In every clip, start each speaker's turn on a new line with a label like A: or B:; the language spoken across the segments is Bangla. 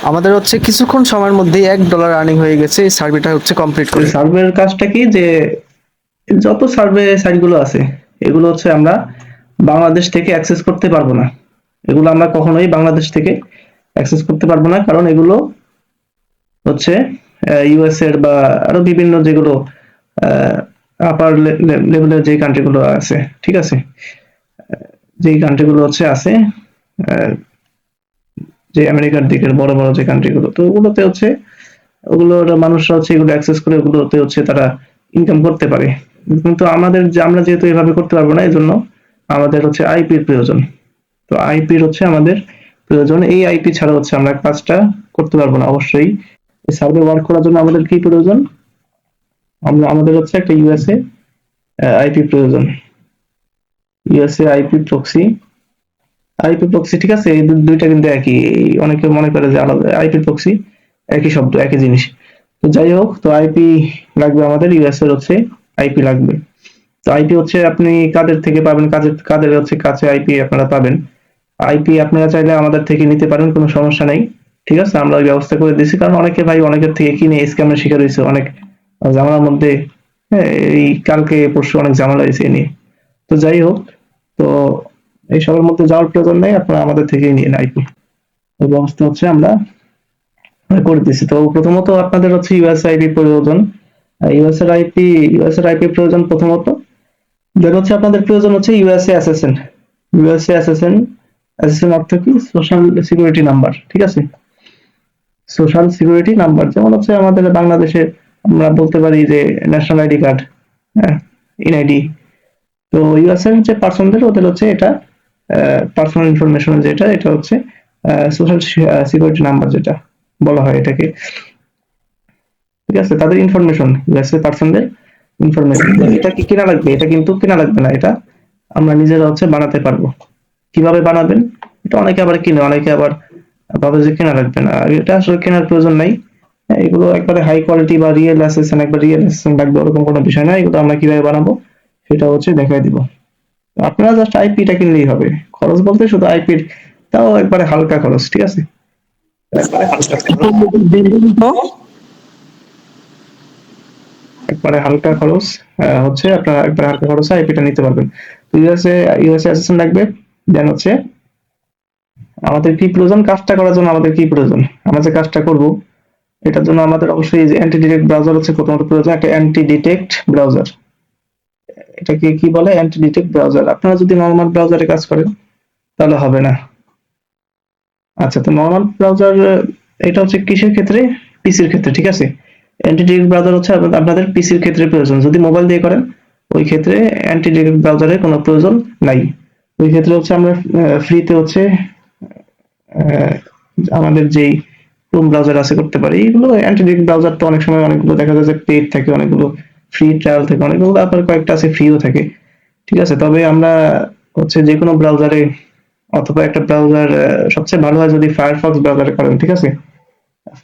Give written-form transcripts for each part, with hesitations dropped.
A: আমাদের হচ্ছে কিছুক্ষণ সময়ের মধ্যেই $1 আর্নিং হয়ে গেছে এই সার্ভেটা হচ্ছে কমপ্লিট করে।
B: সার্ভের কাজটা কি যে যত সার্ভে সাইটগুলো আছে এগুলো হচ্ছে আমরা বাংলাদেশ থেকে অ্যাক্সেস করতে পারবো না। এগুলো আমরা কখনোই বাংলাদেশ থেকে অ্যাক্সেস করতে পারবো না, কারণ এগুলো হচ্ছে ইউএস এর বা আরো বিভিন্ন যেগুলো আপার লেভেলের যে কান্ট্রিগুলো আছে, ঠিক আছে, যেই কান্ট্রিগুলো হচ্ছে আছে আহ, যে আমেরিকার দিকের বড় বড় যে কান্ট্রিগুলো, তো ওগুলোতে হচ্ছে ওগুলোর মানুষরা হচ্ছে এগুলো অ্যাক্সেস করে ওগুলোতে হচ্ছে তারা ইনকাম করতে পারে। কিন্তু আমাদের আমরা যেহেতু এভাবে করতে পারবো না, এই জন্য আমাদের হচ্ছে আইপির প্রয়োজন। তো আইপির হচ্ছে আমাদের প্রয়োজন, এই আইপি ছাড়া হচ্ছে আমরা কাজটা করতে পারবো না। অবশ্যই এই সার্ভে ওয়ার্ক করার জন্য আমাদের কি প্রয়োজন, আমাদের হচ্ছে একটা ইউএসএ আইপি প্রয়োজন। ইউএসএ আইপি প্রক্সি, ঠিক আছে, এই দুইটা কিন্তু একই। অনেকে মনে করে যে আলাদা, আইপি প্রক্সি একই শব্দ, একই জিনিস। তো যাই হোক, তো আইপি লাগবে আমাদের, ইউএস এর হচ্ছে আইপি লাগবে। তো আইপি হচ্ছে আপনি কাদের থেকে পাবেন, কাদের হচ্ছে কাছে আইপি আপনারা পাবেন। আইপি আপনারা চাইলে আমাদের থেকে নিতে পারেন, কোনো সমস্যা নাই। ঠিক আছে, আমরা ওই ব্যবস্থা করে দিচ্ছি, কারণ অনেকে ভাই অনেকের থেকে কিনে স্ক্যামের শিকার হয়েছে, অনেক ঝামেলার মধ্যে। হ্যাঁ, এই কালকে পরশু অনেক ঝামেলা হয়েছে এই নিয়ে। তো যাই হোক, তো এই সবের মধ্যে যাওয়ার প্রয়োজন নেই, আপনারা আমাদের থেকেই নিয়ে আইপি। ওই ব্যবস্থা হচ্ছে আমরা করে দিচ্ছি। তো প্রথমত আপনাদের হচ্ছে ইউএস আইপি প্রয়োজন। ইউএস এর আইপি প্রয়োজন প্রথমত। দেন হচ্ছে আপনাদের প্রয়োজন হচ্ছে ইউএসএ অ্যাসেসেন। ইউএসএ অ্যাসেসেন, অ্যাসেসেন অর্থ কি? সোশ্যাল সিকিউরিটি নাম্বার, ঠিক আছে। সোশ্যাল সিকিউরিটি নাম্বার যেমন হচ্ছে আমাদের বাংলাদেশে আমরা বলতে পারি যে ন্যাশনাল আইডি কার্ড, হ্যাঁ, এনআইডি। তো ইউএস এর যে পার্সনদের, ওদের হচ্ছে এটা পার্সোনাল ইনফরমেশন, যেটা এটা হচ্ছে সোশ্যাল সিকিউরিটি নাম্বার যেটা বলা হয় এটাকে, ঠিক আছে, তাদের ইনফরমেশন, ইউএস এর পার্সনদের ইনফরমেশন। এটা কি কেনা লাগবে? এটা কিন্তু কেনা লাগবে না, এটা আমরা নিজেরা হচ্ছে বানাতে পারবো। কিভাবে বানাবেন? এটা অনেকে আবার কিনে, অনেকে আবার ভাবে যে কেনা লাগবে না, আর এটা আসলে কেনার প্রয়োজন নাই। হ্যাঁ, এগুলো একবারে হাই কোয়ালিটি বা রিয়েল অ্যাসেসন, একবার রিয়েল অ্যাসেসন লাগবে ওরকম কোনো বিষয় না। এগুলো আমরা কিভাবে বানাবো সেটা হচ্ছে দেখাই দিব। আপনারা জাস্ট আইপিটা কিনলেই হবে। খরচ বলতে শুধু আইপির, তাও একবারে হালকা খরচ, ঠিক আছে, একবারে হালকা খরচ, একবারে হালকা খরচ। হচ্ছে আপনারা একবারে হালকা খরচে আইপিটা নিতে পারবেন। ইউএসএ অ্যাসেসন লাগবে। দেন হচ্ছে আমাদের কি প্রয়োজন, কাজটা করার জন্য আমাদের কি প্রয়োজন, আমরা যে কাজটা করব এটার জন্য আমাদের অবশ্যই যে অ্যান্টি ডিটেক্ট ব্রাউজার হচ্ছে প্রথমত প্রয়োজন, একটা অ্যান্টি ডিটেক্ট ব্রাউজার। এটাকে কি বলে? Anti detect browser. আপনারা যদি নরমাল ব্রাউজারে কাজ করেন তাহলে হবে না। আচ্ছা, তো নরমাল ব্রাউজার এটা হচ্ছে কিসের ক্ষেত্রে? পিসির ক্ষেত্রে, ঠিক আছে। অ্যান্টি ডিটেক্ট ব্রাউজার হচ্ছে আপনাদের পিসির ক্ষেত্রে প্রয়োজন। যদি মোবাইল দিয়ে করেন ওই ক্ষেত্রে অ্যান্টি ডিটেক্ট ব্রাউজারের কোনো প্রয়োজন নাই। ওই ক্ষেত্রে হচ্ছে আমরা ফ্রিতে হচ্ছে আহ, আমাদের যেই ক্রোম ব্রাউজার আছে করতে পারি। এগুলো অ্যান্টিডিক ব্রাউজার তো অনেক সময় অনেকগুলো দেখা যায় যে পেড থাকে, অনেকগুলো ফ্রি ট্রায়াল থাকে, অনেকগুলো আবার কয়েকটা আছে ফ্রিও থাকে, ঠিক আছে। তবে আমরা হচ্ছে যে কোনো ব্রাউজারে, অথবা একটা ব্রাউজার সবচেয়ে ভালো হয় যদি ফায়ারফক্স ব্রাউজারে করেন, ঠিক আছে।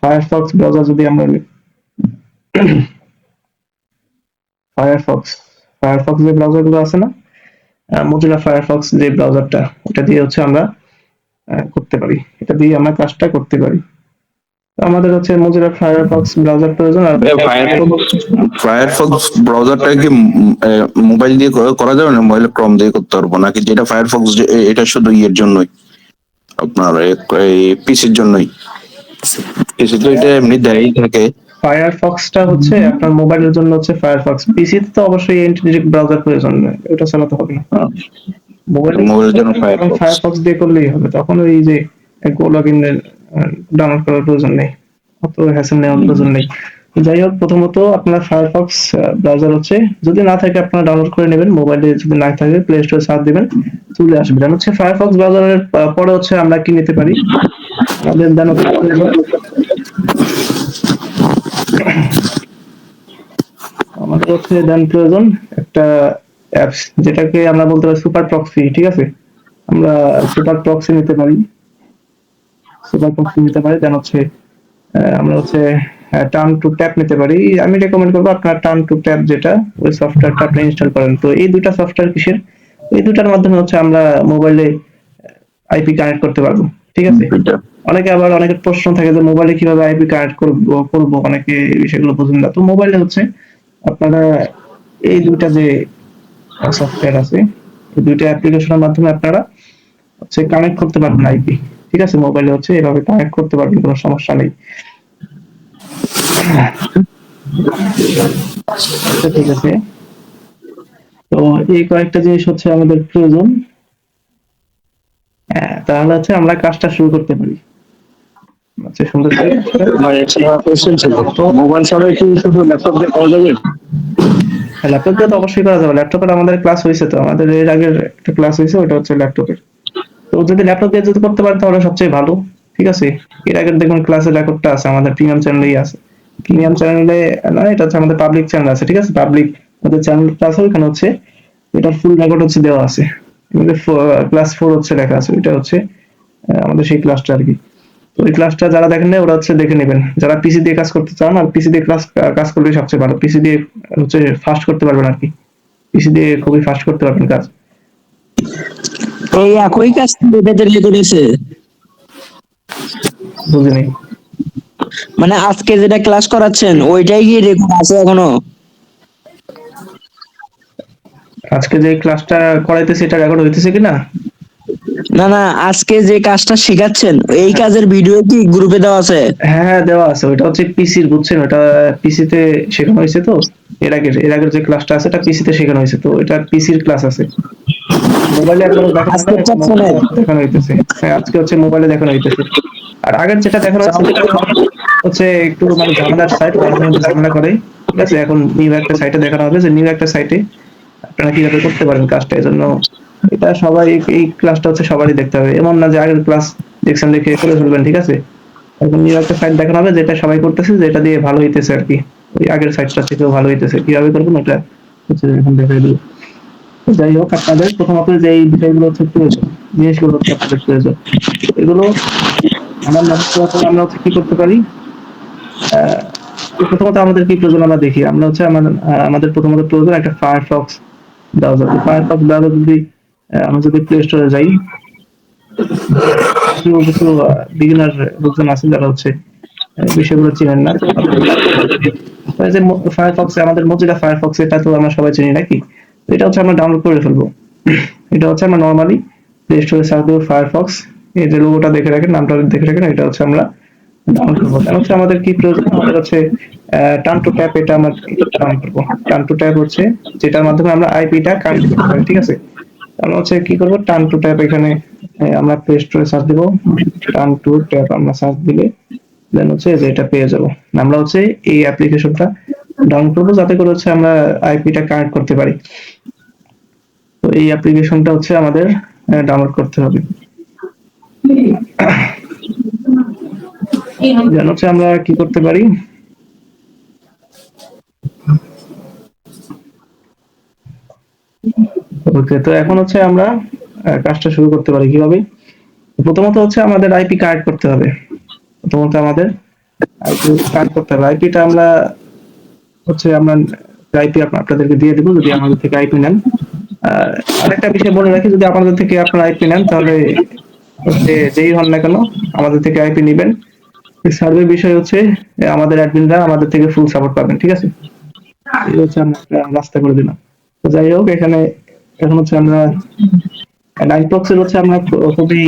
B: ফায়ারফক্স ব্রাউজার যদি আমরা ফায়ারফক্স ফায়ারফক্স যে ব্রাউজার গুলো আছে না, মোজিলা ফায়ারফক্স যে ব্রাউজারটা, ওটা দিয়ে হচ্ছে আমরা করতে পারি, এটা দিয়ে আমরা কাজটা করতে পারি। তো আমাদের হচ্ছে মোজিলা ফায়ারফক্স ব্রাউজার প্রয়োজন। আর
C: ফায়ারফক্স ব্রাউজারটা কি মোবাইল দিয়ে করা যাবে না? মোবাইলে ক্রোম দিয়ে করতে পারবো নাকি? যেটা ফায়ারফক্স এটা শুধু ইয়ের জন্যই, আপনার এই পিসির জন্যই? পিসি তো এটা এমনি দেয়ই থাকে।
B: ফায়ারফক্সটা হচ্ছে আপনার মোবাইলের জন্য হচ্ছে ফায়ারফক্স, পিসিতে তো অবশ্যই ইন্টারনেট ব্রাউজার প্রয়োজন, ওটা চালাতে হবে না। মোবাইলের
C: মোবাইলের জন্য ফায়ারফক্স।
B: ফায়ারফক্স দিয়ে করলেই হবে, তখন ওই যে গো লগইন ডাউনলোড করার প্রয়োজন নেই, অত হ্যাসেল নেওয়ার প্রয়োজন নেই। যাই হোক, প্রথমত আপনার ফায়ারফক্স ব্রাউজার হচ্ছে যদি না থাকে আপনারা ডাউনলোড করে নেবেন, মোবাইলে যদি না থাকে প্লে স্টোরে সার্চ দিবেন, চলে আসবে। দেন হচ্ছে ফায়ারফক্স ব্রাউজারের পরে হচ্ছে আমরা কি নিতে পারি, আমাদের দেন হচ্ছে আমাদের হচ্ছে দেন প্রয়োজন একটা অ্যাপস, যেটাকে আমরা বলতে পারি সুপার প্রক্সি, ঠিক আছে। আমরা সুপার প্রক্সি নিতে পারি, দেন হচ্ছে আমরা হচ্ছে টার্ন টু ট্যাপ নিতে পারি। আমি রেকমেন্ড করবো আপনার টার্ন টু ট্যাপ, যেটা ওই সফটওয়্যারটা আপনি ইনস্টল করেন। তো এই দুইটা সফটওয়্যার কিসের? এই দুটার মাধ্যমে হচ্ছে আমরা মোবাইলে আইপি কানেক্ট করতে পারবো, ঠিক আছে। অনেকে আবার অনেকের প্রশ্ন থাকে যে মোবাইলে কিভাবে আইপি কানেক্ট করবো, অনেকে এই বিষয়গুলো বুঝেন না। তো মোবাইলে হচ্ছে আপনারা এই দুইটা যে সফটওয়্যার আছে, এই দুইটা অ্যাপ্লিকেশনের মাধ্যমে আপনারা হচ্ছে কানেক্ট করতে পারবেন আইপি। ঠিক আছে, মোবাইলে হচ্ছে এভাবে কানেক্ট করতে পারবেন, কোনো সমস্যা নেই। আচ্ছা ঠিক আছে, তো এই কয়েকটা জিনিস হচ্ছে আমাদের প্রয়োজন। হ্যাঁ, তাহলে হচ্ছে আমরা কাজটা শুরু করতে পারি। আচ্ছা সুন্দর করে কাজটা।
D: আমার একটা কোশ্চেন ছিল, মোবাইল ছাড়া কি শুধু ল্যাপটপ দিয়ে করা যাবে?
B: ল্যাপটপ দিয়ে তো অবশ্যই করা যাবে। ল্যাপটপের আমাদের ক্লাস হয়েছে, তো আমাদের এর আগের একটা ক্লাস হয়েছে, ওটা হচ্ছে ল্যাপটপের। তো যদি ল্যাপটপ দিয়ে যদি করতে পারেন তাহলে সবচেয়ে ভালো। ঠিক আছে, এর আগের দেখুন ক্লাসের রেকর্ডটা আছে আমাদের প্রিমিয়াম চ্যানেলেই আছে। প্রিমিয়াম চ্যানেলে না, এটা হচ্ছে আমাদের পাবলিক চ্যানেল আছে। ঠিক আছে, পাবলিক আমাদের চ্যানেলটা আছে, ওখানে হচ্ছে এটার ফুল রেকর্ড হচ্ছে দেওয়া আছে। আমাদের ক্লাস 4 হচ্ছে লেখা আছে, এটা হচ্ছে আমাদের সেই ক্লাসটা আর কি। তো ওই ক্লাসটা যারা দেখেন না ওরা হচ্ছে দেখে নেবেন, যারা পিসি দিয়ে কাজ করতে চান। আর পিসি দিয়ে কাজ করলে সবচেয়ে ভালো, পিসি দিয়ে হচ্ছে ফাস্ট করতে পারবেন আর কি, পিসি দিয়ে খুবই ফাস্ট করতে পারবেন কাজ।
E: এই একই কাজ এটাতে রেকর্ড হয়েছে,
B: বুঝিনি।
E: মানে আজকে যেটা ক্লাস করাচ্ছেন ওইটাই কি রেকর্ড আছে এখনো?
B: আজকে যে ক্লাসটা করাইতেছি এটা রেকর্ড হইতেছে কিনা?
E: না না, আজকে যে কাজটা শেখাচ্ছেন এই কাজের ভিডিও কি গ্রুপে দেওয়া আছে?
B: হ্যাঁ হ্যাঁ, দেওয়া আছে। ওটা হচ্ছে পিসির, বুঝছেন, ওটা পিসিতে শেখানো হয়েছে। তো এর আগের যে ক্লাসটা আছে এটা পিসিতে শেখানো হয়েছে, তো এটা পিসির ক্লাস আছে। মোবাইলে এখনো দেখানো হয় না,
E: আজকে
B: এখন
E: ফোনের
B: মোবাইলে দেখানো হইতেছে। হ্যাঁ, আজকে হচ্ছে মোবাইলে দেখানো হইতেছে। আর আগের যেটা দেখানো হচ্ছে সেটা হচ্ছে একটু মানে ঝামেলার সাইট, মাঝে মধ্যে ঝামেলা করে। ঠিক আছে, এখন নিউ একটা সাইটে দেখানো হবে যে নিউ একটা সাইটে আপনারা কিভাবে করতে পারেন কাজটা। এই জন্য এটা সবাই, এই ক্লাসটা হচ্ছে সবারই দেখতে হবে, এমন না যে আগের ক্লাস দেখছেন দেখে করে ফেলবেন। ঠিক আছে, এখন নিউ একটা সাইট দেখানো হবে যেটা সবাই করতেছে, যেটা দিয়ে ভালো হইতেছে আর কি। ওই আগের সাইটটা থেকেও ভালো হইতেছে, কিভাবে করবেন এটা হচ্ছে এখন দেখাই দিই। যাই হোক, আপনাদের প্রথমত যে এই বিষয়গুলো হচ্ছে প্রয়োজন, জিনিসগুলো হচ্ছে আপনাদের প্রয়োজন। এগুলো আমার মনে করি আমরা হচ্ছে কি করতে পারি। আহ, প্রথমত আমাদের কি প্রয়োজন আমরা দেখি। আমরা হচ্ছে আমাদের প্রথমত প্রয়োজন একটা ফায়ারফক্স ব্রাউজার। ফায়ারফক্স ব্রাউজার যদি আমরা যদি প্লে স্টোরে যাই, কিছু কিছু বিগিনার লোকজন আছেন যারা হচ্ছে বিষয়গুলো চিনেন না। তো ওই যে ফায়ারফক্স, আমাদের মজিলা ফায়ারফক্স, এটা তো আমরা সবাই চিনি নাকি। তো এটা হচ্ছে আমরা ডাউনলোড করে ফেলবো। এটা হচ্ছে আমরা নর্মালি প্লে স্টোরে সার্চ দেবো ফায়ারফক্স। এই যে লোগোটা দেখে রাখেন, নামটা দেখে রাখেন, এটা হচ্ছে আমরা ডাউনলোড করবো। তার হচ্ছে আমাদের কি প্রয়োজন, আমাদের হচ্ছে টার্ন টু ট্যাপ, এটা আমরা ডাউনলোড করবো। টার্ন টু ট্যাপ হচ্ছে যেটার মাধ্যমে আমরা আইপিটা কানেক্ট করতে পারি। ঠিক আছে, আমরা হচ্ছে কি করবো, টার্ন টু ট্যাপ এখানে আমরা প্লে স্টোরে সার্চ দেবো, টার্ন টু ট্যাপ আমরা সার্চ দিলে দেন হচ্ছে যে এটা পেয়ে যাবো। আমরা হচ্ছে এই অ্যাপ্লিকেশনটা ডাউনলোড করবো যাতে করে হচ্ছে আমরা আইপিটা কানেক্ট করতে পারি। তো এই অ্যাপ্লিকেশনটা হচ্ছে আমাদের ডাউনলোড করতে হবে। দেন হচ্ছে আমরা কি করতে পারি, ওকে। তো এখন হচ্ছে আমরা কাজটা শুরু করতে পারি কিভাবে। প্রথমত হচ্ছে আমাদের আইপি কানেক্ট করতে হবে। প্রথমত আমাদের আইপি কানেক্ট করতে হবে। আইপিটা আমরা হচ্ছে আমরা আইপি আপনাদেরকে দিয়ে দেবো যদি আমাদের থেকে আইপি নেন। আর আরেকটা বিষয় বলে রাখি, যদি আপনাদের থেকে আপনারা আইপি নেন তাহলে হচ্ছে যেই হন না কেন আমাদের থেকে আইপি নেবেন, সার্ভে বিষয় হচ্ছে আমাদের অ্যাডমিনরা আমাদের থেকে ফুল সাপোর্ট পাবেন। ঠিক আছে, এই হচ্ছে আমরা একটা রাস্তা করে দিলাম। তো যাই হোক, এখানে এখন হচ্ছে আমরা নাইটবক্সের হচ্ছে আমরা খুবই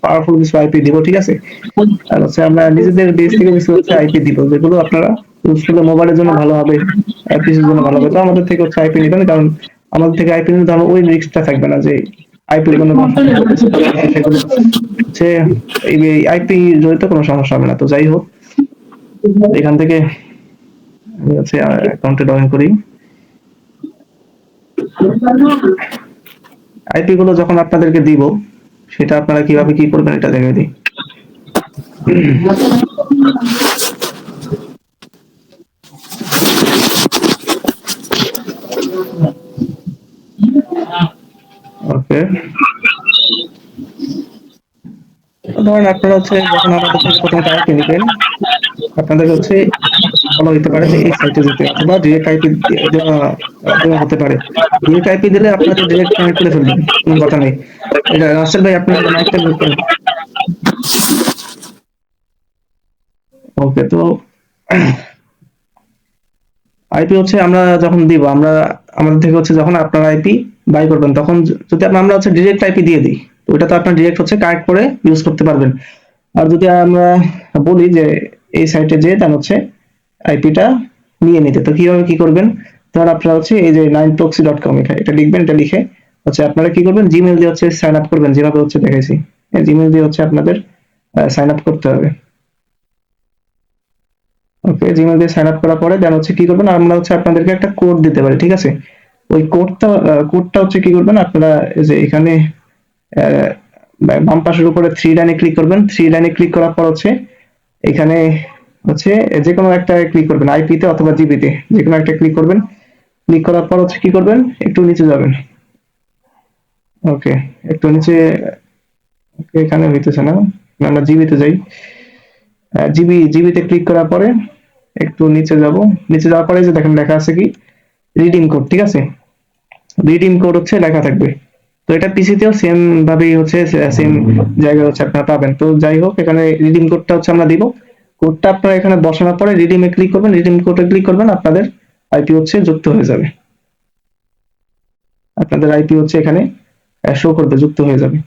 B: পাওয়ারফুল কিছু আইপি দিব। ঠিক আছে, আর হচ্ছে আমরা নিজেদের বেস থেকে কিছু হচ্ছে আইপি দিব যেগুলো আপনারা ইউজ করলে মোবাইলের জন্য ভালো হবে, পিসির জন্য ভালো হবে। তো আমাদের থেকে হচ্ছে আইপি নেবেন, কারণ আমাদের থেকে আইপি নিলে ধরো ওই রিস্কটা থাকবে না যে আইপির কোনো সেগুলো হচ্ছে এই আইপি জড়িত কোনো সমস্যা হবে না। তো যাই হোক, এখান থেকে আমি হচ্ছে অ্যাকাউন্টে লগ ইন করি। আইপি গুলো যখন আপনাদেরকে দিব সেটা আপনারা কিভাবে কি করবেন এটা দেখে দিই। ওকে, ধরেন আপনারা হচ্ছে যখন আমাদের থেকে প্রথমে আইপি নেবেন, আপনাদের হচ্ছে বলা হতে পারে যে এই সাইটে যেতে, অথবা ডিরেক্ট আইপি দেওয়া দেওয়া হতে পারে। ডিরেক্ট আইপি দিলে আপনাদের ডিরেক্ট কানেক্ট করে ফেলবেন, কোনো কথা নেই। এটা রাসেল ভাই, আপনার মাইকটা মিউট করেন। ওকে, তো আইপি হচ্ছে আমরা যখন দিব, আমরা আমাদের থেকে হচ্ছে যখন আপনারা আইপি বাই করবেন, তখন যদি আমরা হচ্ছে ডিরেক্ট আইপি দিয়ে দিই, তো ওটা তো আপনার ডিরেক্ট হচ্ছে কানেক্ট করে ইউজ করতে পারবেন। আর যদি আমরা বলি যে এই সাইটে যেয়ে তাহলে হচ্ছে আইপিটা নিয়ে নিতে, তো কিভাবে কি করবেন? ধর আপনারা হচ্ছে এই যে 9proxy.com এটা লিখবেন, এটা লিখে হচ্ছে আপনারা কি করবেন, জিমেল দিয়ে হচ্ছে সাইন আপ করবেন, যেভাবে হচ্ছে দেখাইছি। জিমেল দিয়ে হচ্ছে আপনাদের সাইন আপ করতে হবে। ওকে, জিমেল দিয়ে সাইন আপ করার পরে দেন হচ্ছে কি করবেন, আমরা হচ্ছে আপনাদেরকে একটা কোড দিতে পারি, ঠিক আছে? ওই কোডটা হচ্ছে কি করবেন আপনারা, এই যে এখানে আহ, বাম পাশের উপরে থ্রি লাইনে ক্লিক করবেন। থ্রি লাইনে ক্লিক করার পর হচ্ছে এখানে হচ্ছে যে কোনো একটা ক্লিক করবেন, আইপি তে অথবা জিবি তে, যে কোনো একটা ক্লিক করবেন। ক্লিক করার পর হচ্ছে কি করবেন, একটু নিচে যাবেন। ওকে, একটু নিচে। ওকে, এখানে হইতেছে না, আমরা জিবি তে যাই। জিবি তে ক্লিক করার পরে একটু নিচে যাব। নিচে যাওয়ার পরে যে দেখেন লেখা আছে কি রিডিম কোড, ঠিক আছে? রিডিম কোড হচ্ছে লেখা থাকবে। তো এটা পিসি তেও সেম ভাবেই হচ্ছে সেম জায়গায় হচ্ছে আপনারা পাবেন। তো যাই হোক, এখানে রিডিম কোডটা হচ্ছে আমরা দিব। কোডটা আপনারা এখানে বসানোর পরে রিডিমে ক্লিক করবেন, রিডিম কোডে ক্লিক করবেন, আপনাদের আইপি হচ্ছে যুক্ত হয়ে যাবে। আপনাদের আইপি হচ্ছে এখানে শো করবে, যুক্ত হয়ে যাবে।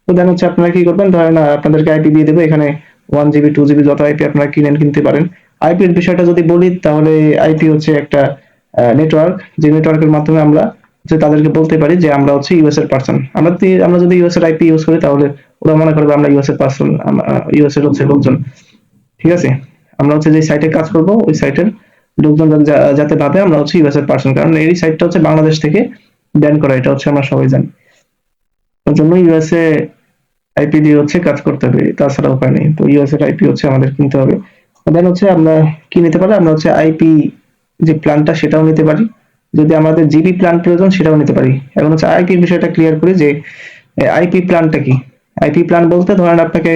B: তো দেন হচ্ছে আপনারা কি করবেন, ধরেন আপনাদেরকে আইপি দিয়ে দেবে, এখানে 1 জিবি 2 জিবি যত আইপি আপনারা কিনতে পারেন। আইপির বিষয়টা যদি বলি, তাহলে আইপি হচ্ছে একটা নেটওয়ার্ক, যে নেটওয়ার্কের মাধ্যমে আমরা হচ্ছে তাদেরকে বলতে পারি যে আমরা হচ্ছে ইউএস এর পার্সন। আমরা যদি ইউএস এর আইপি ইউজ করি, তাহলে ওরা মনে করবে আমরা ইউএস এর পার্সন, ইউএস এর হচ্ছে লোকজন, ঠিক আছে? আমরা হচ্ছে যে সাইটে কাজ করব, ওই সাইটের লোকজন যাতে ভাবে আমরা হচ্ছে ইউএস এর পার্সন, কারণ এই সাইটটা হচ্ছে বাংলাদেশ থেকে ব্যান করা, এটা হচ্ছে আমরা সবাই জানি। তার জন্য ইউএসএ আইপি দিয়ে হচ্ছে কাজ করতে হবে, তাছাড়া উপায় নেই। তো ইউএস এর আইপি হচ্ছে আমাদের কিনতে হবে। দেন হচ্ছে আমরা কি নিতে পারি, আমরা হচ্ছে আইপি যে প্ল্যানটা সেটাও নিতে পারি, যদি আমাদের জিবি প্ল্যান প্রয়োজন সেটাও নিতে পারি। এখন হচ্ছে আইপি বিষয়টা ক্লিয়ার করি যে আইপি প্ল্যানটা কি। আইপি প্ল্যান বলতে ধরেন আপনাকে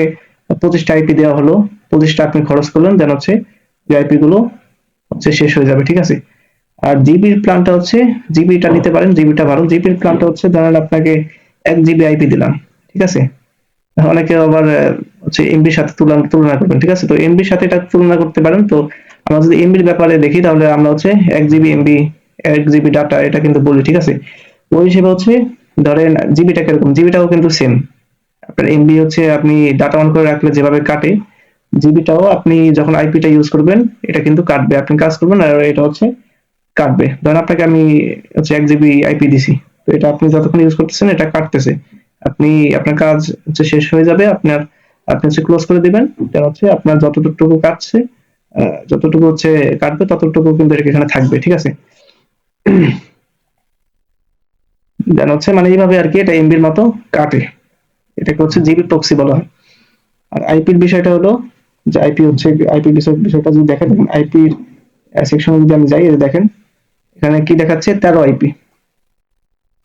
B: 25টা আইপি দেওয়া হলো, 25টা আপনি খরচ করলেন, দেন হচ্ছে যে আইপি গুলো হচ্ছে শেষ হয়ে যাবে, ঠিক আছে? আর জিবির প্ল্যানটা হচ্ছে, জিবিটা নিতে পারেন, জিবিটা ভালো। জিবির প্ল্যানটা হচ্ছে ধরেন আপনাকে 1 জিবি আইপি দিলাম, ঠিক আছে? অনেকে আবার হচ্ছে এমবির সাথে তুলনা করবেন, ঠিক আছে? তো এমবির সাথে এটা তুলনা করতে পারেন। তো আমরা যদি এমবির ব্যাপারে দেখি, তাহলে আমরা হচ্ছে 1 জিবি এমবি, 1 জিবি ডাটা, এটা কিন্তু বলি, ঠিক আছে? ওই হিসেবে হচ্ছে ধরেন জিবিটা কিরকম, জিবিটাও কিন্তু সেম। আপনার এমবি হচ্ছে আপনি ডাটা অন করে রাখলে যেভাবে কাটে, জিবিটাও আপনি যখন আইপিটা ইউজ করবেন এটা কিন্তু কাটবে। আপনি কাজ করবেন আর এটা হচ্ছে কাটবে। ধরেন আপনাকে আমি হচ্ছে 1 জিবি আইপি দিছি, তো এটা আপনি যতক্ষণ ইউজ করতেছেন এটা কাটতেছে। আপনার কাজ হচ্ছে শেষ হয়ে যাবে, আপনি হচ্ছে ক্লোজ করে দিবেন। এটা হচ্ছে আপনার যতটুকু কাটছে, যতটুকু হচ্ছে কাটবে ততটুকু কিন্তু এটা এখানে থাকবে, ঠিক আছে? দেন হচ্ছে মানে এইভাবে আর কি এটা এমবির মতো কাটে, এটাকে হচ্ছে জিবি প্রক্সি বলা হয়। আর আইপির বিষয়টা হলো যে আইপি হচ্ছে, আইপি বিষয়টা যদি দেখেন, আইপির সেকশনে যদি আমি যাই, এই যে দেখেন এখানে কি দেখাচ্ছে, 13 আইপি,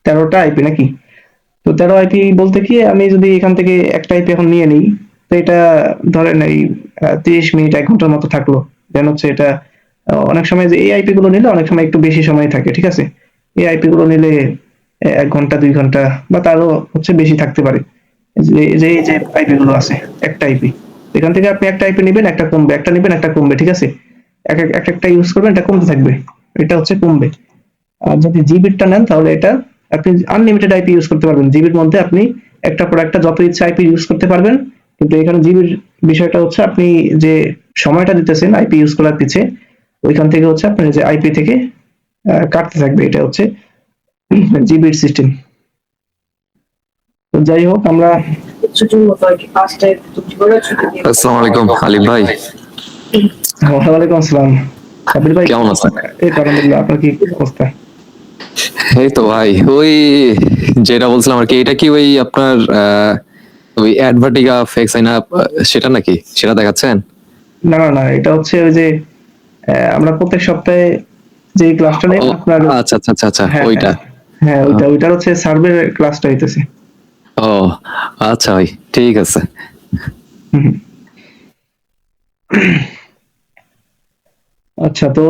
B: 13টা আইপি নাকি? তো 13 আইপি বলতে কি, আমি যদি এখান থেকে একটা আইপি এখন নিয়ে নিই, তো এটা ধরেন এই 30 মিনিট 1 ঘন্টার মতো থাকলো। দেন হচ্ছে এটা অনেক সময় যে এই আইপি গুলো নিলে অনেক সময় একটু বেশি সময় থাকে, ঠিক আছে? এই আইপি গুলো নিলে 1 ঘন্টা 2 ঘন্টা বা তারও হচ্ছে বেশি থাকতে পারে। এই যে আইপি গুলো আছে, একটা আইপি, এখান থেকে আপনি একটা আইপি নেবেন, একটা কমবে, একটা নেবেন, একটা কমবে, ঠিক আছে? একটা ইউজ করবেন, এটা কমতে থাকবে, এটা হচ্ছে কমবে। আর যদি জিবিরটা নেন, তাহলে এটা আপনি আনলিমিটেড আইপি ইউজ করতে পারবেন। জিবির মধ্যে আপনি একটা পর একটা যত ইচ্ছা আইপি ইউজ করতে পারবেন। কিন্তু এখানে জিবির বিষয়টা হচ্ছে আপনি যে সময়টা দিতেছেন আইপি ইউজ করার পিছে, ওইখান থেকে হচ্ছে আপনার যে আইপি থেকে কাটতে থাকবে, এটা হচ্ছে জিবির সিস্টেম। তো যাই হোক, আমরা
F: আসসালামু আলাইকুম আলিফ ভাই,
B: ওয়ালাইকুম আসসালাম। সাবির ভাই
F: কেমন আছেন?
B: এই আলহামদুলিল্লাহ, আপনার কি অবস্থা?
F: এই তো ভাই, ওই যেটা বলছিলাম আর কি, এটা কি ওই আপনার ওই অ্যাডভার্টিগা ফেক সাইন আপ সেটা নাকি, সেটা দেখাচ্ছেন?
B: না না না, এটা হচ্ছে ওই যে আমরা প্রত্যেক সপ্তাহে যে ক্লাসটা নেই
F: ও,
B: আপনার।
F: আচ্ছা আচ্ছা আচ্ছা আচ্ছা,
B: হ্যাঁ
F: ওইটা।
B: হ্যাঁ, ওইটার হচ্ছে সার্ভের ক্লাসটা হইতেছে।
F: ও আচ্ছা ভাই, ঠিক আছে।
B: হুম। আচ্ছা, তো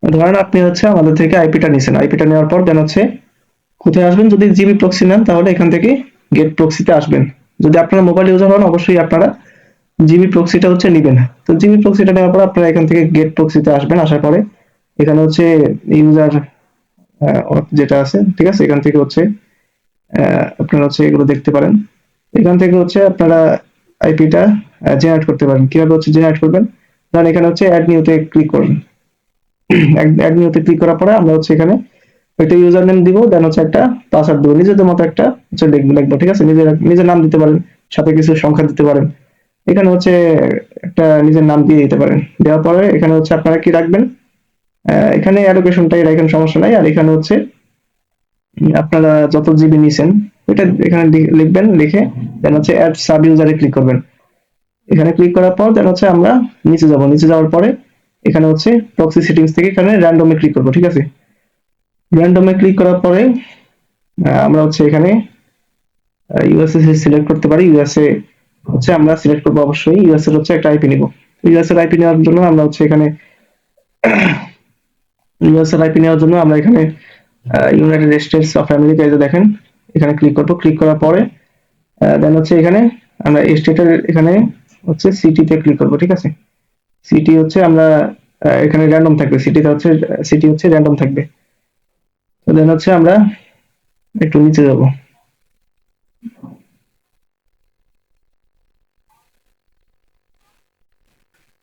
B: ধরেন আপনি হচ্ছে আমাদের থেকে আইপিটা নিছেন, আইপিটা নেওয়ার পর দেন হচ্ছে কোথায় আসবেন, যদি জিবি প্রক্সি নেন তাহলে এখান থেকে গেট প্রক্সিতে আসবেন। যদি আপনারা মোবাইল ইউজার হন অবশ্যই আপনারা জিবি প্রক্সিটা হচ্ছে নেবেন। তো জিবি প্রক্সিটা নেওয়ার পর আপনারা এখান থেকে গেট প্রক্সিতে আসবেন, আসার পরে এখানে হচ্ছে ইউজার যেটা আছে, ঠিক আছে, এখান থেকে হচ্ছে আপনারা হচ্ছে এগুলো দেখতে পারেন। এখান থেকে হচ্ছে আপনারা আইপিটা জেনারেট করতে পারেন। কিভাবে হচ্ছে জেনারেট করবেন, ধরেন এখানে হচ্ছে অ্যাড নিউতে ক্লিক করবেন। অ্যাড নিউতে ক্লিক করার পরে আমরা হচ্ছে এখানে একটা ইউজার নেম দিব, দেন হচ্ছে একটা পাসওয়ার্ড দেবো, নিজেদের মতো একটা হচ্ছে লিখবো, ঠিক আছে। নিজের নাম দিতে পারেন, সাথে কিছু সংখ্যা দিতে পারেন। এখানে হচ্ছে একটা নিজের নাম দিয়ে দিতে পারেন। দেওয়ার পরে এখানে হচ্ছে আপনারা কি রাখবেন, এখানে অ্যালোকেশনটাই রাখেন, সমস্যা নাই। আর এখানে হচ্ছে আপনারা যত জিবি নিছেন এটা এখানে লিখবেন, লিখে দেন হচ্ছে অ্যাড সাব ইউজারে ক্লিক করবেন। এখানে ক্লিক করার পর দেন হচ্ছে আমরা নিচে যাব, নিচে যাওয়ার পরে এখানে হচ্ছে প্রক্সি সেটিংস থেকে এখানে র্যান্ডমে ক্লিক করব, ঠিক আছে। র্যান্ডমে ক্লিক করার পরে আমরা হচ্ছে এখানে ইউএসএ সিলেক্ট করতে পারি। ইউএসএ হচ্ছে আমরা সিলেক্ট করবো, অবশ্যই ইউএসএ এর হচ্ছে একটা আইপি নিব। ইউএসএ এর আইপি নেওয়ার জন্য আমরা হচ্ছে এখানে ইউএসএ এর আইপি নেওয়ার জন্য আমরা এখানে ইউনাইটেড স্টেটস অফ আমেরিকা এই যে দেখেন এখানে ক্লিক করব। ক্লিক করার পরে দেন হচ্ছে এখানে আমরা স্টেটের এখানে হচ্ছে সিটিতে ক্লিক করব, ঠিক আছে। সিটি হচ্ছে আমরা এখানে র্যান্ডম থাকবে, সিটি হচ্ছে র্যান্ডম থাকবে। তো দেন হচ্ছে আমরা একটু নিচে যাব।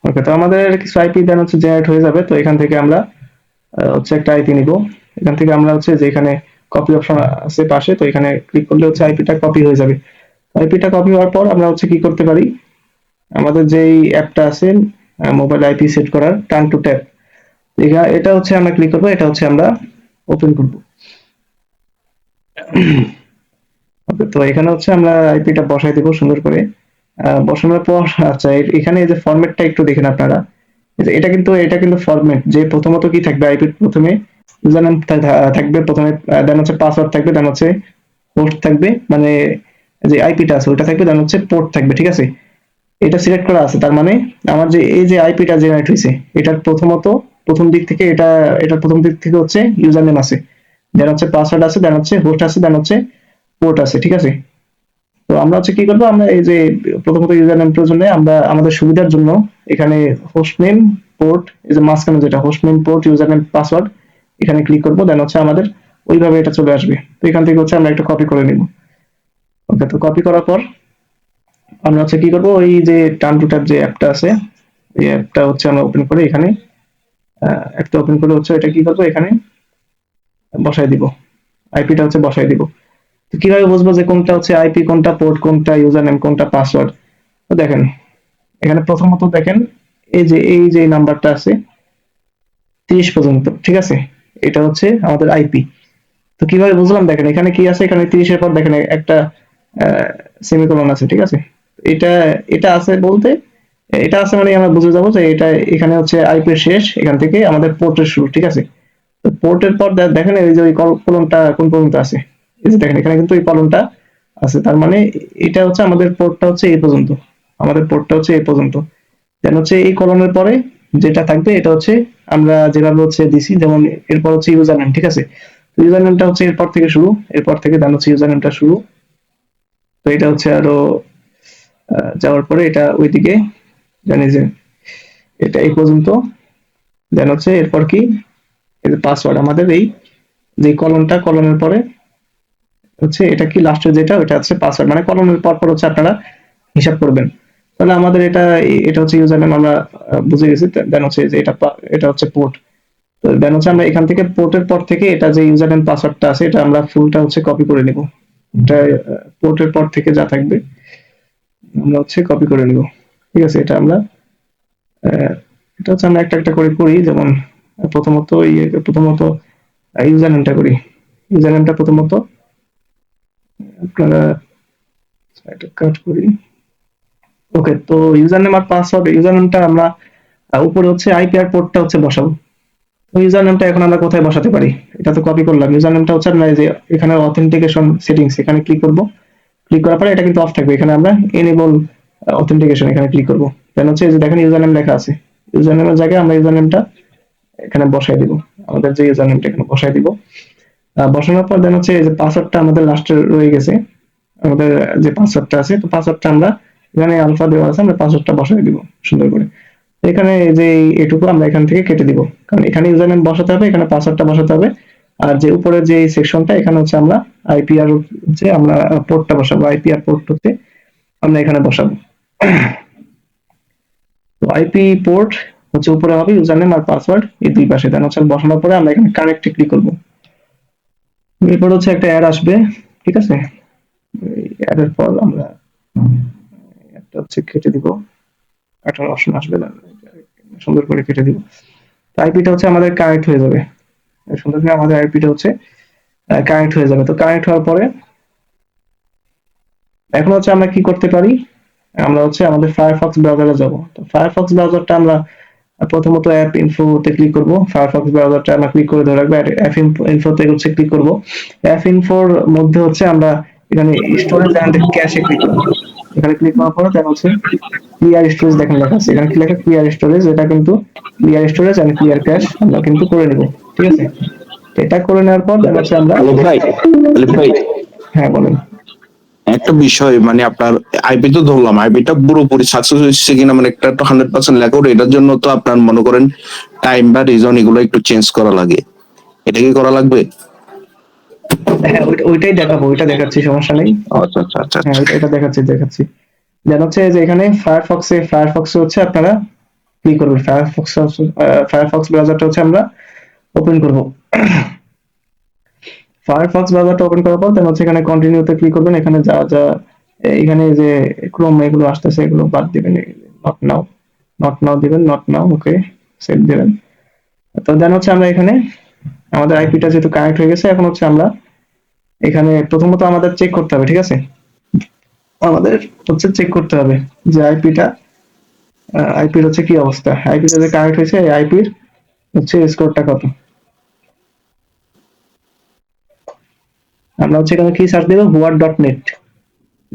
B: ওকে, তো আমাদের কিছু আইপি দেন হচ্ছে জেনারেট হয়ে যাবে। তো এখান থেকে আমরা হচ্ছে একটা আইপি নিব। এখান থেকে আমরা হচ্ছে যে এখানে কপি অপশন আছে পাশে, তো এখানে ক্লিক করলে হচ্ছে আইপিটা কপি হয়ে যাবে। আইপিটা কপি হওয়ার পর আমরা হচ্ছে কি করতে পারি, আমাদের যেই অ্যাপটা আছে মোবাইল আইপি সেট করার টার্ন টু ট্যাপ, এটা হচ্ছে আমরা ক্লিক করব, এটা হচ্ছে আমরা ওপেন করব। ওকে, তো এখানে হচ্ছে আমরা আইপিটা বসাই দেব সুন্দর করে। বসানোর পর আচ্ছা এখানে এই যে ফরম্যাটটা একটু দেখেন আপনারা, এটা কিন্তু ফরম্যাট যে প্রথমত কি থাকবে, আইপির প্রথমে ইউজার নেম থাকবে, প্রথমে দেন হচ্ছে পাসওয়ার্ড থাকবে, দেন হচ্ছে হোস্ট থাকবে, মানে যে আইপিটা আছে ওটা থাকবে, দেন হচ্ছে পোর্ট থাকবে, ঠিক আছে। এটা সিলেক্ট করা আছে, তার মানে আমার যে এই যে আইপিটা জেনারেট হয়েছে এটার প্রথম দিক থেকে এটার প্রথম দিক থেকে হচ্ছে ইউজার নেম আছে, দেন হচ্ছে পাসওয়ার্ড আছে, দেন হচ্ছে হোস্ট আছে, দেন হচ্ছে পোর্ট আছে, ঠিক আছে। তো আমরা হচ্ছে কি করবো, আমরা এই যে প্রথমত ইউজার নেমটার জন্য আমরা আমাদের সুবিধার জন্য এখানে হোস্ট নেম পোর্ট, এই যে মাঝখানে যেটা host name port user name password, এখানে ক্লিক করবো, দেন হচ্ছে আমাদের ওইভাবে এটা চলে আসবে। তো এখান থেকে হচ্ছে আমরা একটা কপি করে নিব। ওকে, তো কপি করার পর আমরা হচ্ছে কি করবো, ওই যে টার্ন টু ট্যাপ যে অ্যাপটা আছে এই অ্যাপটা হচ্ছে আমরা ওপেন করে এখানে অ্যাপটা ওপেন করে হচ্ছে এটা কি করবো, এখানে বসাই দিব, আইপিটা হচ্ছে বসাই দিব। তো কিভাবে বুঝবো যে কোনটা হচ্ছে আইপি, কোনটা পোর্ট, কোনটা ইউজার নেম, কোনটা পাসওয়ার্ড? তো দেখেন এখানে প্রথমত দেখেন এই যে নাম্বারটা আছে 30 পর্যন্ত, ঠিক আছে, এটা হচ্ছে আমাদের আইপি। তো কিভাবে বুঝলাম, দেখেন এখানে কি আছে, এখানে 30 এর পর দেখেন একটা সেমিকোলন আছে, ঠিক আছে। এটা এটা আছে বলতে এটা আছে মানে আমরা বুঝে যাবো যে এটা এখানে হচ্ছে আইপি এর শেষ, এখান থেকে আমাদের পোর্টের শুরু, ঠিক আছে। তো পোর্টের পর দেখেন এই যে ওই কলমটা কোন পর্যন্ত আছে, এই যে দেখেন এখানে কিন্তু এই কলমটা আছে, তার মানে এটা হচ্ছে আমাদের পোর্টটা হচ্ছে এই পর্যন্ত, আমাদের পোর্টটা হচ্ছে এই পর্যন্ত। দেন হচ্ছে এই কলমের পরে যেটা থাকবে এটা হচ্ছে আমরা যেভাবে হচ্ছে দিছি, যেমন এরপর হচ্ছে ইউজার নেম, ঠিক আছে। ইউজার নেমটা হচ্ছে এরপর থেকে শুরু, এরপর থেকে দেন হচ্ছে ইউজার নেমটা শুরু। তো এটা হচ্ছে আরো যাওয়ার পরে এটা ওইদিকে জানি যে এটা এই পর্যন্ত, দেন হচ্ছে এরপর কি এই যে পাসওয়ার্ড, আমাদের এই যে কলমের পরে হচ্ছে এটা কি লাস্টের যেটা ওটা হচ্ছে পাসওয়ার্ড, মানে কলমের পর পর হচ্ছে আপনারা হিসাব করবেন। তাহলে আমাদের এটা হচ্ছে ইউজার নেম আমরা বুঝে গেছি। দেন হচ্ছে যে এটা হচ্ছে পোর্ট। তো দেন হচ্ছে আমরা এখান থেকে পোর্টের পর থেকে এটা যে ইউজার নেম পাসওয়ার্ডটা আছে এটা আমরা ফুলটা হচ্ছে কপি করে নিব। এটা পোর্টের পর থেকে যা থাকবে আমরা হচ্ছে কপি করে নিব, ঠিক আছে। এটা হচ্ছে আমরা একটা একটা করে করি, যেমন প্রথমত ইউজার নেমটা করি। ইউজার নেমটা প্রথমত আপনারা এটা কাট করি। ওকে, তো ইউজার নেম আর পাসওয়ার্ড, ইউজার নেমটা আমরা উপরে হচ্ছে আইপি আর পোর্টটা হচ্ছে বসাবো। তো ইউজার নেমটা এখন আমরা কোথায় বসাতে পারি, এটা তো কপি করলাম। ইউজার নেমটা হচ্ছে আমরা এই যে এখানে অথেন্টিকেশন সেটিংস এখানে ক্লিক করব। ক্লিক করার পরে এটা কিন্তু অফ থাকবে, এখানে আমরা এনেবল অথেন্টিকেশন এখানে ক্লিক করব। দেন হচ্ছে এই যে দেখেন ইউজার নেম লেখা আছে, ইউজার নেমের জায়গায় আমরা ইউজার নেমটা এখানে বসাই দিব, আমাদের যে ইউজার নেমটা এখানে বসাই দিব। বসানোর পর দেন হচ্ছে এই যে পাসওয়ার্ডটা আমাদের লাস্টে রয়ে গেছে, আমাদের যে পাসওয়ার্ডটা আছে, তো পাসওয়ার্ডটা আমরা এখানে আলফা দেওয়া আছে, আমরা পাসওয়ার্ডটা বসাই দিব সুন্দর করে। এখানে যে এটুকু আমরা এখান থেকে কেটে দিব, কারণ এখানে ইউজার নেম বসাতে হবে, এখানে পাসওয়ার্ডটা বসাতে হবে। আর যে উপরে যে সেকশনটা, এখানে হচ্ছে আমরা আইপি আর হচ্ছে আমরা পোর্টটা বসাবো, আইপি আর পোর্ট হচ্ছে আমরা এখানে বসাবো। তো আইপি পোর্ট হচ্ছে উপরে হবে, ইউজার নেম আর পাসওয়ার্ড এই দুই পাশে। দেন হচ্ছে বসানোর পরে আমরা এখানে কানেক্টে ক্লিক করব। এরপর হচ্ছে একটা অ্যাড আসবে, ঠিক আছে। অ্যাড এর পর আমরা একটা হচ্ছে কেটে দিব, একটা অপশন আসবে না, সুন্দর করে কেটে দিব। তো আইপিটা হচ্ছে আমাদের কানেক্ট হয়ে যাবে, সুন্দর করে আমাদের আইপিটা হচ্ছে কানেক্ট হয়ে যাবে। তো কানেক্ট হওয়ার পরে এখন হচ্ছে আমরা কি করতে পারি, আমরা হচ্ছে আমাদের ফায়ারফক্স ব্রাউজারে যাব। তো ফায়ারফক্স ব্রাউজারটা আমরা প্রথমত অ্যাপ ইনফোতে ক্লিক করব, ফায়ারফক্স ব্রাউজারটা আমরা ক্লিক করে ধরে রাখবো, অ্যাপ ইনফোতে হচ্ছে ক্লিক করব। অ্যাপ ইনফোর মধ্যে হচ্ছে আমরা এখানে স্টোরেজ এন্ড ক্যাশে ক্লিক করব। এখানে ক্লিক করার পরে তাহলে হচ্ছে ক্লিয়ার স্টোরেজ দেখেন লেখা আছে, এখানে কি লেখা ক্লিয়ার স্টোরেজ, এটা কিন্তু clear storage and clear cache আমরা কিন্তু করে নেব, ঠিক আছে। এটা করে নেওয়ার পর তাহলে হচ্ছে আমরা,
C: আলিফ ভাই
B: হ্যাঁ বলেন।
C: একটা বিষয়, মানে আপনার আইপি তো ধরলাম, আইপিটা পুরোপুরি সাকসেস হচ্ছে কিনা, মানে একটা 100% লেখা ওঠে, এটার জন্য তো আপনার মনে করেন টাইম বা রিজন এগুলো একটু চেঞ্জ করা লাগে, এটা কি করা লাগবে?
B: হ্যাঁ ওইটাই দেখাবো, ওইটা দেখাচ্ছি, সমস্যা নেই।
C: আচ্ছা আচ্ছা আচ্ছা
B: হ্যাঁ
C: আচ্ছা।
B: এটা দেখাচ্ছি। যেন হচ্ছে যে এখানে ফায়ারফক্সে হচ্ছে আপনারা ক্লিক করবেন, ফায়ারফক্স ব্রাউজারটা হচ্ছে আমরা ওপেন করব। ফায়ারফক্স ব্রাউজারটা ওপেন করার পর হচ্ছে এখানে কন্টিনিউতে ক্লিক করবেন। এখানে যা যা এখানে যে ক্রোম এগুলো আসতেছে এগুলো বাদ দিবেন, নট নাও দিবেন, নট নাও, ওকে সেভ দিবেন। তো দেন হচ্ছে আমরা এখানে আমাদের আইপিটা যেহেতু কানেক্ট হয়ে গেছে, এখন হচ্ছে আমরা এখানে প্রথমত আমাদের চেক করতে হবে, ঠিক আছে। আমাদের হচ্ছে চেক করতে হবে যে আইপির হচ্ছে কি অবস্থা, আইপিটা যে কানেক্ট হয়েছে এই আইপির হচ্ছে স্কোরটা কত। আমরা হচ্ছে এখানে কি সার্চ দেব, হুয়ার.নেট,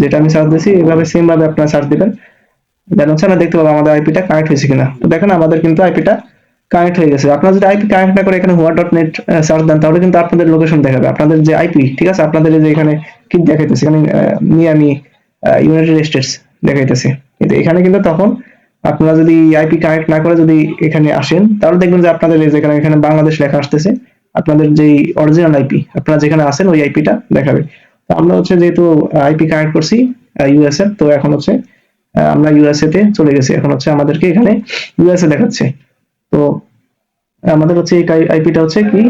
B: যেটা আমি সার্চ দিয়েছি এভাবে সেম ভাবে আপনারা সার্চ দিবেন। দেন হচ্ছে আমরা দেখতে পাবো আমাদের আইপিটা কানেক্ট হয়েছে কিনা। তো দেখেন আমাদের কিন্তু আইপিটা কানেক্ট হয়ে গেছে। আপনারা যদি আইপি কানেক্ট না করে এখানে হুয়ার.নেট সার্চ দেন, তাহলে কিন্তু আপনাদের লোকেশন দেখাবে, আপনাদের যে আইপি, ঠিক আছে। আপনাদের যে এখানে কি দেখাইতেছে, এখানে মিয়ামি, ইউনাইটেড স্টেটস দেখাইতেছে, কিন্তু এখানে কিন্তু তখন আপনারা যদি আইপি কানেক্ট না করে যদি এখানে আসেন, তাহলে দেখবেন যে আপনাদের এই যেখানে এখানে বাংলাদেশ লেখা আসতেছে, আপনাদের যে অরিজিনাল আইপি আপনারা যেখানে আছেন ওই আইপিটা দেখাবে। তো আমরা হচ্ছে যেহেতু আইপি কানেক্ট করছি ইউএসএ, তো এখন হচ্ছে আমরা ইউএসএ তে চলে গেছি, এখন হচ্ছে আমাদেরকে এখানে ইউএসএ দেখাচ্ছে। তো আমাদের হচ্ছে এই আইপিটা হচ্ছে কি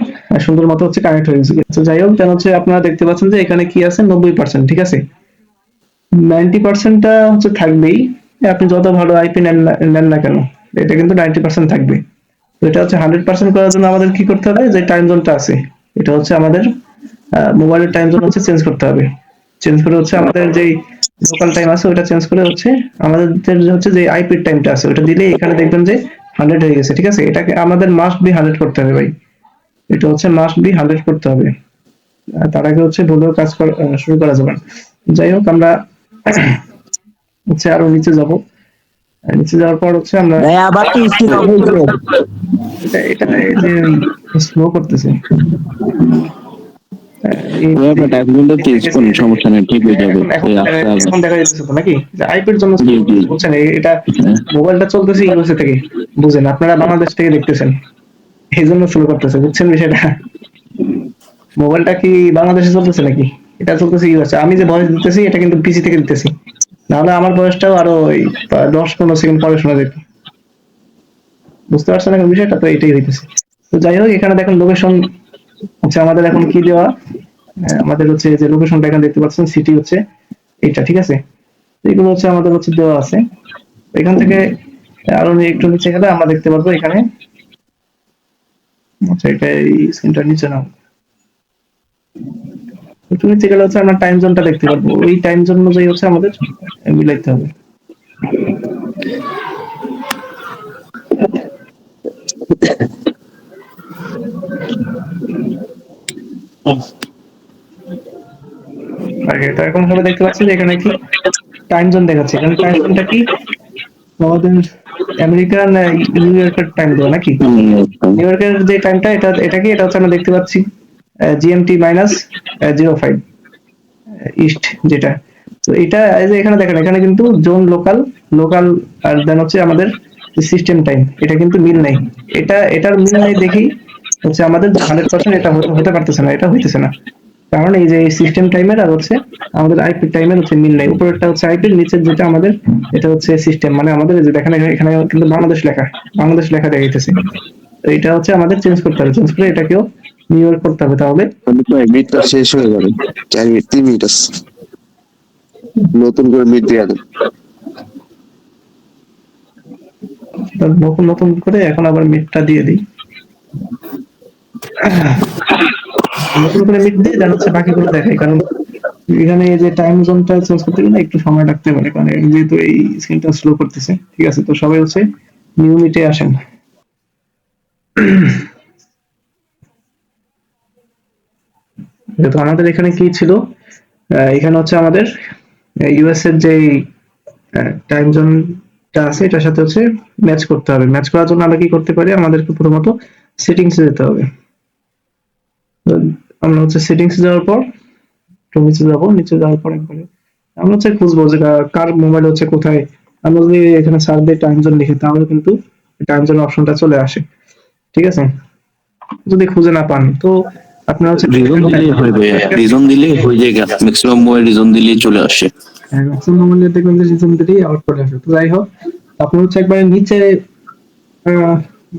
B: সুন্দর মতো হচ্ছে কানেক্ট হয়ে গেছে। তো যাই হোক, তাহলে হচ্ছে আপনারা দেখতে পাচ্ছেন যে এখানে কি আছে 90%, ঠিক আছে। 90%টা হচ্ছে থাকবেই, আপনি যত ভালো আইপি নেন না কেন, এটা কিন্তু 90% থাকবে। তো এটা হচ্ছে 100% করার জন্য আমাদের কি করতে হবে, যে টাইম জোনটা আছে এটা হচ্ছে আমাদের মোবাইলের টাইম জোন হচ্ছে চেঞ্জ করতে হবে। চেঞ্জ করে হচ্ছে আমাদের যে লোকাল টাইম আছে ওটা চেঞ্জ করে হচ্ছে আমাদের হচ্ছে যে আইপির টাইমটা আছে ওটা দিলে এখানে দেখবেন যে 100 হয়ে গেছে, ঠিক আছে। এটাকে আমাদের মাস্ট বি 100 করতে হবে ভাই, এটা হচ্ছে মাস্ট বি 100 করতে হবে, তার আগে হচ্ছে ভুলেও কাজ শুরু করা যাবে না। যাই হোক, আমরা হচ্ছে আরো নিচে যাব, নিচে যাওয়ার পর হচ্ছে আমরা
E: ভাই আবার কি স্ক্রিন অফ হয়েছে?
B: এটা এই যে স্লো করতেছে।
D: সমস্যা নেই, ঠিক হয়ে যাবে।
B: এখন দেখা যাচ্ছে তো নাকি যে আইপির জন্য বুঝছেন, এটা মোবাইলটা চলতেছে ইউএসএ থেকে, বুঝেন আপনারা বাংলাদেশ থেকে দেখতেছেন, এই জন্য স্লো করতেছে, বুঝছেন বিষয়টা। মোবাইলটা কি বাংলাদেশে চলতেছে নাকি, এটা চলতেছে ইউএসএ। আমি যে ভয়েস দিতেছি এটা কিন্তু পিসি থেকে দিতেছি, নাহলে আমার বয়সটাও আরো 10-15 সেকেন্ড পরে শোনা যেত, বুঝতে পারছেন এখন বিষয়টা। তো এটাই হইতেছে। তো যাই হোক, এখানে দেখেন লোকেশন হচ্ছে আমাদের এখন কি দেওয়া, আমাদের হচ্ছে যে লোকেশনটা এখানে দেখতে পাচ্ছেন, সিটি হচ্ছে এটা, ঠিক আছে। এগুলো হচ্ছে আমাদের হচ্ছে দেওয়া আছে। এখান থেকে আরো একটু নিচে গেলে আমরা দেখতে পারবো এখানে, আচ্ছা এটা এই স্ক্রিনটা নিচে নাও, একটু নিচে গেলে হচ্ছে আমরা টাইম জোনটা দেখতে পারবো, ওই টাইম জোন অনুযায়ী হচ্ছে আমাদের মিলাইতে হবে। তো এখন সবাই দেখতে পাচ্ছি যে এখানে কি টাইম জোন দেখাচ্ছে, এখানে টাইম জোনটা কি আমাদের আমেরিকান নিউ ইয়র্কের টাইম দেওয়া নাকি, নিউ ইয়র্কের যে টাইমটা এটা কি, এটা হচ্ছে আমরা দেখতে পাচ্ছি জিএমটি -05, ইস্ট যেটা। তো এটা এই যে এখানে দেখেন, এখানে কিন্তু জোন লোকাল লোকাল আর দেন হচ্ছে আমাদের সিস্টেম টাইম, এটা কিন্তু মিল নাই। এটার মিল নাই দেখি হচ্ছে আমাদের 100% এটা হতে পারতেছে না, এটা হইতেছে না। কারণ এই যে সিস্টেম টাইমের আর হচ্ছে আমাদের আইপি টাইমের হচ্ছে মিল নাই। উপরেরটা হচ্ছে আইপি, নিচের যেটা আমাদের এটা হচ্ছে সিস্টেম, মানে আমাদের এই যে দেখেন এখানে কিন্তু বাংলাদেশ লেখা দেখাইতেছে। তো এটা হচ্ছে আমাদের চেঞ্জ করতে হবে, চেঞ্জ করে এটাকেও নিউ ইয়র্ক করতে হবে। তাহলে
D: মিটটা শেষ হয়ে যাবে, 4 মিনিট 3 মিনিট আছে, নতুন করে মিট দিয়ে দেন।
B: নতুন নতুন করে এখন আবার মিটটা দিয়ে দিই, নতুন করে মিট দিয়ে দেন হচ্ছে বাকিগুলো দেখাই। কারণ এখানে এই যে টাইম জোনটা চেঞ্জ করতে গেলে একটু সময় লাগতে পারে, কারণ যেহেতু এই স্ক্রিনটা স্লো করতেছে। ঠিক আছে, তো সবাই হচ্ছে নিউ মিটে আসেন। যেহেতু আমাদের এখানে কি ছিল, এখানে হচ্ছে আমাদের ইউএস এর যে টাইম জোনটা আছে এটার সাথে হচ্ছে ম্যাচ করতে হবে। ম্যাচ করার জন্য আমরা কি করতে পারি, আমাদেরকে প্রথমত সেটিংসে যেতে হবে। তো আমরা হচ্ছে সেটিংসে যাওয়ার পর একটু নিচে যাবো, নিচে যাওয়ার পর একবারে আমরা হচ্ছে খুঁজবো যে কার মোবাইল হচ্ছে কোথায়। আমরা যদি এখানে সার্চ দিয়ে টাইম জোন লিখি তাহলে কিন্তু টাইম জোন অপশনটা চলে আসে। ঠিক আছে, যদি খুঁজে না পান তো আপনারা হচ্ছে
C: রিজন দিলেই হয়ে যায়, রিজন দিলেই হয়ে যায়, ম্যাক্সিমাম মোবাইল রিজন দিলেই চলে আসে।
B: ম্যাক্সিমাম মোবাইলে দেখবেন যে রিজন দিলেই আউট করে আসে। তো যাই হোক, আপনি হচ্ছে একবারে নিচে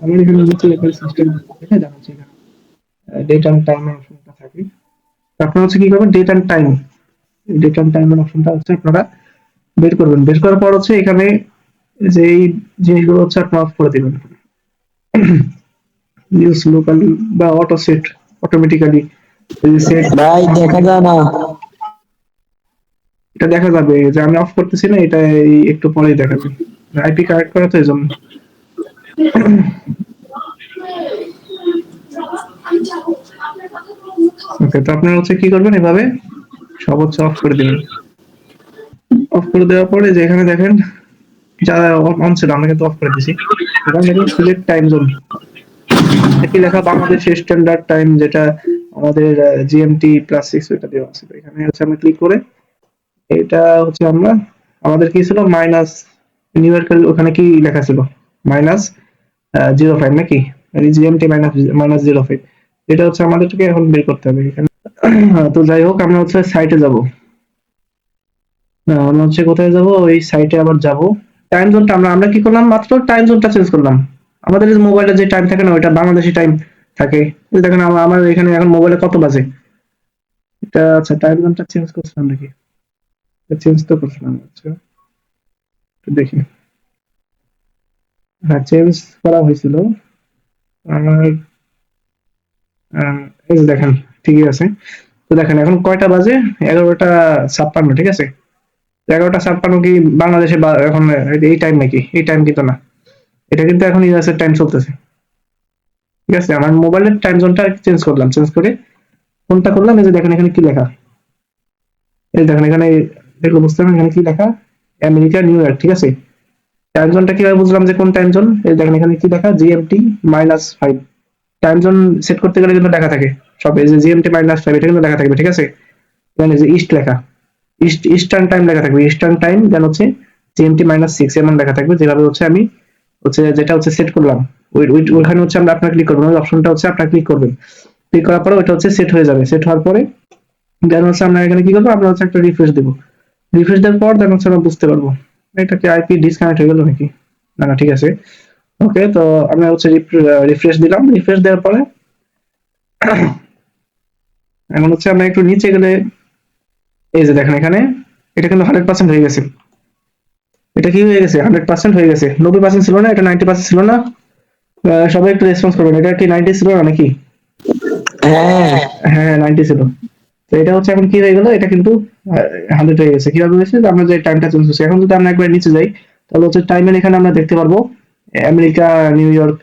B: আমার এখানে নিচে একবার সিস্টেম দেখে দেখাচ্ছি, এখানে ডেট অ্যান্ড টাইমের অপশনটা থাকে। তো আপনারা হচ্ছে কি করবেন, ডেট অ্যান্ড টাইমের অপশনটা হচ্ছে আপনারা বের করবেন। বের করার পর হচ্ছে এখানে যে এই জিনিসগুলো হচ্ছে আপনি অফ করে দিবেন। ইউজ লোকাল বা অটো সেট অটোমেটিক্যালি সেট,
E: ভাই দেখা যায় না।
B: এটা দেখা যাবে যে আমি অফ করতেছি না, এটা একটু পরেই দেখাবে। আইপি কারেক্ট করা তো এই জন্য। ওকে, তো আপনারা হচ্ছে কি করবেন, এভাবে সব হচ্ছে অফ করে দিবেন। অফ করে দেওয়ার পরে যে এখানে দেখেন যারা অন ছিল আমরা কিন্তু অফ করে দিছি। এখানে দেখুন সিলেক্ট টাইম জোন, একই লেখা বাংলাদেশ স্ট্যান্ডার্ড টাইম, যেটা আমাদের জিএমটি +6 এটা দেওয়া আছে। তো এখানে হচ্ছে আমরা ক্লিক করে এটা হচ্ছে আমরা আমাদের কি ছিল মাইনাস নিউ ইয়র্কের ওখানে কি লেখা ছিল -05 নাকি, জিএমটি -05, এটা হচ্ছে আমাদেরকে এখন বের করতে হবে এখানে। তো যাই হোক, আমরা হচ্ছে সাইটে যাব, আমরা হচ্ছে কোথায় যাব, ওই সাইটে আবার যাব। টাইম জোনটা আমরা কি করলাম, মাত্র টাইম জোনটা চেঞ্জ করলাম। আমাদের যে মোবাইলে যে টাইম থাকে না, ওইটা বাংলাদেশি টাইম থাকে। এই দেখেন আমার এখানে এখন মোবাইলে কত বাজে, এটা আচ্ছা টাইম জোনটা চেঞ্জ করছিলাম নাকি, চেঞ্জ তো করছিলাম। আচ্ছা একটু দেখি, হ্যাঁ চেঞ্জ করা হয়েছিল আমার। এই যে দেখেন ঠিকই আছে। তো দেখেন এখন কয়টা বাজে, 11টা 56, ঠিক আছে। 11টা 56 কি বাংলাদেশে এখন এই টাইম নাকি, এই টাইম কিন্তু না, এটা কিন্তু এখন ইউএস এর টাইম চলতেছে। ঠিক আছে, আমার মোবাইলের টাইম জোনটা চেঞ্জ করলাম, চেঞ্জ করে কোনটা করলাম, এই যে দেখেন এখানে কি লেখা, এই দেখেন এখানে দেখলে বুঝতে পারবেন এখানে কি লেখা, আমেরিকা নিউ ইয়র্ক। ঠিক আছে, টাইম জোনটা কিভাবে বুঝলাম যে কোন টাইম জোন, এই দেখেন এখানে কি লেখা, জিএমটি -5। টাইম জোন সেট করতে গেলে কিন্তু লেখা থাকে সব, এই যে জিএমটি -5 এটা কিন্তু লেখা থাকবে। ঠিক আছে, এখানে যে ইস্ট লেখা, ইস্টার্ন টাইম লেখা থাকবে, ইস্টার্ন টাইম দেন হচ্ছে জিএমটি -6 এমন লেখা থাকবে। যেভাবে হচ্ছে আমি হচ্ছে যেটা হচ্ছে সেট করলাম, ওইখানে হচ্ছে আমরা আপনার ক্লিক করবেন, ওই অপশনটা হচ্ছে আপনার ক্লিক করবেন। ক্লিক করার পরে ওইটা হচ্ছে সেট হয়ে যাবে। সেট হওয়ার পরে দেন হচ্ছে আমরা এখানে কি করবো, আমরা হচ্ছে একটা রিফ্রেশ দেবো। রিফ্রেশ দেওয়ার পর দেন হচ্ছে আমরা বুঝতে পারবো এটা কি আইপি ডিসকানেক্ট হয়ে গেল নাকি, না না ঠিক আছে। ওকে, তো আমরা হচ্ছে রিফ্রেশ দিলাম। রিফ্রেশ দেওয়ার পরে এখন হচ্ছে আমরা একটু নিচে গেলে এই যে দেখেন এখানে এটা কিন্তু 100% হয়ে গেছে। এটা কি হয়ে গেছে, 100% হয়ে গেছে। 90% ছিল না, এটা 90% ছিল না। সবাই একটু রেসপন্স করবেন, এটা কি 90 ছিল না নাকি?
E: হ্যাঁ
B: হ্যাঁ 90 ছিল। তো এটা হচ্ছে এখন কি হয়ে গেল, এটা কিন্তু 100 হয়ে গেছে। কিভাবে হয়েছে, যে আমরা যে টাইমটা চেঞ্জ করছি। এখন যদি আমরা একবার নিচে যাই তাহলে হচ্ছে টাইমের এখানে আমরা দেখতে পারবো আমেরিকা নিউ ইয়র্ক।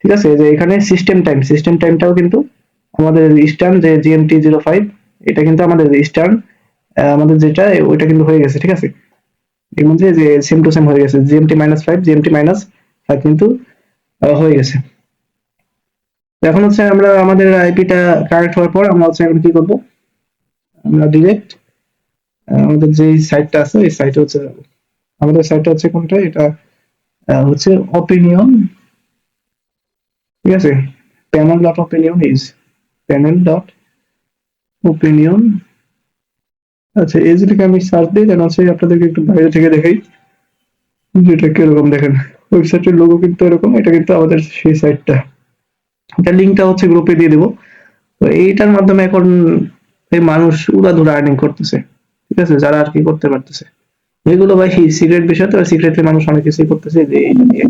B: ঠিক আছে, যে এখানে সিস্টেম টাইমটাও কিন্তু আমাদের ইস্টার্ন যে জিএমটি 05, এটা কিন্তু আমাদের ইস্টার্ন আমাদের যেটা ওইটা কিন্তু হয়ে গেছে। ঠিক আছে, এর মধ্যে যে সেম টু সেম হয়ে গেছে, জিএমটি -5 জিএমটি -5 কিন্তু হয়ে গেছে। তো এখন হচ্ছে আমরা আমাদের আইপিটা কানেক্ট হওয়ার পর আমরা হচ্ছে এখন কি করব, আমরা ডিরেক্ট আমাদের যে সাইটটা আছে এই সাইটে হচ্ছে যাবো। আমাদের সাইটটা হচ্ছে কোনটা, এটা হচ্ছে অপিনিয়ন, ঠিক আছে, panel dot opinion is, panel dot opinion. আচ্ছা এই যেটাকে আমি সার্চ দিই, দেন হচ্ছে আপনাদেরকে একটু বাইরে থেকে দেখাই যেটা কিরকম। দেখেন ওয়েবসাইটের লোগো কিন্তু এরকম, এটা কিন্তু আমাদের সেই সাইটটা। এটা লিঙ্কটা হচ্ছে গ্রুপে দিয়ে দেবো। তো এইটার মাধ্যমে এখন এই মানুষ উড়াধুরা আর্নিং করতেছে, ঠিক আছে, যারা আর কি করতে পারতেছে। এগুলো ভাই সিক্রেট বিষয়, তো সিক্রেটলি মানুষ অনেক কিছুই করতেছে যে এইটা নিয়ে।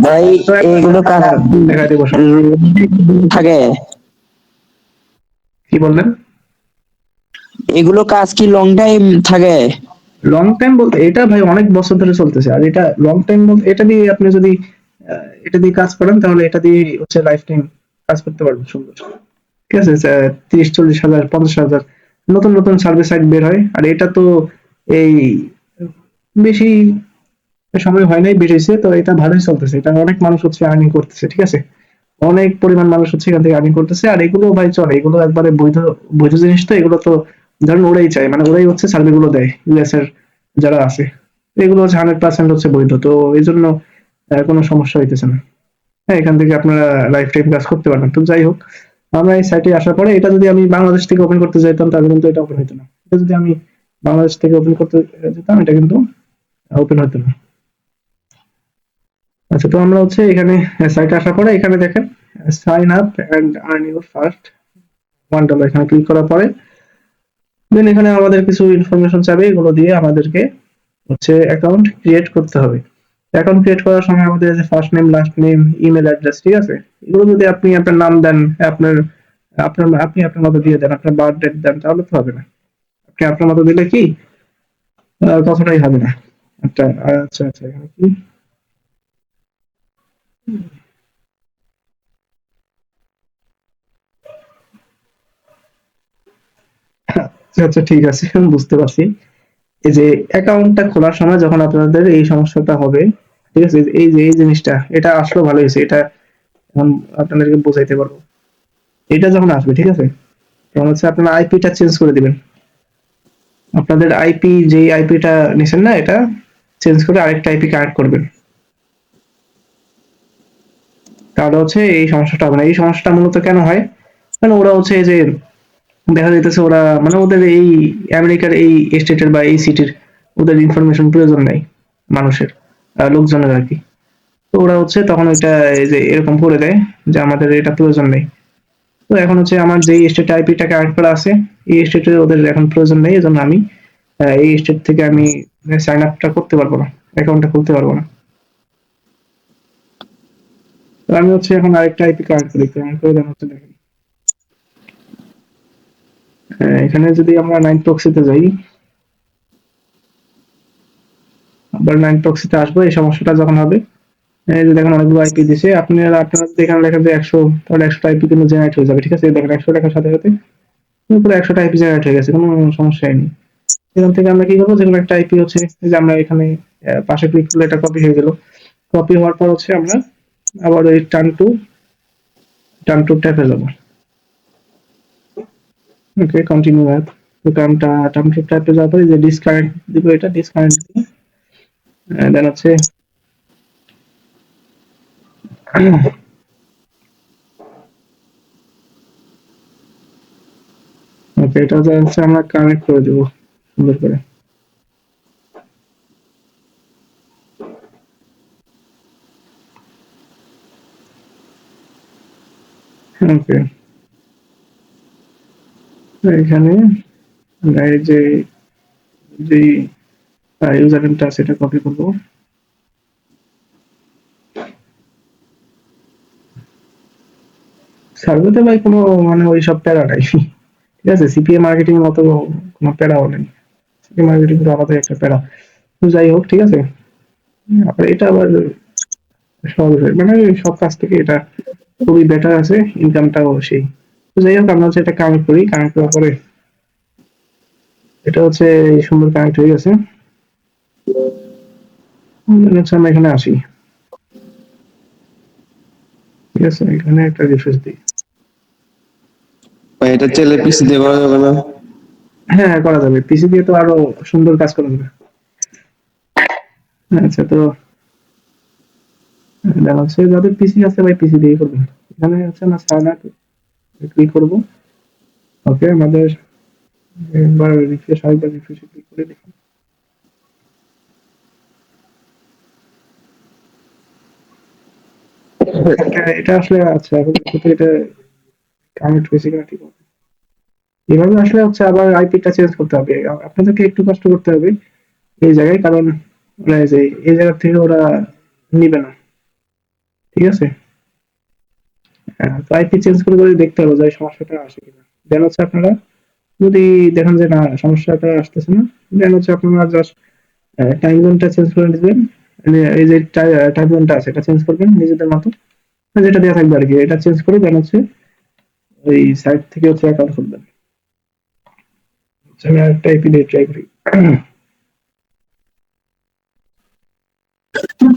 E: ভাই
B: তো এখন
E: এগুলো কাজ
B: দেখা দেবো সব।
E: থাকে,
B: কি বললেন?
E: এগুলো কাজ কি লং টাইম থাকে?
B: লং টাইম বলতে এটা ভাই অনেক বছর ধরে চলতেছে। আর এটা লং টাইম বলতে এটা দিয়ে আপনি যদি এটা দিয়ে কাজ করেন তাহলে এটা দিয়ে হচ্ছে লাইফ টাইম কাজ করতে পারবেন সুন্দর, ঠিক আছে। 30-40 হাজার 50,000 নতুন নতুন সার্ভিস সাইট বের হয়। আর এটা তো এই বেশি সময় হয় নাই বের হয়েছে, তো এটা ভালোই চলতেছে। এটা অনেক মানুষ হচ্ছে আর্নিং করতেছে, ঠিক আছে, অনেক পরিমাণ মানুষ হচ্ছে এখান থেকে আর্নিং করতেছে। আর এগুলো ভাই চলে, এগুলো একবারে বৈধ বৈধ জিনিস। তো এগুলো তো ধরেন ওরাই চায়, মানে ওরাই হচ্ছে সার্ভে গুলো দেয় ইউএস এর যারা আছে, এগুলো হচ্ছে 100% হচ্ছে বৈধ। তো এই জন্য কোনো সমস্যা হইতেছে না। হ্যাঁ, এখান থেকে আপনারা লাইফ টাইম কাজ করতে পারবেন। তো যাই হোক, আমরা এই সাইটে আসার পরে এটা যদি আমি বাংলাদেশ থেকে ওপেন করতে চাইতাম তাহলে কিন্তু এটা ওপেন হতো না। এটা যদি আমি বাংলাদেশ থেকে ওপেন করতে যেতাম এটা কিন্তু ওপেন হতো না। আচ্ছা, তো আমরা হচ্ছে এখানে সাইটে আসার পরে এখানে দেখেন sign up and earn your first $1, এখানে ক্লিক করার পরে দেন এখানে আমাদের কিছু ইনফরমেশন চাবে, এগুলো দিয়ে আমাদেরকে হচ্ছে অ্যাকাউন্ট ক্রিয়েট করতে হবে। অ্যাকাউন্ট ক্রিয়েট করার সময় আমাদের যে first name, last name, email address, ঠিক আছে, এগুলো যদি আপনি আপনার নাম দেন, আপনার আপনি আপনার মতো দিয়ে দেন, আপনার বার্থ ডেট দেন, তাহলে তো হবে না। আপনি আপনার মতো দিলে কি কখনোই হবে না। আচ্ছা আচ্ছা আচ্ছা, এখানে কি আচ্ছা আচ্ছা, ঠিক আছে, আমি বুঝতে পারছি। এই যে অ্যাকাউন্টটা খোলার সময় যখন আপনাদের এই সমস্যাটা হবে, ঠিক আছে, এই যে এই জিনিসটা এটা আসলে ভালো হয়েছে, এটা এখন আপনাদেরকে বোঝাইতে পারবো। এটা যখন আসবে, ঠিক আছে, তখন হচ্ছে আপনারা আইপিটা চেঞ্জ করে দিবেন। আপনাদের আইপি যেই আইপিটা নিছেন না, এটা চেঞ্জ করে আরেকটা আইপি কানেক্ট করবেন। তাহলে হচ্ছে এই সমস্যাটা হবে না। এই সমস্যাটা মূলত কেন হয়, কারণ ওরা হচ্ছে এই যে দেখা যাইতেছে ওরা মানে ওদের এই আমেরিকার এই স্টেটের বা এই সিটির ওদের ইনফরমেশন প্রয়োজন নাই মানুষের, লোকজনের আর কি। তো ওরা হচ্ছে তখন ওইটা এই যে এরকম করে দেয় যে আমাদের এটা প্রয়োজন নেই। তো এখন হচ্ছে আমার যে স্টেট আইপিটা কানেক্ট করা আছে এই স্টেটে ওদের এখন প্রয়োজন নেই, এজন্য আমি এই স্টেট থেকে আমি সাইন আপটা করতে পারবো না, অ্যাকাউন্টটা খুলতে পারবো না। তো আমি হচ্ছে এখন আরেকটা আইপি কানেক্ট করি, কানেক্ট করে দেন হচ্ছে দেখেন এখানে যদি আমরা 9 প্রক্সিতে যাই, আবার 9 প্রক্সিতে আসবো, এই সমস্যাটা যখন হবে এই যে দেখেন অনেকগুলো আইপি দিছে, আপনারা যদি এখানে লেখেন যে 100, তাহলে 100টা আইপি কিন্তু জেনারেট হয়ে যাবে, ঠিক আছে। দেখেন 100 লেখার সাথে সাথে পুরো 100টা আইপি জেনারেট হয়ে গেছে, কোনো সমস্যাই নেই। এখান থেকে আমরা কি করবো, যেকোনো একটা আইপি হচ্ছে এই যে আমরা এখানে পাশে ক্লিক করলে এটা কপি হয়ে গেল। কপি হওয়ার পর হচ্ছে আমরা আবার ওই টার্ন টু ট্যাপে যাবো। ওকে, কন্টিনিউ অ্যাপ। তো টার্ন টু ট্যাপে যাওয়ার পরে যে ডিসকানেক্ট দিব, এটা ডিসকানেক্ট দিয়ে দেন হচ্ছে ওকে, এটা হচ্ছে আমরা কানেক্ট করে দেবো সুন্দর করে। ওকে, এখানে এই যে যে ইউজার নেমটা আছে এটা কপি করবো। সার্ভেতে ভাই কোনো মানে ওই সব প্যারা নাই, ঠিক আছে। সিপিএ মার্কেটিং এর মতো কোনো প্যারাও নেই। সিপিএ মার্কেটিং পুরো আলাদা একটা প্যারা। তো যাই হোক, ঠিক আছে। আবার এটা আবার সহজ হয়, মানে সব কাজ থেকে এটা খুবই বেটার আছে, ইনকামটাও সেই। তো যাই হোক, আমরা হচ্ছে এটা কানেক্ট করি, কানেক্ট করার পরে এটা হচ্ছে সুন্দর কানেক্ট হয়ে গেছে। হচ্ছে আমরা এখানে আসি, ঠিক আছে, এখানে একটা রিফ্রেশ দিই।
G: ভাই এটা চাইলে পিসি দিয়ে করা যাবে না?
B: হ্যাঁ হ্যাঁ, করা যাবে, পিসি দিয়ে তো আরো সুন্দর কাজ করা যাবে। আচ্ছা, তো দেখা হচ্ছে যাদের পিসি আছে ভাই পিসি দিয়ে করবেন। এখানে হচ্ছে না সাইন ক্লিক করবো। ওকে, আমাদের একবার রিফ্রেশ, আরেকবার রিফ্রেশে ক্লিক করে দেখি। এটা আসলে আচ্ছা, এখন কোথাও এটা কানেক্ট হয়েছে কিনা ঠিক মতো। এভাবে আসলে হচ্ছে আবার আইপিটা চেঞ্জ করতে হবে। আপনাদেরকে একটু কষ্ট করতে হবে এই জায়গায়, কারণ ওরা এই যে এই জায়গা থেকে ওরা নিবে না, ঠিক আছে? তো আইপি চেঞ্জ করে করে দেখতে হবে যে এই সমস্যাটা আসে কিনা। দেন হচ্ছে আপনারা যদি দেখেন যে না সমস্যাটা আসতেছে না, দেন হচ্ছে আপনারা জাস্ট টাইম জোনটা চেঞ্জ করে নেবেন। মানে এই যে টাইম জোনটা আছে এটা চেঞ্জ করবেন নিজেদের মতো, যেটা দেওয়া থাকবে আর কি, এটা চেঞ্জ করে দেন হচ্ছে ওই সাইট থেকে হচ্ছে অ্যাকাউন্ট খুলবেন। আচ্ছা, আমি আরেকটা আইপি দিয়ে ট্রাই করি।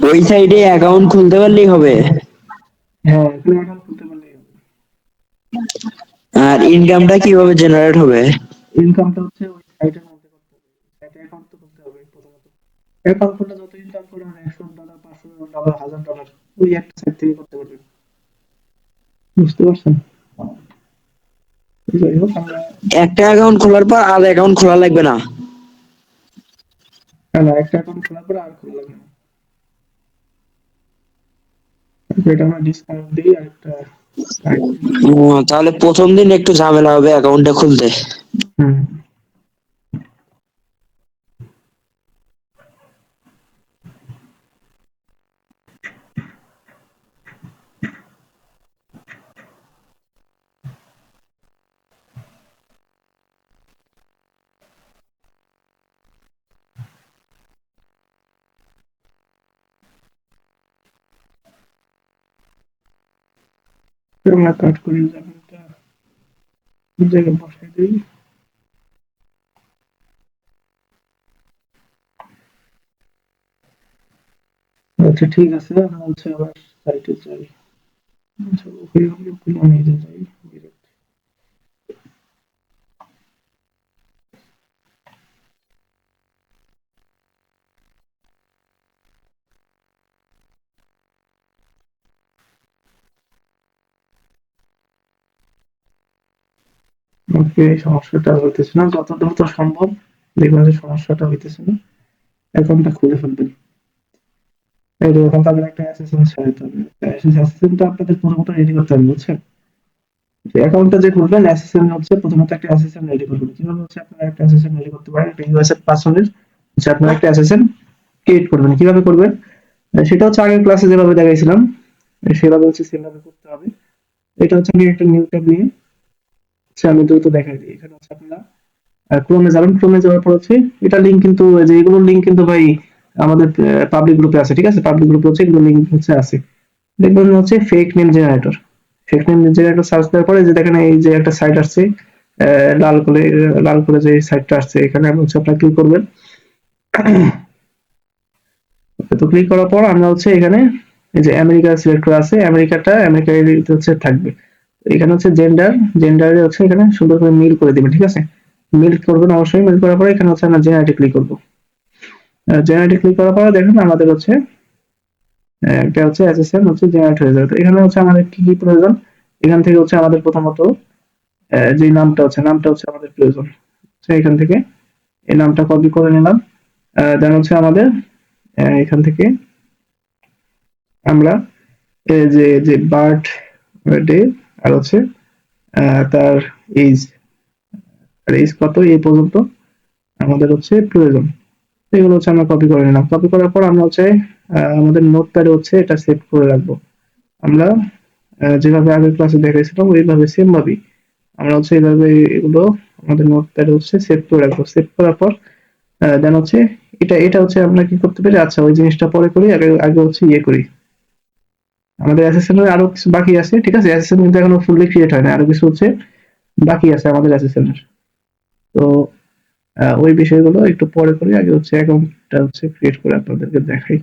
E: ওই সাইডে অ্যাকাউন্ট খুলতে পারলেই হবে।
B: হ্যাঁ, তুমি অ্যাকাউন্ট খুলতে পারলে
E: আর ইনকামটা কিভাবে জেনারেট হবে?
B: ইনকামটা হচ্ছে ওই সাইটের মধ্যে করতে হবে। সাইটে অ্যাকাউন্ট তো খুলতে হবে প্রথমত। অ্যাকাউন্ট খুললে যত ইনকাম করে মানে $100, $500, $1000 ওই একটা সাইট থেকে করতে পারবেন। বুঝতে পারছেন? যাই হোক, আমরা
E: একটা অ্যাকাউন্ট খোলার পর আর অ্যাকাউন্ট খোলা লাগবে না?
B: না না, একটা অ্যাকাউন্ট খোলার পরে আর খোলা লাগবে না। এটা আমরা ডিসকাউন্ট দিই আরেকটা সাইট।
E: তাহলে প্রথম দিন একটু ঝামেলা হবে অ্যাকাউন্টটা খুলতে।
B: হুম। আমরা কাট করে যাবেন, এটা জায়গায় বসাই দিই। আচ্ছা ঠিক আছে, আমরা হচ্ছে আবার সাইটে যাই। আচ্ছা, ওকে, আমি নিজে যাই। ওকে, সমস্যাটা হইতেছে না, যত দ্রুত সম্ভব দেখবেন যে সমস্যাটা হইতেছে না, অ্যাকাউন্টটা খুলে ফেলবেন। এই যে এখন তাদের একটা অ্যাসেসমেন্ট চাইতে হবে, অ্যাসেসমেন্টটা আপনাদের প্রথমত রেডি করতে হবে, বুঝছেন? অ্যাকাউন্টটা যে খুলবেন অ্যাসেসমেন্ট হচ্ছে প্রথমত একটা অ্যাসেসমেন্ট রেডি করবেন। কিভাবে হচ্ছে আপনারা একটা অ্যাসেসমেন্ট রেডি করতে পারেন, একটা ইউএসএ পাসওয়ার্ডের হচ্ছে আপনারা একটা অ্যাসেসমেন্ট ক্রিয়েট করবেন। কিভাবে করবেন সেটা হচ্ছে আগের ক্লাসে যেভাবে দেখাইছিলাম সেভাবে হচ্ছে সেভাবে করতে হবে। এটা হচ্ছে আমি একটা নিউ ট্যাব নিয়ে হচ্ছে আমি দ্রুত দেখাই দিই। এখানে হচ্ছে আপনারা ক্রোমে যাবেন, ক্রোমে যাওয়ার পর হচ্ছে এটা লিঙ্ক কিন্তু যে এগুলোর লিঙ্ক কিন্তু ভাই আমাদের পাবলিক গ্রুপে আছে, ঠিক আছে? পাবলিক গ্রুপে হচ্ছে এগুলো লিঙ্ক হচ্ছে আছে। দেখবেন হচ্ছে fake name generator. Fake name generator search দেওয়ার পরে যে দেখেন এই যে একটা সাইট আসছে, লাল করে যে সাইটটা আসছে এখানে আপনি হচ্ছে আপনার ক্লিক করবেন। তো ক্লিক করার পর আমরা হচ্ছে এখানে এই যে আমেরিকা সিলেক্ট করা আছে, আমেরিকা হচ্ছে থাকবে। এখানে হচ্ছে জেন্ডারে হচ্ছে এখানে সুন্দর করে মিল করে দিবেন, ঠিক আছে? মিল করবেন অবশ্যই। মিল করার পরে এখানে হচ্ছে আমরা জেনারেটে ক্লিক করবো। জেনারেটে ক্লিক করার পরে দেখেন আমাদের হচ্ছে একটা হচ্ছে অ্যাসেসমেন্ট হচ্ছে জেনারেট হয়ে যাবে। তো এখানে হচ্ছে আমাদের কি কি প্রয়োজন, এখান থেকে হচ্ছে আমাদের প্রথমত যে নামটা হচ্ছে আমাদের প্রয়োজন। তো এখান থেকে এই নামটা কপি করে নিলাম। দেন হচ্ছে আমাদের এখান থেকে আমরা যে বার্থ ডে আর হচ্ছে তার এজ, আর এজ কত এই পর্যন্ত আমাদের হচ্ছে প্রয়োজন। তো এগুলো হচ্ছে আমরা কপি করে নিলাম। কপি করার পর আমরা হচ্ছে আমাদের নোটপ্যাডে হচ্ছে এটা সেভ করে রাখবো। আমরা যেভাবে আগের ক্লাসে দেখাইছিলাম ওইভাবে সেম ভাবেই আমরা হচ্ছে এইভাবে এগুলো আমাদের নোটপ্যাডে হচ্ছে সেভ করে রাখবো। সেভ করার পর দেন হচ্ছে এটা হচ্ছে আমরা কি করতে পারি, আচ্ছা ওই জিনিসটা পরে করি, আগে আগে হচ্ছে ইয়ে করি। আমাদের অ্যাসেসমেন্ট আরো কিছু বাকি আছে, ঠিক আছে? অ্যাসেসমেন্ট কিন্তু এখনো ফুললি ক্রিয়েট হয় না, আরো কিছু হচ্ছে বাকি আছে আমাদের অ্যাসেসমেন্ট। তো ওই বিষয়গুলো একটু পরে করি, আগে হচ্ছে অ্যাকাউন্টটা হচ্ছে ক্রিয়েট করে আপনাদেরকে দেখাই।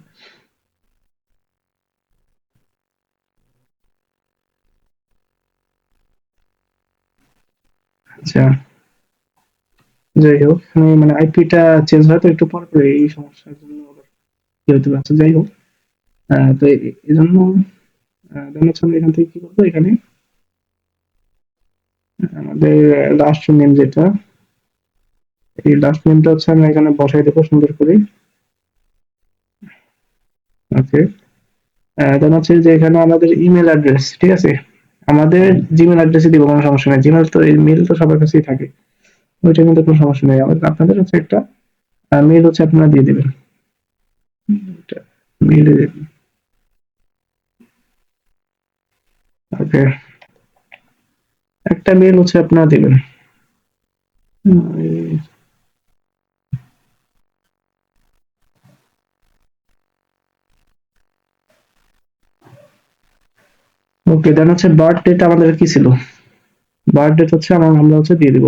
B: আচ্ছা, যাই হোক মানে আইপিটা চেঞ্জ হয় তো একটু পর পরে, এই সমস্যার জন্য আবার কি হতে পারছে। যাই হোক তো এই জন্য দেন হচ্ছে আমরা এখান থেকে কি করবো, এখানে আমাদের লাস্ট নেম যেটা, এই লাস্ট নেমটা হচ্ছে আমরা এখানে বসাই দেবো সুন্দর করে। ওকে, দেন হচ্ছে যে এখানে আমাদের ইমেল অ্যাড্রেস, ঠিক আছে, আমাদের জিমেল অ্যাড্রেসে দিব, কোনো সমস্যা নেই। জিমেল তো এই মেল তো সবার কাছেই থাকে, ওইটা কিন্তু কোনো সমস্যা নেই। আমাদের আপনাদের হচ্ছে একটা মেল হচ্ছে আপনারা দিয়ে দিবেন, মেলে দেবেন। ওকে, একটা মেল হচ্ছে আপনারা দিবেন। ওকে, দেন হচ্ছে বার্থ ডেট আমাদের কি ছিল, বার্থ ডেট হচ্ছে আমরা হচ্ছে দিয়ে দিব।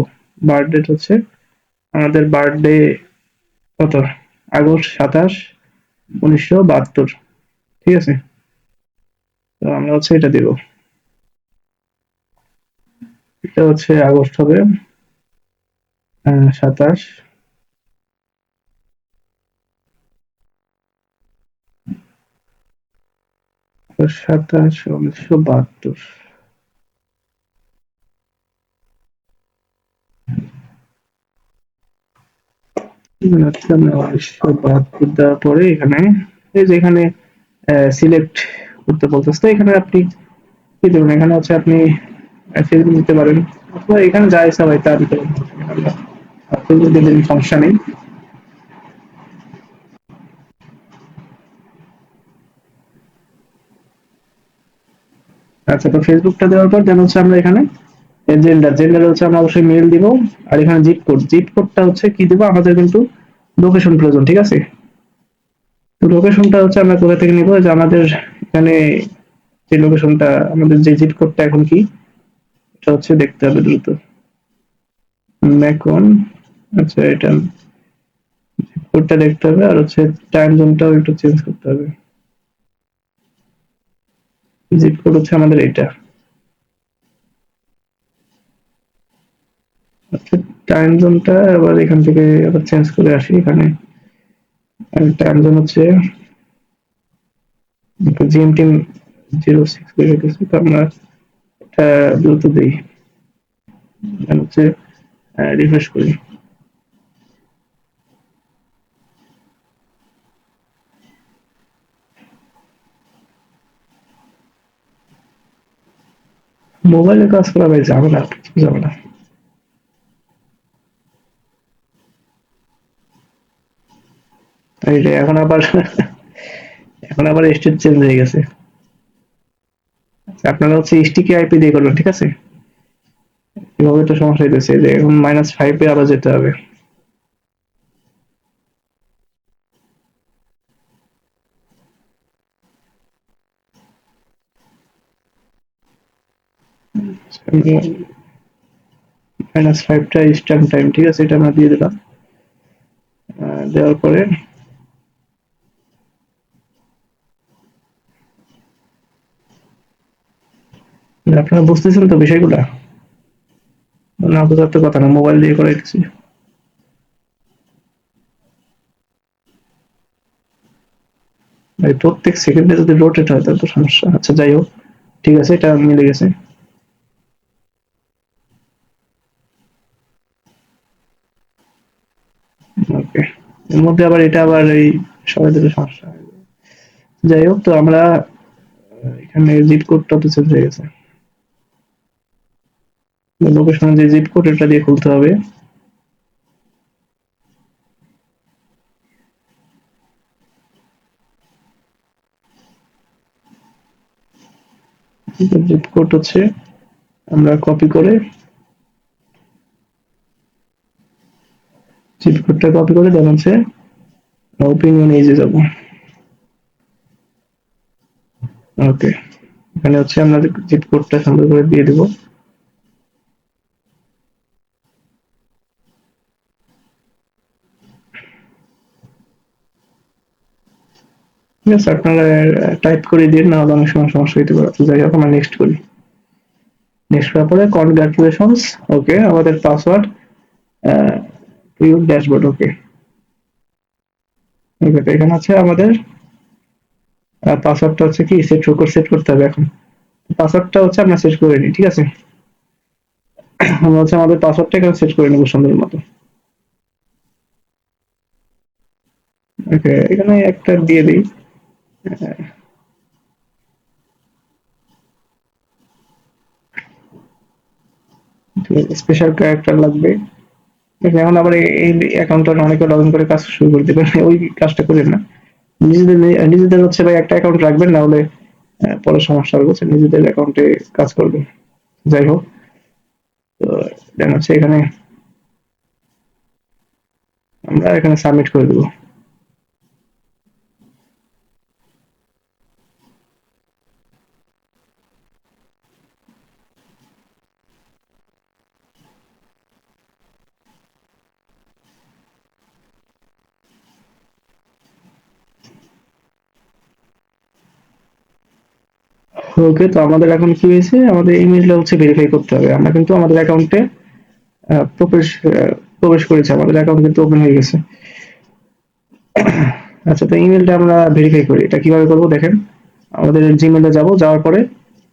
B: বার্থ ডেট হচ্ছে আমাদের বার্থডে কত, আগস্ট 27, 1972, ঠিক আছে। তো আমরা হচ্ছে এটা দিব, এটা হচ্ছে আগস্ট হবে 27, 1972। আচ্ছা, আমরা 1972 দেওয়ার পরে এখানে এই যে এখানে সিলেক্ট করতে বলতেছে, তো এখানে আপনি কি দেবেন, এখানে হচ্ছে আপনি ফেসবুক দিতে পারেন, অথবা এখানে যা ইচ্ছা হয় তা দিতে পারেন। ফেসবুক দিলে সমস্যা নেই। আচ্ছা, তো ফেসবুকটা দেওয়ার পর দেন হচ্ছে আমরা এখানে জেন্ডার হচ্ছে আমরা অবশ্যই মেল দিব। আর এখানে জিপ কোডটা হচ্ছে কি দিব, আমাদের কিন্তু লোকেশন প্রয়োজন, ঠিক আছে। তো লোকেশনটা হচ্ছে আমরা কোথা থেকে নিব, যে আমাদের এখানে যে লোকেশনটা, আমাদের যে জিপ কোডটা এখন কি, এটা হচ্ছে দেখতে হবে দ্রুত। ম্যাকন, আচ্ছা এটা জিপ কোডটা দেখতে হবে, আর হচ্ছে টাইম জোনটাও একটু চেঞ্জ করতে হবে। জিপ কোড হচ্ছে আমাদের এটা। আচ্ছা, টাইম জোনটা আবার এখান থেকে আবার চেঞ্জ করে আসি। এখানে টাইম জোন হচ্ছে জিএমটি 06 করে রেখেছি, তো আমরা এটা দ্রুত দিই, হচ্ছে রিফ্রেশ করি। মোবাইলে কাজ করা ভাই ঝামেলা, প্রচুর ঝামেলা। এই যে এখন আবার স্টেট চেঞ্জ হয়ে গেছে। আচ্ছা, আপনারা হচ্ছে স্টিকি আইপি দিয়ে করবেন, ঠিক আছে। এভাবে তো সমস্যা হইতেছে যে এখন -5 এ আবার যেতে হবে। -5টা স্ট্যাম্প টাইম, ঠিক আছে, এটা আমরা দিয়ে দিলাম। দেওয়ার পরে আপনারা বুঝতেছেন তো বিষয়গুলা, না বোঝার তো কথা না, মোবাইল দিয়ে করাইতেছি। ভাই প্রত্যেক সেকেন্ডে যদি রোটেট হয় তাহলে তো সমস্যা। আচ্ছা যাই হোক, ঠিক আছে, এটা মিলে গেছে। ওকে, এর মধ্যে আবার এটা আবার এই সবাই দিলে সমস্যা হয়। যাই হোক, তো আমরা এখানে জিপ কোডটা তো চেঞ্জ হয়ে গেছে, লোকেশনে যে জিপ কোড এটা দিয়ে খুলতে হবে। জিপ কোড হচ্ছে আমরা কপি করে, জিপ কোডটা কপি করে দেন হচ্ছে ওপিনিয়ন এজে যাব। ওকে, এখানে হচ্ছে আমরা জিপ কোডটা সুন্দর করে দিয়ে দেব। ঠিক আছে, আপনারা টাইপ করে দিন, না হলে অনেক সময় সমস্যা হতে পারে। তো যাই হোক, আমরা নেক্সট করি। নেক্সট করার পরে কনগ্রাচুলেশনস। ওকে, আমাদের password your dashboard. Okay okay, তো এখানে আছে আমাদের পাসওয়ার্ডটা হচ্ছে কি সেট করতে হবে এখন। পাসওয়ার্ডটা হচ্ছে আমরা সেট করে নিই, ঠিক আছে? আমরা হচ্ছে আমাদের পাসওয়ার্ডটা এখানে সেট করে নেবো সুন্দর মতো। ওকে, এখানে একটা দিয়ে দিই। স্পেশাল ক্যারেক্টার লাগবে। এখন আবার এই অ্যাকাউন্টটা অনেকে লগ ইন করে কাজ শুরু করে দেবেন, ওই কাজটা করেন না। নিজেদের নিজেদের হচ্ছে ভাই একটা অ্যাকাউন্ট রাখবেন, না হলে পরে সমস্যা হবে, হচ্ছে নিজেদের অ্যাকাউন্টে কাজ করবেন। যাই হোক, তো দেন হচ্ছে এখানে আমরা এখানে সাবমিট করে দেবো। ওকে, তো আমাদের এখন কি হয়েছে, আমাদের ইমেলটা হচ্ছে ভেরিফাই করতে হবে। আমরা কিন্তু আমাদের অ্যাকাউন্টে প্রবেশ প্রবেশ করেছি, আমাদের অ্যাকাউন্ট কিন্তু ওপেন হয়ে গেছে। আচ্ছা, তো ইমেলটা আমরা ভেরিফাই করি, এটা কিভাবে করবো দেখেন। আমাদের জিমেলে যাব, যাওয়ার পরে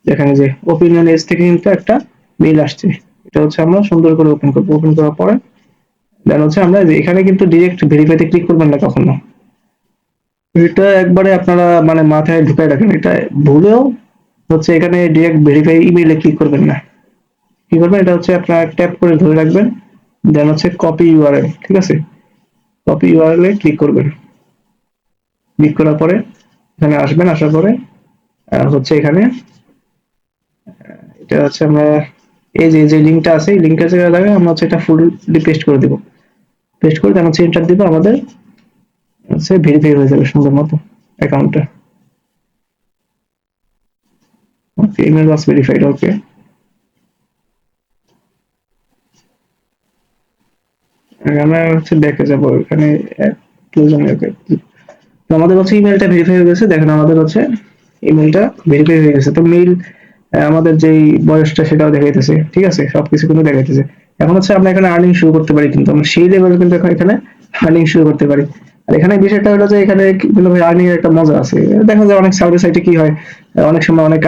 B: দেখেন যে ওপিনিয়ন এজ থেকে কিন্তু একটা মেইল আসছে। এটা হচ্ছে আমরা সুন্দর করে ওপেন করবো। ওপেন করার পরে দেন হচ্ছে আমরা এখানে কিন্তু ডিরেক্ট ভেরিফাইতে ক্লিক করবেন না কখনো। এটা একবারে আপনারা মানে মাথায় ঢুকায় রাখেন, এটা ভুলেও হচ্ছে এখানে ডিরেক্ট ভেরিফাই ইমেইলে ক্লিক করবেন না। কি করবেন, এটা হচ্ছে আপনারা ট্যাপ করে ধরে রাখবেন, দেন হচ্ছে কপি ইউআরএল, ঠিক আছে? কপি ইউআরএল এ ক্লিক করবেন। ক্লিক করার পরে এখানে আসবেন, আসার পরে হচ্ছে এখানে এটা হচ্ছে আমরা এই যে লিঙ্কটা আছে, এই লিঙ্কের জায়গায় আমরা হচ্ছে এটা ফুললি পেস্ট করে দিব। পেস্ট করে দেন হচ্ছে এন্টার দিব, আমাদের হচ্ছে ভেরিফাই হয়ে যাবে সুন্দর মতো অ্যাকাউন্টটা। ওকে, ইমেল ওয়াজ ভেরিফাইড। ওকে, আমরা হচ্ছে দেখে যাবো এখানে প্রয়োজনে। ওকে, তো আমাদের হচ্ছে ইমেলটা ভেরিফাই হয়ে গেছে, দেখেন আমাদের হচ্ছে ইমেলটা ভেরিফাই হয়ে গেছে। তো মেইল আমাদের যেই বয়সটা সেটাও দেখাইতেছে, ঠিক আছে? সবকিছু কিন্তু দেখাইতেছে। এখন হচ্ছে আমরা এখানে আর্নিং শুরু করতে পারি, কিন্তু আমরা সেই লেভেলে কিন্তু এখন এখানে আর্নিং শুরু করতে পারি। আর এখানে বিষয়টা হলো যে এখানে কিন্তু আর্নিং এর একটা মজা আছে। দেখা যায় অনেক সার্ভে সাইটে কি হয়, অনেক সময় অনেক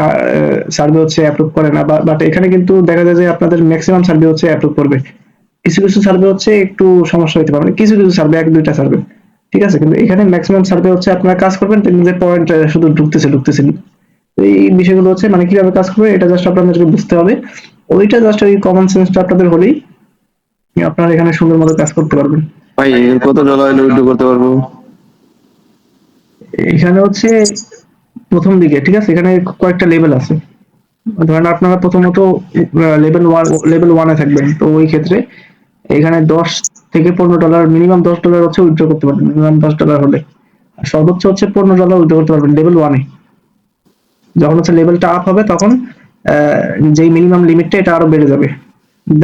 B: সার্ভে হচ্ছে অ্যাপ্রুভ করে না, বাট এখানে কিন্তু দেখা যায় যে আপনাদের ম্যাক্সিমাম সার্ভে হচ্ছে অ্যাপ্রুভ করবে। কিছু কিছু সার্ভে হচ্ছে একটু সমস্যা হতে পারে, মানে কিছু কিছু সার্ভে, এক দুইটা সার্ভে, ঠিক আছে? কিন্তু এখানে ম্যাক্সিমাম সার্ভে হচ্ছে আপনারা কাজ করবেন, দেখবেন যে পয়েন্ট শুধু ঢুকতেছে। তো এই বিষয়গুলো হচ্ছে মানে কিভাবে কাজ করবে এটা জাস্ট আপনাদেরকে বুঝতে হবে। ওইটা জাস্ট ওই কমন সেন্সটা আপনাদের হলেই আপনারা এখানে সুন্দর মতো কাজ করতে পারবেন।
D: ভাই কত ডলার হলে উইথড্র করতে পারবো?
B: এখানে হচ্ছে প্রথম দিকে, ঠিক আছে, এখানে কয়েকটা লেভেল আছে। ধরেন আপনারা প্রথমত লেভেল ওয়ানে থাকবেন, তো ওই ক্ষেত্রে এখানে 10 থেকে $15 মিনিমাম $10 হচ্ছে উইথড্র করতে পারবেন, মিনিমাম $10 হলে। আর সর্বোচ্চ হচ্ছে $15 উইথড্র করতে পারবেন লেভেল ওয়ানে। যখন হচ্ছে লেভেলটা আপ হবে তখন যেই মিনিমাম লিমিটটা এটা আরো বেড়ে যাবে।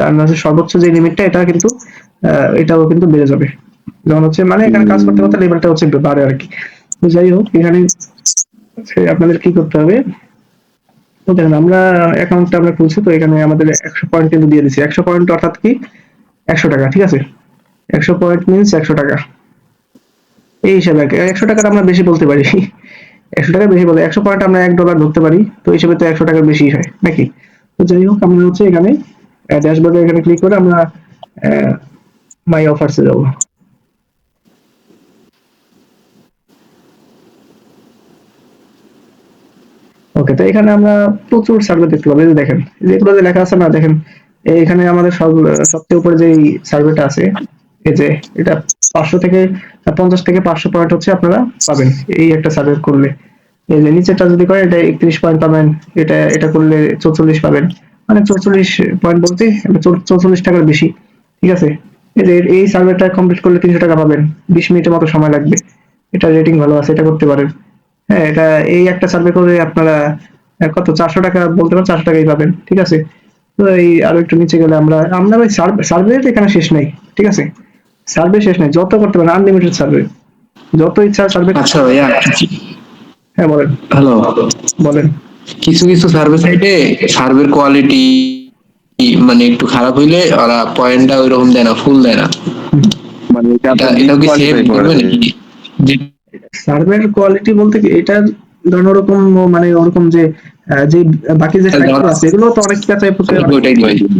B: আর হচ্ছে সর্বোচ্চ যে লিমিটটা এটা কিন্তু এটাও কিন্তু বেড়ে যাবে। যখন হচ্ছে মানে এখানে কাজ করতে করতে লেভেলটা হচ্ছে বাড়ে আর কি। তো যাই হোক, এখানে আপনাদের কি করতে হবে, তো দেখেন আমরা অ্যাকাউন্টটা আমরা খুলছি, তো এখানে আমাদের 100 পয়েন্ট কিন্তু দিয়ে দিচ্ছি। 100 পয়েন্ট অর্থাৎ কি 100 টাকা, ঠিক আছে? 100 পয়েন্ট মিনস 100 টাকা। এই হিসাবে 100 টাকাটা আমরা বেশি বলতে পারি। 100 টাকা বেশি বলে, 100 পয়েন্ট আমরা $1 ধরতে পারি, তো হিসেবে তো 100 টাকার বেশি হয় নাকি? তো যাই হোক, আমরা হচ্ছে এখানে ড্যাশবোর্ডে এখানে ক্লিক করে আমরা মাই অফার্সে যাবো। ওকে, তো এখানে আমরা প্রচুর সার্ভে দেখতে পাবো। এই যে দেখেন যেগুলো যে লেখা আছে না, দেখেন এখানে আমাদের সবচেয়ে উপরে যে সার্ভেটা আছে, এই যে এটা 500 থেকে 50 থেকে 500 পয়েন্ট হচ্ছে আপনারা পাবেন এই একটা সার্ভে করলে। এই যে নিচেটা যদি করেন এটা 31 পয়েন্ট পাবেন, এটা করলে 44 পাবেন। মানে 44 পয়েন্ট বলতে 44 টাকার বেশি, ঠিক আছে? এই যে এই সার্ভেটা কমপ্লিট করলে 300 টাকা পাবেন, 20 মিনিটের মতো সময় লাগবে। এটা রেটিং ভালো আছে, এটা করতে পারেন। হ্যাঁ, এটা এই একটা সার্ভে করে আপনারা কত 400 টাকা বলতে পারেন, 400 টাকাই পাবেন, ঠিক আছে? তো এই আরো একটু নিচে গেলে আমরা আমরা ভাই সার্ভে এখানে শেষ নাই, ঠিক আছে? সার্ভে শেষ নাই, যত করতে পারেন, আনলিমিটেড সার্ভে, যত ইচ্ছা সার্ভে।
D: আচ্ছা ভাইয়া,
B: হ্যাঁ বলেন।
D: হ্যালো,
B: বলেন।
D: কিছু কিছু সার্ভে সাইটে সার্ভের কোয়ালিটি মানে একটু খারাপ হইলে ওরা পয়েন্টটা ওইরকম দেয় না, ফুল দেয় না।
F: এটাও কি সেম
B: সার্ভের কোয়ালিটি বলতে কি এটা ধরুন ওরকম মানে ওরকম যে যে বাকি যে সাইটগুলো আছে এগুলো তো অনেক কাছে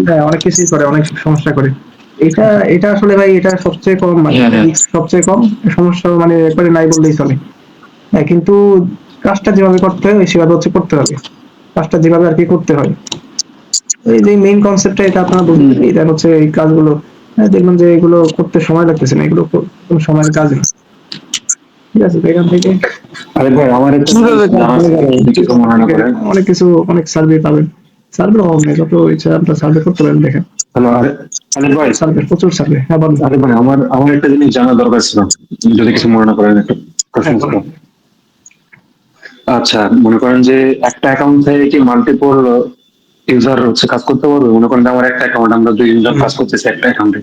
B: হ্যাঁ অনেক কিছুই করে, অনেক সমস্যা করে। এটা এটা আসলে ভাই এটা সবচেয়ে কম মানে সবচেয়ে কম সমস্যা মানে একবারে নাই বললেই চলে। হ্যাঁ কিন্তু কাজটা যেভাবে করতে হয় সেভাবে হচ্ছে করতে হবে, কাজটা যেভাবে আর কি করতে হয় এই যে মেইন কনসেপ্টটা এটা আপনারা বুঝবেন। এটা হচ্ছে এই কাজগুলো দেখবেন যে এগুলো করতে সময় লাগতেছে না, এগুলো কোনো সময়ের কাজ না। ঠিক আছে, তো এখান থেকে
D: আরে ভাই আমার একটা জানা আছে, যদি কিছু মনে না করেন।
B: অনেক কিছু অনেক সার্ভে পাবেন, সার্ভের অভাব নেই, যত ইচ্ছা আপনার সার্ভে করতে পারেন। দেখেন
D: হ্যালো, আরে আরে ভাই,
B: সার্ভে প্রচুর সার্ভে। হ্যাঁ বলুন।
D: আরে ভাই আমার আমার একটা জিনিস জানা দরকার ছিল, যদি কিছু মনে না করেন, একটা প্রশ্ন
B: হ্যাঁ
D: ছিল।
B: বলুন।
D: আচ্ছা, মনে করেন যে একটা অ্যাকাউন্ট থেকে কি মাল্টিপল ইউজার হচ্ছে কাজ করতে পারবে? মনে করেন যে আমার একটা অ্যাকাউন্ট, আমরা দুইজন কাজ করতেছি একটা অ্যাকাউন্টে,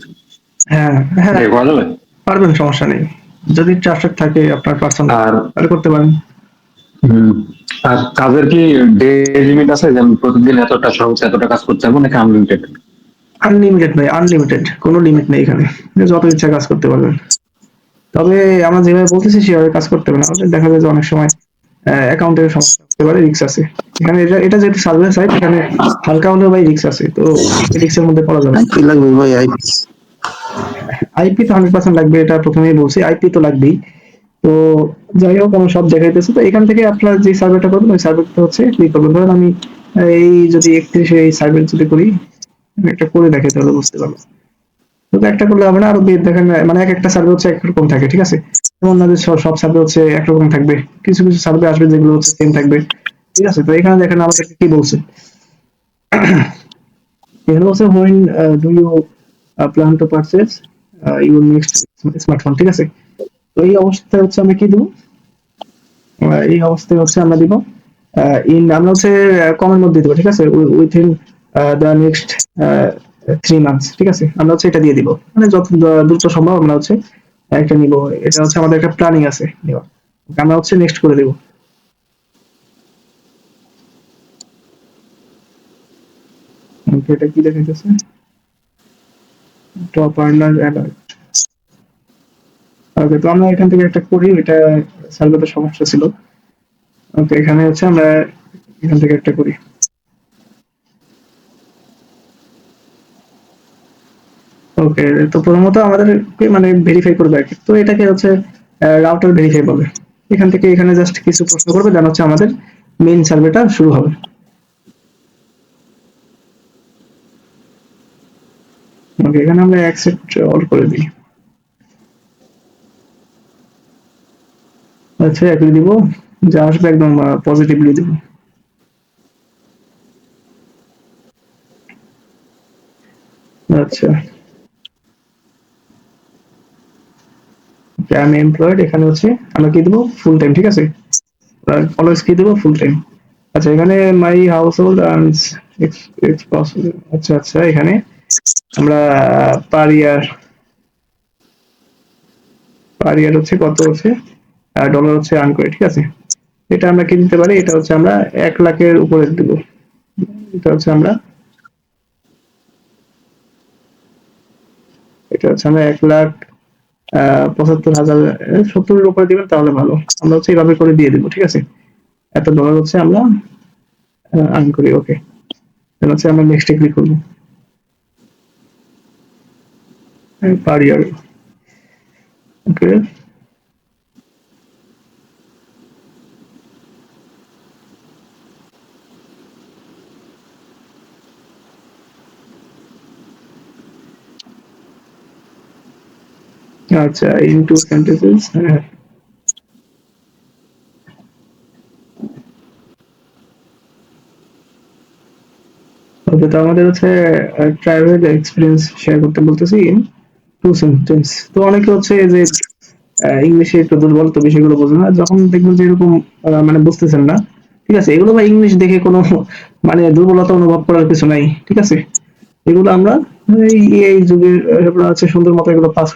B: হ্যাঁ হ্যাঁ
D: এটা করা যাবে?
B: পারবেন, সমস্যা নেই। যদি ট্রাস্টেড থাকে আপনার পার্সন
D: আর
B: তাহলে করতে পারেন।
D: হুম, আর কাজের কি ডে লিমিট আছে, যেমন প্রতিদিন এতটা সর্বোচ্চ এতটা কাজ করতে হবে নাকি আনলিমিটেড?
B: আনলিমিটেড নয়, আনলিমিটেড, কোনো লিমিট নেই এখানে, যত ইচ্ছা কাজ করতে পারবেন। তবে আমরা যেভাবে বলতেছি সেভাবে কাজ করতে হবে না, আমাদের দেখা যায় যে অনেক সময় অ্যাকাউন্টের সমস্যা হতে পারে, রিস্ক আছে এখানে। এটা এটা যেহেতু সার্ভিস সাইট, এখানে হালকা হলেও ভাই রিস্ক আছে, তো রিস্কের মধ্যে পড়া যাবে না।
A: কি লাগবে ভাই আইপি?
B: আইপি তো 100% লাগবে, এটা প্রথমেই বলছি, আইপি তো লাগবেই। তো যাই হোক আমি সব দেখাইতেছি, তো এখান থেকে আপনার যে সার্ভেটা করবেন ওই সার্ভেটা হচ্ছে ক্লিক করবেন। ধরেন আমি এই যদি 31 এই সার্ভে যদি করি, আমি একটা করে দেখে তাহলে বুঝতে পারবো। শুধু একটা করলে হবে না, আরো দেখেন মানে এক একটা সার্ভে হচ্ছে একরকম থাকে, ঠিক আছে? এমন না যে সব সার্ভে হচ্ছে একরকম থাকবে, কিছু কিছু সার্ভে আসবে যেগুলো হচ্ছে সেম থাকবে। ঠিক আছে, তো এখানে দেখেন আমাদেরকে কি বলছে। এখানে বলছে when do you plan to purchase your next smartphone, ঠিক আছে? তো এই অবস্থায় হচ্ছে আমরা কি দিব, এই অবস্থায় হচ্ছে আমরা দিব আমরা হচ্ছে কমের মধ্যে দিব, ঠিক আছে? উইথিন দ্য নেক্সট 3 মান্থস, ঠিক আছে? আমরা হচ্ছে এটা দিয়ে দিব, মানে যত দ্রুত সম্ভব আমরা হচ্ছে একটা নিব। এটা হচ্ছে আমাদের একটা প্ল্যানিং আছে নেওয়া, আমরা হচ্ছে নেক্সট করে দিব। Okay, এটা কি দেখাইতেছে, টপ আর্নার অ্যালার্ট। ওকে, তো আমরা এখান থেকে একটা করি, এটা সার্ভারের সমস্যা ছিল। ওকে, এখানে হচ্ছে আমরা এখান থেকে একটা করি। ওকে, তো প্রথমত আমাদেরকে মানে ভেরিফাই করবে আর কি, তো এটাকে হচ্ছে রাউটার ভেরিফাই বলে। এখান থেকে এখানে জাস্ট কিছু প্রশ্ন করবে, দেন হচ্ছে আমাদের মেইন সার্ভেটা শুরু হবে। ওকে, এখানে আমরা অ্যাকসেপ্ট অল করে দিই। আচ্ছা, একই দিব, যা আসবে একদম পজিটিভলি দিব। আচ্ছা, আমি এমপ্লয়েড, এখানে হচ্ছে আমরা কি দেবো, ফুল টাইম, ঠিক আছে? অলওয়েজ কি দেবো, ফুল টাইম। আচ্ছা, এখানে মাই হাউস হোল্ড আর্নস আচ্ছা আচ্ছা, এখানে আমরা পার ইয়ার হচ্ছে কত হচ্ছে ডলার হচ্ছে আর্ন করে, ঠিক আছে? এটা আমরা কি দিতে পারি, এটা হচ্ছে আমরা 1 লাখের উপরে দেব। এটা হচ্ছে আমরা 1,75,000 70-এর উপরে দিবেন তাহলে ভালো। আমরা হচ্ছে এইভাবে করে দিয়ে দিব, ঠিক আছে? এত ডলার হচ্ছে আমরা আর্ন করি। ওকে, তাহলে হচ্ছে আমরা নেক্সটে ক্লিক করবো। পার ইয়ার। ওকে, আচ্ছা, ইনটু সেন্টেন্সেস। হ্যাঁ, ওকে, তো আমাদের হচ্ছে ট্রাভেল এক্সপিরিয়েন্স শেয়ার করতে বলতেছি ইন 2 সেন্টেন্স। তো অনেকে হচ্ছে এই যে ইংলিশে একটু দুর্বল, তো বিষয়গুলো বোঝে না, যখন দেখবেন যে এরকম মানে বুঝতেছেন না, ঠিক আছে? এগুলো বা ইংলিশ দেখে কোনো মানে দুর্বলতা অনুভব করার কিছু নাই, ঠিক আছে? এগুলো আমরা এই যুগের আমরা হচ্ছে সুন্দর মতো এগুলো পাস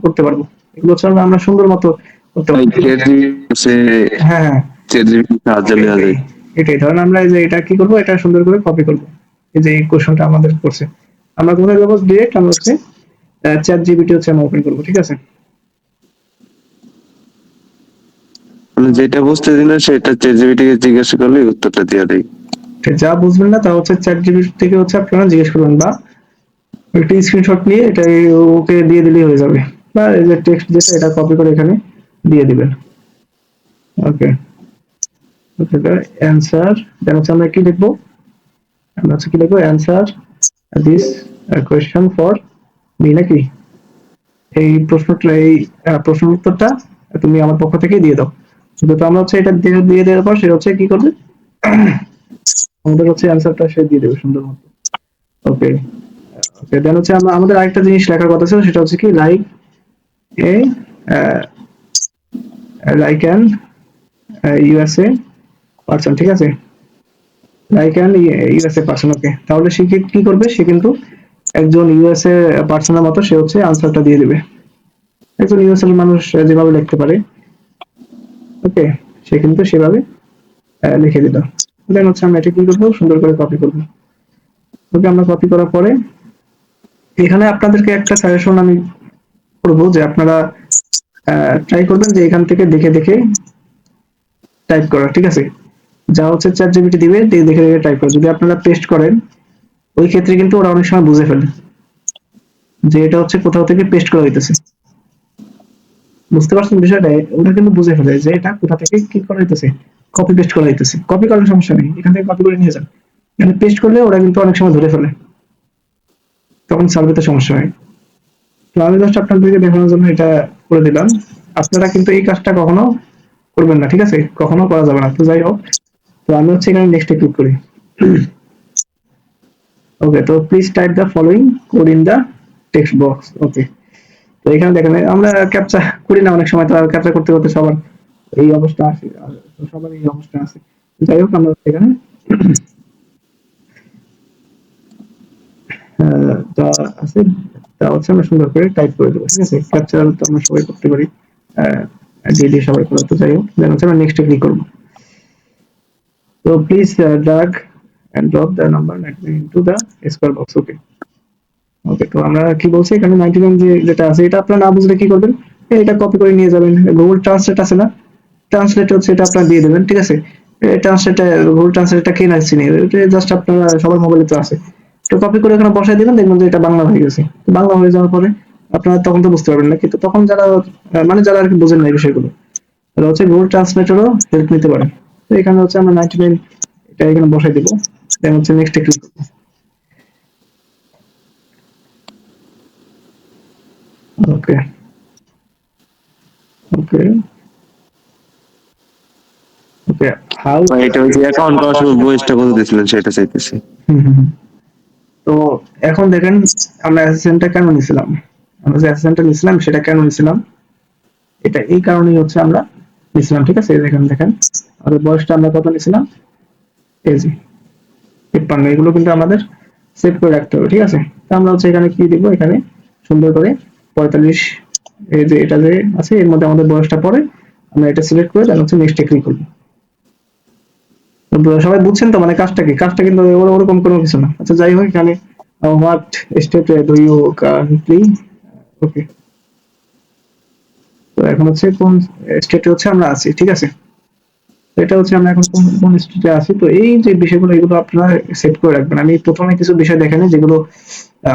B: করতে পারবো। এগুলো হচ্ছে আমরা সুন্দর মতো করতে পারবো। হ্যাঁ হ্যাঁ, এটাই এটাই ধরেন আমরা এই যে এটা কি করবো, এটা সুন্দর করে কপি করবো। এই যে এই কোশ্চেনটা আমাদের করছে, আমরা কোথায় যাবো, ডিরেক্ট আমরা হচ্ছে চ্যাট জিপিটি হচ্ছে আমরা ওপেন করবো, ঠিক আছে?
G: মানে যেটা বুঝতেছি না সেটা চ্যাটজিপিটি কে জিজ্ঞাসা করলে উত্তরটা দিয়ে দেয়।
B: যা বুঝবেন না তা হচ্ছে চ্যাট জিপিটি থেকে হচ্ছে আপনারা জিজ্ঞেস করবেন, বা একটা স্ক্রিনশট নিয়ে এটা ওকে দিয়ে দিলেই হয়ে যাবে, বা এই যে টেক্সট যেটা এটা কপি করে এখানে দিয়ে দিবেন। ওকে, ওকে, অ্যান্সার দেন হচ্ছে আমরা কি লিখবো, আমরা হচ্ছে কি লিখবো, answer this question for me, নাকি এই প্রশ্নটা, এই প্রশ্নের উত্তরটা তুমি আমার পক্ষ থেকে দিয়ে দাও। তো আমরা হচ্ছে এটা দিয়ে দেওয়ার পর সে হচ্ছে কি করবে, আমাদের হচ্ছে অ্যান্সারটা সে দিয়ে দেবে সুন্দর মতো। ওকে, ওকে, দেন হচ্ছে আমরা আমাদের আরেকটা জিনিস লেখার কথা ছিল, সেটা হচ্ছে কি like a like an USA person, ঠিক আছে, লাইক অ্যান ইউএসএ পার্সন। ওকে, তাহলে সে কি করবে, সে কিন্তু একজন ইউএসএ পার্সনের মতো সে হচ্ছে আনসারটা দিয়ে দিবে, একজন ইউএসএ মানুষ যেভাবে লিখতে পারে। ওকে, সে কিন্তু সেভাবে লিখে দিল। দেন হচ্ছে আমরা এটা কি করবো, সুন্দর করে কপি করবো। ওকে, আমরা কপি করার পরে এখানে আপনাদেরকে একটা সাজেশন আমি করবো যে আপনারা ট্রাই করবেন যে এখান থেকে দেখে দেখে টাইপ করা, ঠিক আছে, যা হচ্ছে চ্যাট জিপিটি দিবে দেখে দেখে টাইপ করা। যদি আপনারা পেস্ট করেন ওই ক্ষেত্রে কিন্তু ওরা অনেক সময় বুঝে ফেলে যে এটা হচ্ছে কোথাও থেকে পেস্ট করা হইতেছে, বুঝতে পারছেন বিষয়টা, ওরা কিন্তু বুঝে ফেলে যে এটা কোথা থেকে কি করা হইতেছে, কপি পেস্ট করা হইতেছে। কপি করার সমস্যা নেই, এখান থেকে কপি করে নিয়ে যান, এখানে পেস্ট করলে ওরা কিন্তু অনেক সময় ধরে ফেলে, তখন সার্ভেতে সমস্যা হয়। তো আমি জাস্ট আপনাদেরকে দেখানোর জন্য এটা করে দিলাম। আপনারা কিন্তু এই কাজটা কখনো করবেন না, ঠিক আছে, কখনো করা যাবে না। তো যাই হোক, তো আমি হচ্ছে এখানে নেক্সটে ক্লিক করি। ওকে, তো please type the following code in the text box. Okay, তো এখানে দেখেন আমরা ক্যাপচা করি না অনেক সময়, তো ক্যাপচা করতে করতে সবার এই অবস্থা আসে, তো সবার এই অবস্থা আছে। যাই হোক, আমরা এখানে যা আছে তা হচ্ছে আমরা সুন্দর করে টাইপ করে দেবো, ঠিক আছে। ক্যাপচার তো আমরা সবাই করতে পারি, ডেইলি সবাই করে। তো যাই হোক, দেন হচ্ছে আমরা নেক্সটে ক্লিক করবো। তো please drag and drop the number 99 into the square box. Okay, okay, তো আমরা কি বলছি এখানে 99 যেটা আছে এটা আপনারা না বুঝলে কি করবেন, এটা কপি করে নিয়ে যাবেন। গুগল ট্রান্সলেট আছে না, ট্রান্সলেট হচ্ছে এটা আপনারা দিয়ে দেবেন, ঠিক আছে। ট্রান্সলেটটা, গুগল ট্রান্সলেটটা কে না চিনি, এটা জাস্ট আপনারা সবার মোবাইলে তো আছে। তো কপি করে এখানে বসাই দিবেন, দেখবেন যে এটা বাংলা হয়ে গেছে। বাংলা হয়ে যাওয়ার পরে আপনারা তখন তো বুঝতে পারবেন না, কিন্তু তখন যারা মানে যারা আর কি বোঝেন না এই বিষয়গুলো, তারা হচ্ছে গুগল ট্রান্সলেটরও হেল্প নিতে পারে। তো এখানে হচ্ছে আমরা 99 এটা এখানে বসাই দিব, দেন হচ্ছে নেক্সট ক্লিক করব। ওকে, ওকে, ওকে, হাউ,
G: এটা ওই যে অ্যাকাউন্ট করার সময় বয়সটা বলে দিয়েছিলেন সেটা চাইতেছি।
B: তো এখন দেখেন আমরা অ্যাসিস্ট্যান্টটা কেন নিছিলাম, আমরা যে অ্যাসিস্ট্যান্টটা নিছিলাম সেটা কেন নিছিলাম, এটা এই কারণেই হচ্ছে আমরা নিছিলাম, ঠিক আছে। দেখেন দেখেন আমাদের বয়সটা আমরা কত নিছিলাম, এই যে 53, এগুলো কিন্তু আমাদের সেট করে রাখতে হবে, ঠিক আছে। তো আমরা হচ্ছে এখানে কি দিব, এখানে সুন্দর করে 45, এই যে এটা যে আছে এর মধ্যে আমাদের বয়সটা পড়ে, আমরা এটা সিলেক্ট করে তাহলে হচ্ছে নেক্সটে ক্লিক করব। তো সবাই বুঝছেন তো, মানে কাজটা কি, কাজটা কিন্তু ওরকম কোনো কিছু না। আচ্ছা, যাই হোক, এখানে what state do you currently, okay, তো এখন হচ্ছে কোন স্টেটে হচ্ছে আমরা আছি, ঠিক আছে। তো এটা হচ্ছে আমরা এখন কোন কোন স্টেটে আছি। তো এই যে বিষয়গুলো এগুলো আপনারা সেট করে রাখবেন। আমি প্রথমে কিছু বিষয় দেখাইনি যেগুলো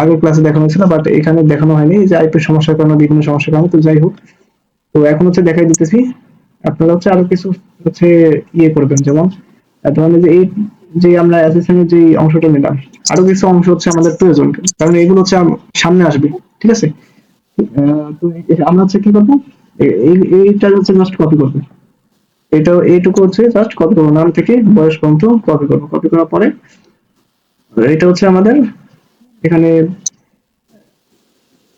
B: আগের ক্লাসে দেখানো হয়েছিল, বাট এখানে দেখানো হয়নি, যে আইপি সমস্যার কারণে, বিভিন্ন সমস্যার কারণে। তো যাই হোক, তো এখন হচ্ছে দেখাই দিতেছি। আপনারা হচ্ছে আরো কিছু হচ্ছে ইয়ে করবেন, যেমন ধরেন যে এই যে আমরা অ্যাসেসমেন্টের যে অংশটা নিলাম, আরো কিছু অংশ হচ্ছে আমাদের প্রয়োজন, কারণ এগুলো হচ্ছে সামনে আসবে, ঠিক আছে। তো আমরা হচ্ছে কি করবো, এইটা হচ্ছে জাস্ট কপি করবো, এটা এইটুকু হচ্ছে জাস্ট কপি করবো, নাম থেকে বয়স পর্যন্ত কপি করবো। কপি করার পরে এটা হচ্ছে আমাদের এখানে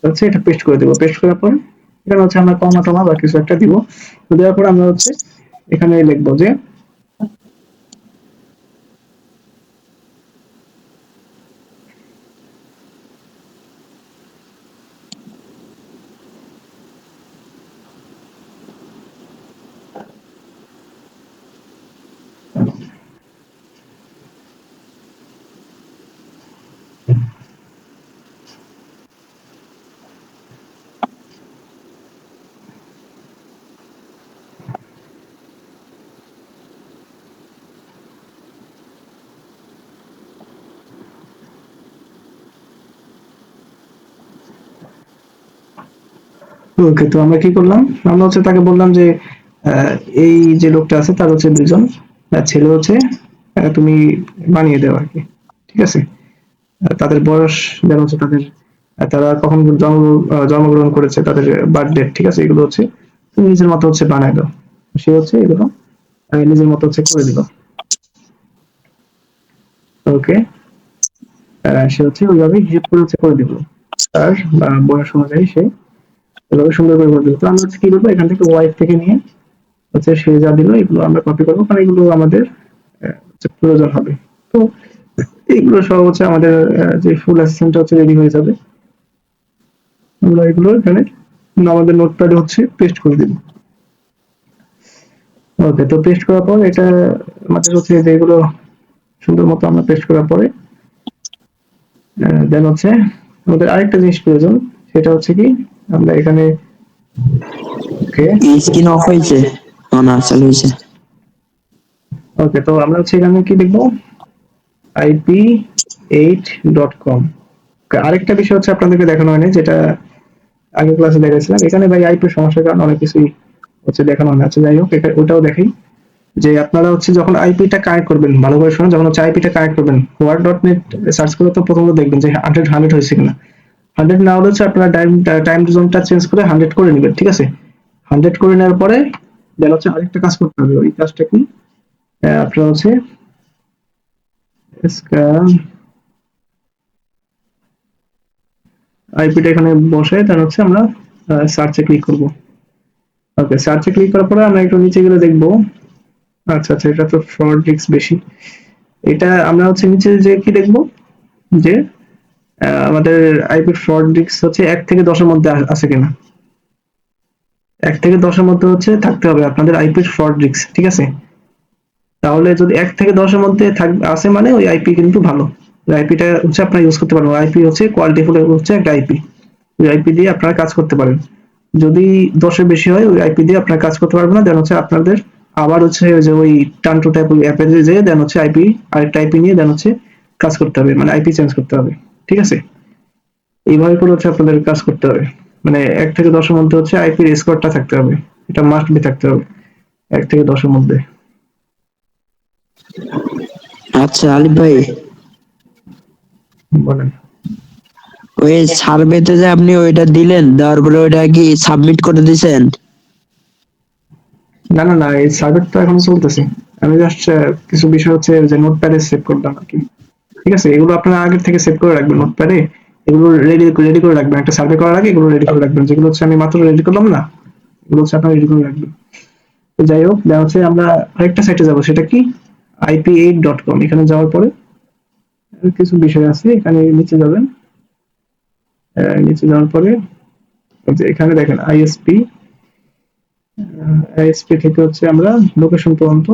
B: হচ্ছে এটা পেস্ট করে দেবো। পেস্ট করার পরে এখানে হচ্ছে আমরা কমা টমা বা কিছু একটা দিব। তো দেওয়ার পরে আমরা হচ্ছে এখানে লিখবো যে ওকে, তো আমরা কি করলাম, আমরা হচ্ছে তাকে বললাম যে আহ, এই যে লোকটা আছে তার হচ্ছে দুজন ছেলে হচ্ছে, তুমি বানিয়ে দেওয়া আর কি, ঠিক আছে। তাদের বয়স যেন হচ্ছে তাদের তারা কখন জন্মগ্রহণ করেছে, তাদের বার্থডে, ঠিক আছে, এগুলো হচ্ছে তুমি নিজের মতো হচ্ছে বানায় দাও। সে হচ্ছে এগুলো নিজের মতো হচ্ছে করে দিল। ওকে, সে হচ্ছে ওইভাবে হিসেব করে হচ্ছে করে দিল, তার বয়স অনুযায়ী সে এভাবে সুন্দর করে করে দিল। তো আমরা হচ্ছে কি করবো, এখান থেকে ওয়াইফ থেকে নিয়ে হচ্ছে সে যা দিল এগুলো আমরা কপি করবো, কারণ এগুলো আমাদের হচ্ছে প্রয়োজন হবে। তো এগুলো সব হচ্ছে আমাদের যে ফুল অ্যাসিস্ট্যান্টটা হচ্ছে রেডি হয়ে যাবে, আমরা এগুলো এখানে আমাদের নোটপ্যাডে হচ্ছে পেস্ট করে দিব। ওকে, তো পেস্ট করার পর এটা আমাদের হচ্ছে যেগুলো সুন্দর মতো আমরা পেস্ট করার পরে দেন হচ্ছে আমাদের আরেকটা জিনিস প্রয়োজন, সেটা হচ্ছে কি আমরা এখানে ওকে
E: স্ক্রিন অফ হয়েছে, না চালু হয়েছে।
B: ওকে, তো আমরা হচ্ছে এখানে কি লিখবো, ip8.com। আরেকটা বিষয় হচ্ছে আপনাদেরকে দেখানো হয়নি, যেটা আগের ক্লাসে দেখাইছিলাম, এখানে ভাই আইপি সমস্যার কারণে অনেক কিছুই হচ্ছে দেখানো হয় না। আচ্ছা যাই হোক, ওটাও দেখাই যে আপনারা হচ্ছে যখন আইপিটা কানেক্ট করবেন, ভালো করে শুনুন, যখন হচ্ছে আইপিটা কানেক্ট করবেন word.net সার্চ করে তো প্রথমত দেখবেন যে 100 হয়েছে কিনা। 100 না হলে হচ্ছে আপনারা টাইম জোনটা চেঞ্জ করে 100 করে নেবেন, ঠিক আছে। 100 করে নেওয়ার পরে দেন হচ্ছে আরেকটা কাজ করতে হবে, ওই কাজটা কি, আপনারা হচ্ছে আইপিটা এখানে বসে দেন হচ্ছে আমরা সার্চে ক্লিক করব। ওকে, সার্চে ক্লিক করার পরে আমরা একটু নিচে গেলে দেখবো, আচ্ছা আচ্ছা, এটা তো ফ্রড রিস্ক বেশি। এটা আমরা হচ্ছে নিচে যে কি দেখবো যে আমাদের আইপি ফ্রড রিস্ক হচ্ছে 1 থেকে 10-এর মধ্যে আছে কিনা। 1 থেকে 10-এর মধ্যে হচ্ছে থাকতে হবে আপনাদের আইপি ফ্রড রিস্ক, ঠিক আছে। তাহলে যদি 1 থেকে 10-এর মধ্যে আছে মানে ওই আইপি কিন্তু ভালো, ওই আইপিটা হচ্ছে আপনারা ইউজ করতে পারবেন। আইপি হচ্ছে কোয়ালিটিফুল হচ্ছে একটা আইপি, ওই আইপি দিয়ে আপনারা কাজ করতে পারেন। যদি 10-এর বেশি হয় ওই আইপি দিয়ে আপনারা কাজ করতে পারবেন না, দেন হচ্ছে আপনাদের আবার হচ্ছে ওই যে ওই টান টু টাইপ ওই অ্যাপে যেয়ে দেন হচ্ছে আইপি আরেকটা আইপি নিয়ে দেন হচ্ছে কাজ করতে হবে, মানে আইপি চেঞ্জ করতে হবে, ঠিক আছে। এইভাবে করে হচ্ছে আপনাদের কাজ করতে হবে, মানে 1 থেকে 10-এর মধ্যে হচ্ছে আইপির স্কোরটা থাকতে হবে, এটা মাস্ট বি থাকতে হবে 1 থেকে 10-এর মধ্যে।
E: আচ্ছা আলিফ ভাই,
B: বলেন।
E: ওই সার্ভেতে যে আপনি ওইটা দিলেন, দেওয়ার পরে ওইটা কি সাবমিট করে দিয়েছেন?
B: না না না, এই সার্ভার তো এখন চলতেছে, আমি জাস্ট কিছু বিষয় হচ্ছে যে নোটপ্যাডে সেভ করলাম আর কি, ঠিক আছে। এগুলো আপনারা আগের থেকে সেভ করে রাখবেন নোটপ্যাডে, এগুলো রেডি রেডি করে রাখবেন, একটা সার্ভে করার আগে এগুলো রেডি করে রাখবেন, যেগুলো হচ্ছে আমি মাত্র রেডি করলাম না, এগুলো হচ্ছে আপনারা রেডি করে রাখবেন। তো যাই হোক, দেখা হচ্ছে আমরা আরেকটা সাইটে যাবো, সেটা কি ip8.com। এখানে যাওয়ার পরে কিছু বিষয় আছে, এখানে নিচে যাবেন, নিচে যাওয়ার পরে এই যে এখানে দেখেন আইএসপি, আইএসপি থেকে হচ্ছে আমরা লোকেশন পর্যন্ত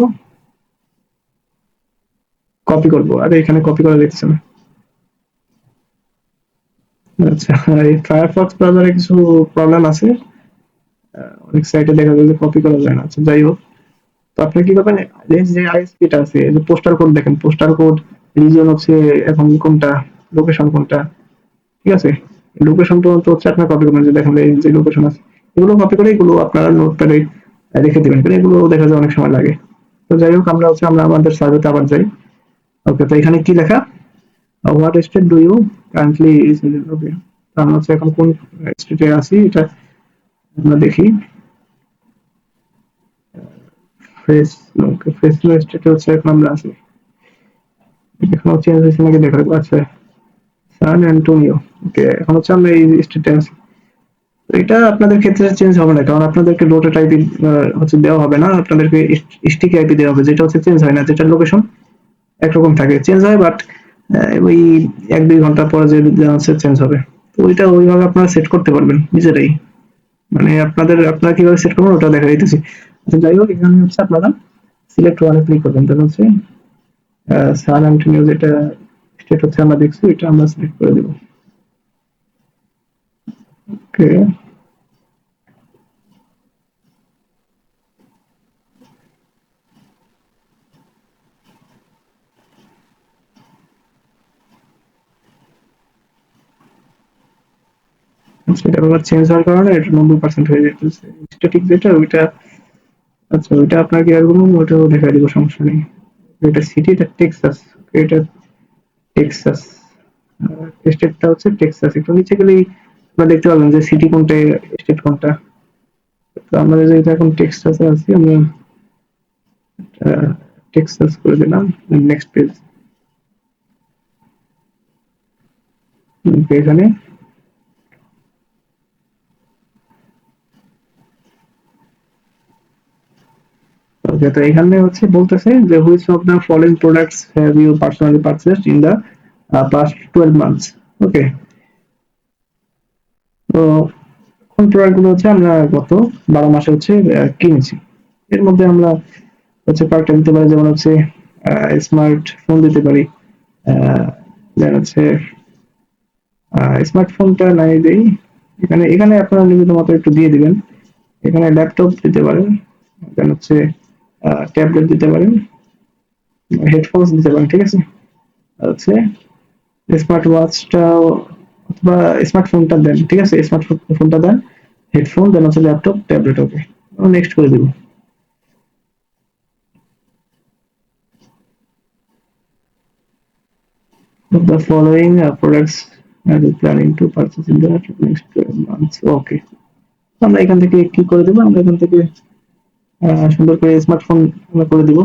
B: কপি করব, আর এখানে কপি করা যাচ্ছে না। আচ্ছা, এই ফায়ারফক্স ব্রাউজারে কিছু প্রবলেম আছে, অনেক সাইটে দেখা যায় যে কপি করা যায় না। আচ্ছা যাই হোক, তো আপনি কি করবেন, এই যে আইএসপিটা আছে, এই যে পোস্টাল কোড দেখেন, পোস্টাল কোড, রিজন হচ্ছে এখন কোনটা, লোকেশন কোনটা, ঠিক আছে। লোকেশন পর্যন্ত হচ্ছে আপনার কপি করবেন, যে দেখেন এই যে লোকেশন আছে, এগুলো কপি করে এগুলো আপনারা নোটপ্যাডে রেখে দিবেন, কারণ এগুলো দেখা যায় অনেক সময় লাগে। তো যাই হোক, আমরা হচ্ছে আমরা আমাদের সার্ভেতে আবার যাই। ওকে, তো এখানে কি লেখা, what state do you currently reside. Okay, আমরা হচ্ছে এখন কোন স্টেটে আছি এটা আমরা দেখি। ফ্রেশ, ওকে, ফ্রেশনো স্টেটে হচ্ছে এখন আমরা আছি, এখন চেঞ্জ হয়েছে নাকি দেখা যাবে। আচ্ছা, সান অ্যান্টোনিও। ওকে, এখন হচ্ছে আমরা এই স্টেটে আছি। তো এটা আপনাদের ক্ষেত্রে চেঞ্জ হবে না, কারণ আপনাদেরকে ডোটা টাইপিং হচ্ছে দেওয়া হবে না, আপনাদেরকে স্টিকি আইপি দেওয়া হবে, যেটা হচ্ছে চেঞ্জ হয় না, যেটার লোকেশন একরকম থাকে, চেঞ্জ হয় বাট ওই 1-2 ঘন্টা পরে যে হচ্ছে চেঞ্জ হবে। তো ওইটা ওইভাবে আপনারা সেট করতে পারবেন নিজেরাই, মানে আপনারা কিভাবে সেট করবেন ওটা দেখা দিতেছি। আচ্ছা যাই হোক, এখানে হচ্ছে আপনারা সিলেক্ট ওয়ানে ক্লিক করবেন, তাহলে হচ্ছে সান অ্যান্টোনিও যেটা স্টেট হচ্ছে আমরা দেখছি এটা আমরা সিলেক্ট করে দেব। ওকে, সেটা আবার চেঞ্জ হওয়ার কারণে এটা 90% হয়ে যেতেছে। স্ট্যাটিক যেটা ওইটা, আচ্ছা ওইটা আপনার কি আর বলবো, ওইটাও দেখা দিব, সমস্যা নেই। এটা সিটি, এটা টেক্সাস, এটা টেক্সাস, স্টেটটা হচ্ছে টেক্সাস। একটু নিচে গেলেই আমরা দেখতে পাবেন যে সিটি কোনটা, স্টেট কোনটা। তো আমরা যেহেতু এখন টেক্সাসে আছি, আমরা টেক্সাস করে দিলাম। নেক্সট পেজ, এখানে ওকে। তো এখানে হচ্ছে বলতেছে যে which of the following products have you personally purchased in the past 12 months. Okay, তো কোন প্রোডাক্ট গুলো হচ্ছে আমরা গত 12 মাসে হচ্ছে কিনেছি। এর মধ্যে আমরা হচ্ছে কয়েকটা দিতে পারি, যেমন হচ্ছে স্মার্টফোন দিতে পারি, দেন হচ্ছে স্মার্টফোনটা নাই দেই, এখানে এখানে আপনারা নিজের মতো একটু দিয়ে দিবেন। এখানে ল্যাপটপ দিতে পারেন, দেন হচ্ছে ট্যাবলেট দিতে পারেন, হেডফোনস দিতে পারেন, ঠিক আছে। আর হচ্ছে স্মার্ট ওয়াচটা অথবা স্মার্টফোনটা দেন, ঠিক আছে, স্মার্টফোনটা দেন, হেডফোন দেন হচ্ছে ল্যাপটপ ট্যাবলেট। ওকে, নেক্সট করে দিব। The following products are you planning to purchase in the next 12 months? Okay, আমরা এখান থেকে কি করে দেবো, আমরা এখান থেকে সুন্দর করে স্মার্টফোন আমরা করে দিব,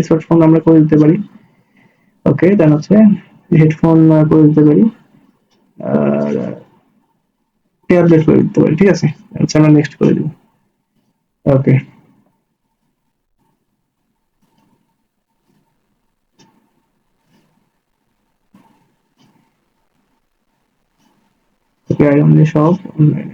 B: স্মার্টফোন আমরা করে দিতে পারি। ওকে, দেন হচ্ছে হেডফোন করে দিতে পারি, আর ট্যাবলেট করে দিতে পারি, ঠিক আছে। আচ্ছা, আমরা নেক্সট করে দিব। ওকে, ওকে, অনলি শপ অনলাইন।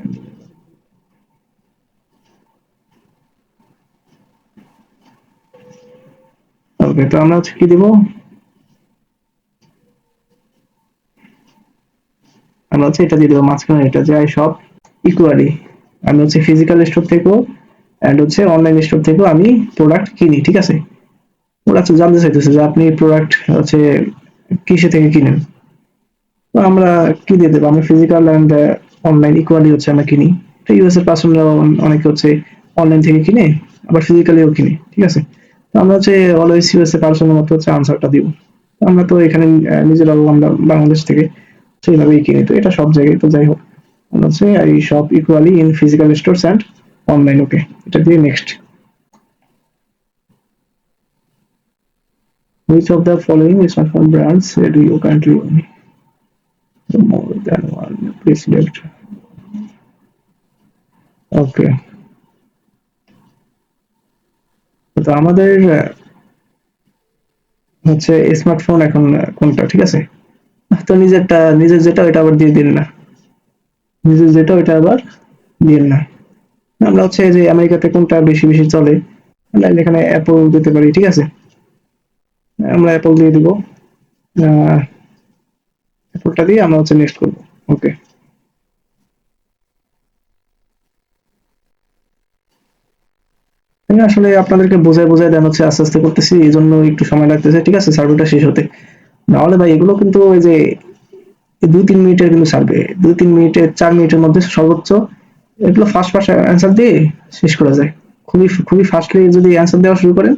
B: ওকে, তো আমরা হচ্ছে কি দিব, আমরা হচ্ছে এটা দিয়ে দেবো মাঝখানে, এটা যে আই শপ ইকুয়ালি। আমি হচ্ছে ফিজিক্যাল স্টোর থেকেও এন্ড হচ্ছে অনলাইন স্টোর থেকেও আমি প্রোডাক্ট কিনি, ঠিক আছে। ওরা হচ্ছে জানতে চাইতেছে যে আপনি প্রোডাক্ট হচ্ছে কিসে থেকে কিনেন। তো আমরা কি দিয়ে দেবো, আমরা ফিজিক্যাল এন্ড অনলাইন ইকুয়ালি হচ্ছে আমরা কিনি। তো ইউএস এর পার্সনরা অনেকে হচ্ছে অনলাইন থেকে কিনে, আবার ফিজিক্যালিও কিনে, ঠিক আছে। তো আমরা হচ্ছে অলওয়েজ ইউএস এর পার্সনের মতো হচ্ছে আনসারটা দিব। আমরা তো এখানে নিজেরাও আমরা বাংলাদেশ থেকে সেইভাবেই কিনি, তো এটা সব জায়গায়। তো যাই হোক, আমরা হচ্ছে I shop equally in physical stores and online. Okay, এটা দিয়ে next. Which of the following smartphone brands do you currently own? More than one, please select. ওকে, তো আমাদের হচ্ছে স্মার্টফোন এখন কোনটা, ঠিক আছে। তো নিজের যেটা ওইটা আবার দিয়ে দিন না, নিজের যেটা ওইটা আবার দিন না। আমরা হচ্ছে যে আমেরিকাতে কোনটা বেশি বেশি চলে, আমরা এখানে অ্যাপল দিতে পারি, ঠিক আছে। আমরা অ্যাপল দিয়ে দিব, অ্যাপলটা দিয়ে আমরা হচ্ছে নেক্সট করবো। ওকে, আমি আসলে আপনাদেরকে বোঝায় বোঝায় দেন হচ্ছে আস্তে আস্তে করতেছি, এই জন্য একটু সময় লাগতেছে, ঠিক আছে, সার্ভেটা শেষ হতে। নাহলে ভাই এগুলো কিন্তু ওই যে 2-3 মিনিটের কিন্তু সার্ভে, 2-3 মিনিটে 4 মিনিটের মধ্যে সর্বোচ্চ এগুলো ফার্স্ট ফার্স্ট অ্যান্সার দিয়ে শেষ করা যায়। খুবই খুবই ফাস্টলি যদি অ্যান্সার দেওয়া শুরু করেন,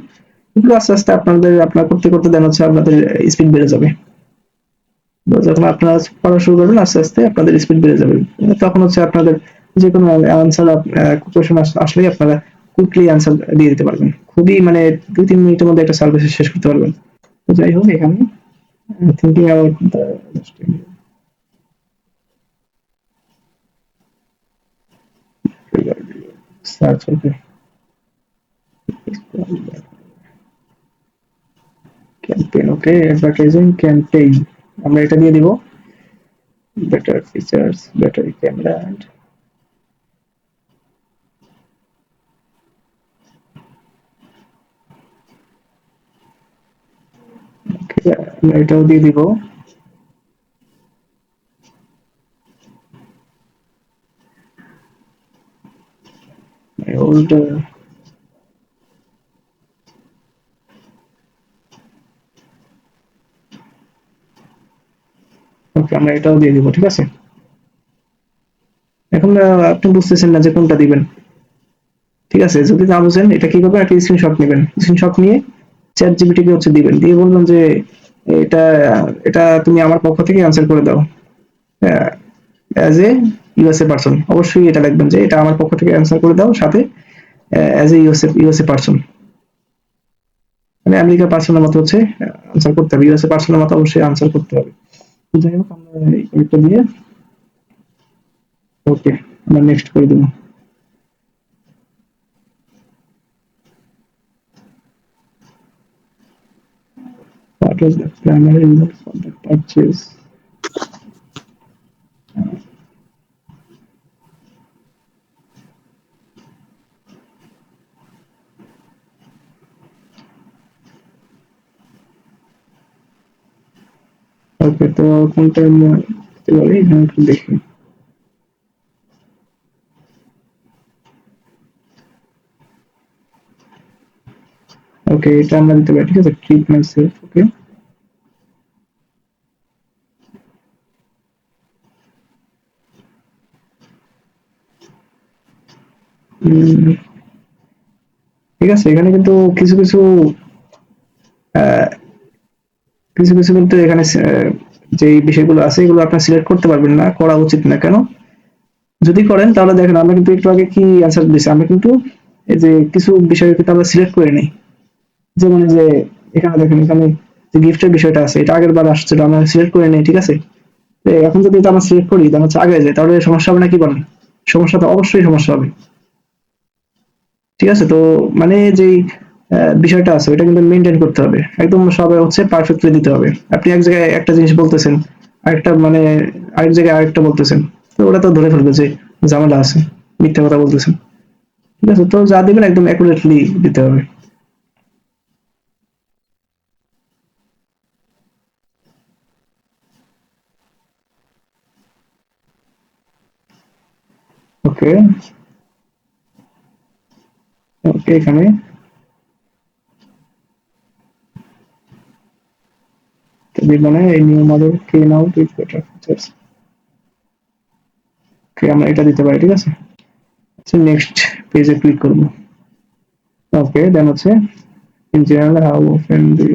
B: এগুলো আস্তে আস্তে আপনার করতে করতে দেন হচ্ছে আপনাদের স্পিড বেড়ে যাবে। যখন আপনারা পড়া শুরু করবেন আস্তে আস্তে আপনাদের স্পিড বেড়ে যাবে। তখন হচ্ছে আপনাদের যে কোনো অ্যান্সার কোশ্চেন আসলেই আপনারা কুইকলি অ্যান্সার দিয়ে দিতে পারবেন। খুবই মানে 2-3 মিনিটের মধ্যে একটা সার্ভিস শেষ করতে পারবেন। তো যাই হোক, এখানে thinking about the search. Okay, campaign. Okay, advertising campaign আমরা এটা দিয়ে দিব, better features, battery camera and. আমরা এটাও দিয়ে দিব। ওল্ড, ওকে, আমরা এটাও দিয়ে দিব, ঠিক আছে। এখন আপনি বুঝতেছেন না যে কোনটা দিবেন। ঠিক আছে, যদি না বুঝেন এটা কি করবেন, একটা স্ক্রিনশট নেবেন, স্ক্রিনশট নিয়ে চ্যাট জিপিটি কে হচ্ছে দিবেন, দিয়ে বলবেন যে এটা এটা তুমি আমার পক্ষ থেকে অ্যান্সার করে দাও অ্যাজ এ ইউএসএ পারসন। অবশ্যই এটা লিখবেন যে এটা আমার পক্ষ থেকে অ্যান্সার করে দাও, সাথে অ্যাজ এ ইউএসএ পারসন, মানে আমেরিকা পার্সনের মতো হচ্ছে আনসার করতে হবে, ইউএসএ পার্সনের মতো অবশ্যই আনসার করতে হবে। তো যাই হোক, আমরা এটা দিয়ে ওকে আমরা নেক্সট করে দেবো। What was the primary reason for the purchase? ওকে, তো কোনটা আমরা দিতে পারি এখানে একটু দেখি। ওকে, এটা আমরা দিতে পারি, ঠিক আছে, ট্রিট মাই সেলফ। ওকে, ঠিক আছে, এখানে কিন্তু কিছু কিছু আহ, কিছু কিছু কিন্তু এখানে যে বিষয়গুলো আছে এগুলো আপনার সিলেক্ট করতে পারবেন না, করা উচিত না। কেন? যদি করেন তাহলে দেখেন আমরা কিন্তু একটু আগে কি অ্যান্সার দিচ্ছি, আমরা কিন্তু এই যে কিছু বিষয় কিন্তু আমরা সিলেক্ট করে নিই, যেমন এই যে এখানে দেখেন, এখানে যে গিফটের বিষয়টা আছে এটা আগের বার আসছিল, আমরা সিলেক্ট করে নিই, ঠিক আছে। তো এখন যদি এটা আমরা সিলেক্ট করি তাহলে হচ্ছে আগে যায়, তাহলে সমস্যা হবে না কি বলেন? সমস্যা তো অবশ্যই সমস্যা হবে। ঠিক আছে, তো মানে যেই বিষয়টা আছে ওটা কিন্তু মেনটেন করতে হবে, একদম সবাই হচ্ছে পারফেক্টলি দিতে হবে। আপনি এক জায়গায় একটা জিনিস বলতেছেন, আরেকটা মানে আরেক জায়গায় আরেকটা বলতেছেন, তো ওরা তো ধরে ফেলবে যে ঝামেলা আছে, মিথ্যা কথা বলতেছেন। ঠিক আছে, তো যা দিবেন একদম অ্যাকুরেটলি দিতে হবে। ওকে, ওকে, এখানে মানে এই new model came out with better features. Okay, আমরা এটা দিতে পারি, ঠিক আছে। আচ্ছা, নেক্সট পেজে ক্লিক করব। ওকে, দেন হচ্ছে in general how often do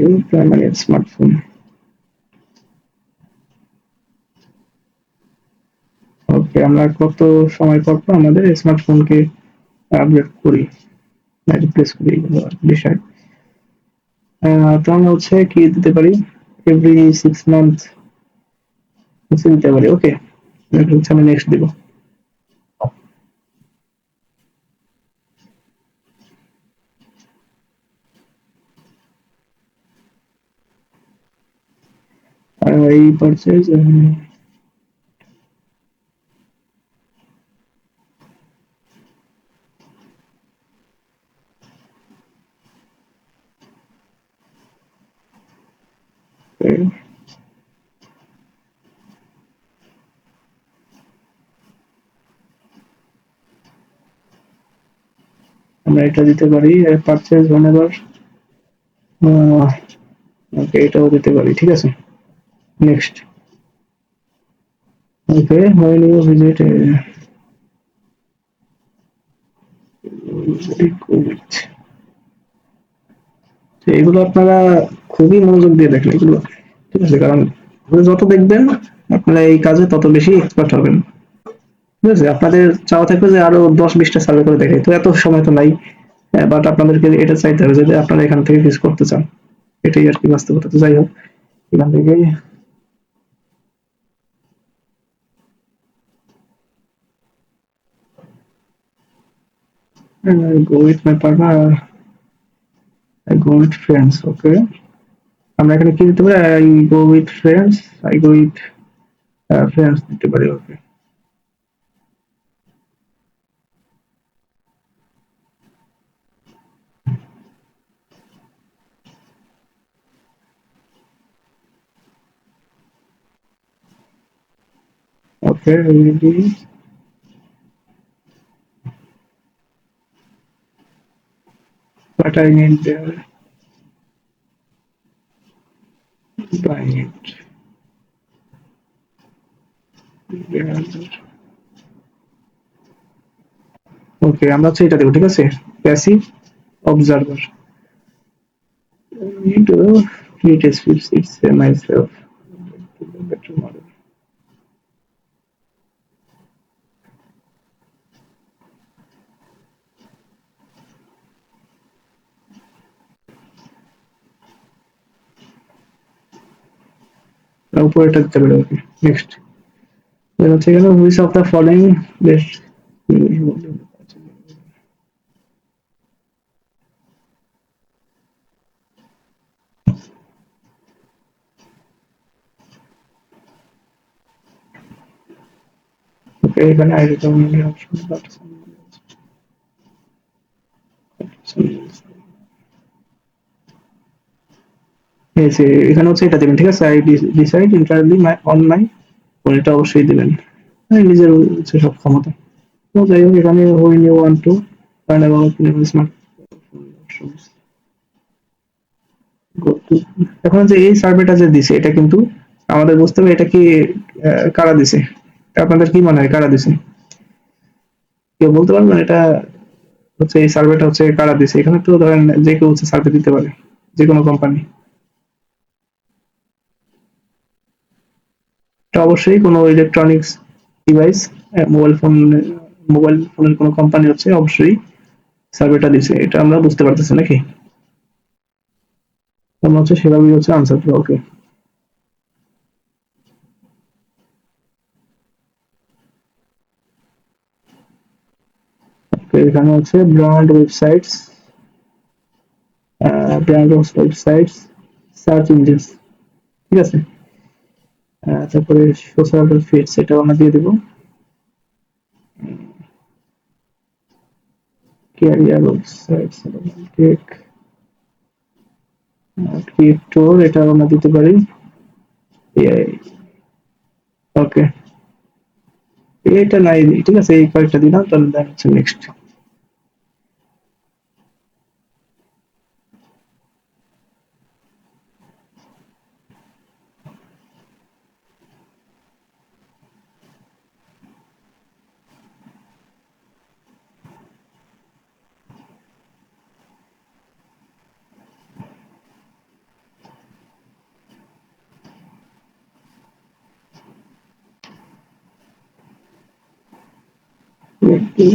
B: you primary smartphone. Okay, আমরা কত সময় পর পর আমাদের স্মার্টফোনকে আপডেট করি, রিপ্লেস করি, এগুলো আর কি বিষয়। তো আমরা হচ্ছে কি দিতে পারি, এভরি 6 মান্থ দিতে পারি। ওকে, হচ্ছে আমি নেক্সট দিব। আর এই পারচেজ আমরা এটা দিতে পারি, পারচেজ whenever। ওকে, এটাও দিতে পারি, ঠিক আছে। Next. Okay, when you visit তো এগুলো আপনারা খুবই মনোযোগ দিয়ে দেখেন এগুলো, ঠিক আছে, কারণ যত দেখবেন আপনারা এই কাজে তত বেশি এক্সপার্ট হবেন। ঠিক আছে, আপনাদের চাওয়া থাকবে যে আরো 10-20টা সার্ভে করে দেখে, তো এত সময় তো নাই। বাট আপনাদেরকে এটা চাইতে হবে যদি আপনারা এখান থেকে কিছু করতে চান, এটাই আর কি বাস্তবতা। তো যাই হোক, এখান থেকে go with my partner, I go with friends। ওকে, আমরা এখানে কি দিতে পারি, I go with friends, I go with friends দিতে পারি। Okay, okay, ready. But I need buying it. Okay, আমরা হচ্ছে এটা দেবো, ঠিক আছে, passive observer. Need to create a speech, it's myself. Better model. উপরেটা দিতে পারি, ওকে, নেক্সট। হচ্ছে এখানে which of the following best, okay, এখানে আই রেকমেন্ড অপশন বাট এই যে এখানে হচ্ছে এটা দেবেন, ঠিক আছে, I decide entirely my on my, এটা অবশ্যই দিবেন, নিজের হচ্ছে সব ক্ষমতা। তো যাই হোক, এখানে when you want to find out smart options, এখন যে এই সার্ভেটা যে দিছে এটা কিন্তু আমাদের বুঝতে হবে এটা কি কারা দিছে, আপনাদের কি মনে হয় কারা দিছে, কেউ বলতে পারবেন এটা হচ্ছে এই সার্ভেটা হচ্ছে কারা দিছে? এখানে তো ধরেন যে কেউ হচ্ছে সার্ভে দিতে পারে, যে কোনো কোম্পানি। এটা অবশ্যই কোনো ইলেকট্রনিক্স ডিভাইস, মোবাইল ফোনের কোনো কোম্পানি হচ্ছে অবশ্যই সার্ভেটা দিছে, এটা আমরা বুঝতে পারতেছি নাকি? আমরা হচ্ছে সেভাবেই হচ্ছে আনসার দেবো, ওকে। এখানে হচ্ছে ব্র্যান্ড ওয়েবসাইটস সার্চ ইঞ্জিনস, ঠিক আছে। তারপরে সোশ্যাল ফিডস, এটা আমরা দিয়ে দেবো। ক্যারিয়ার ওয়েবসাইটস, টেক, ক্রিপ্টো, এটা আমরা দিতে পারি। এআই, ওকে, এটা নাই, ঠিক আছে, এই কয়েকটা দিলাম, তাহলে দেখা হচ্ছে নেক্সট। ওকে,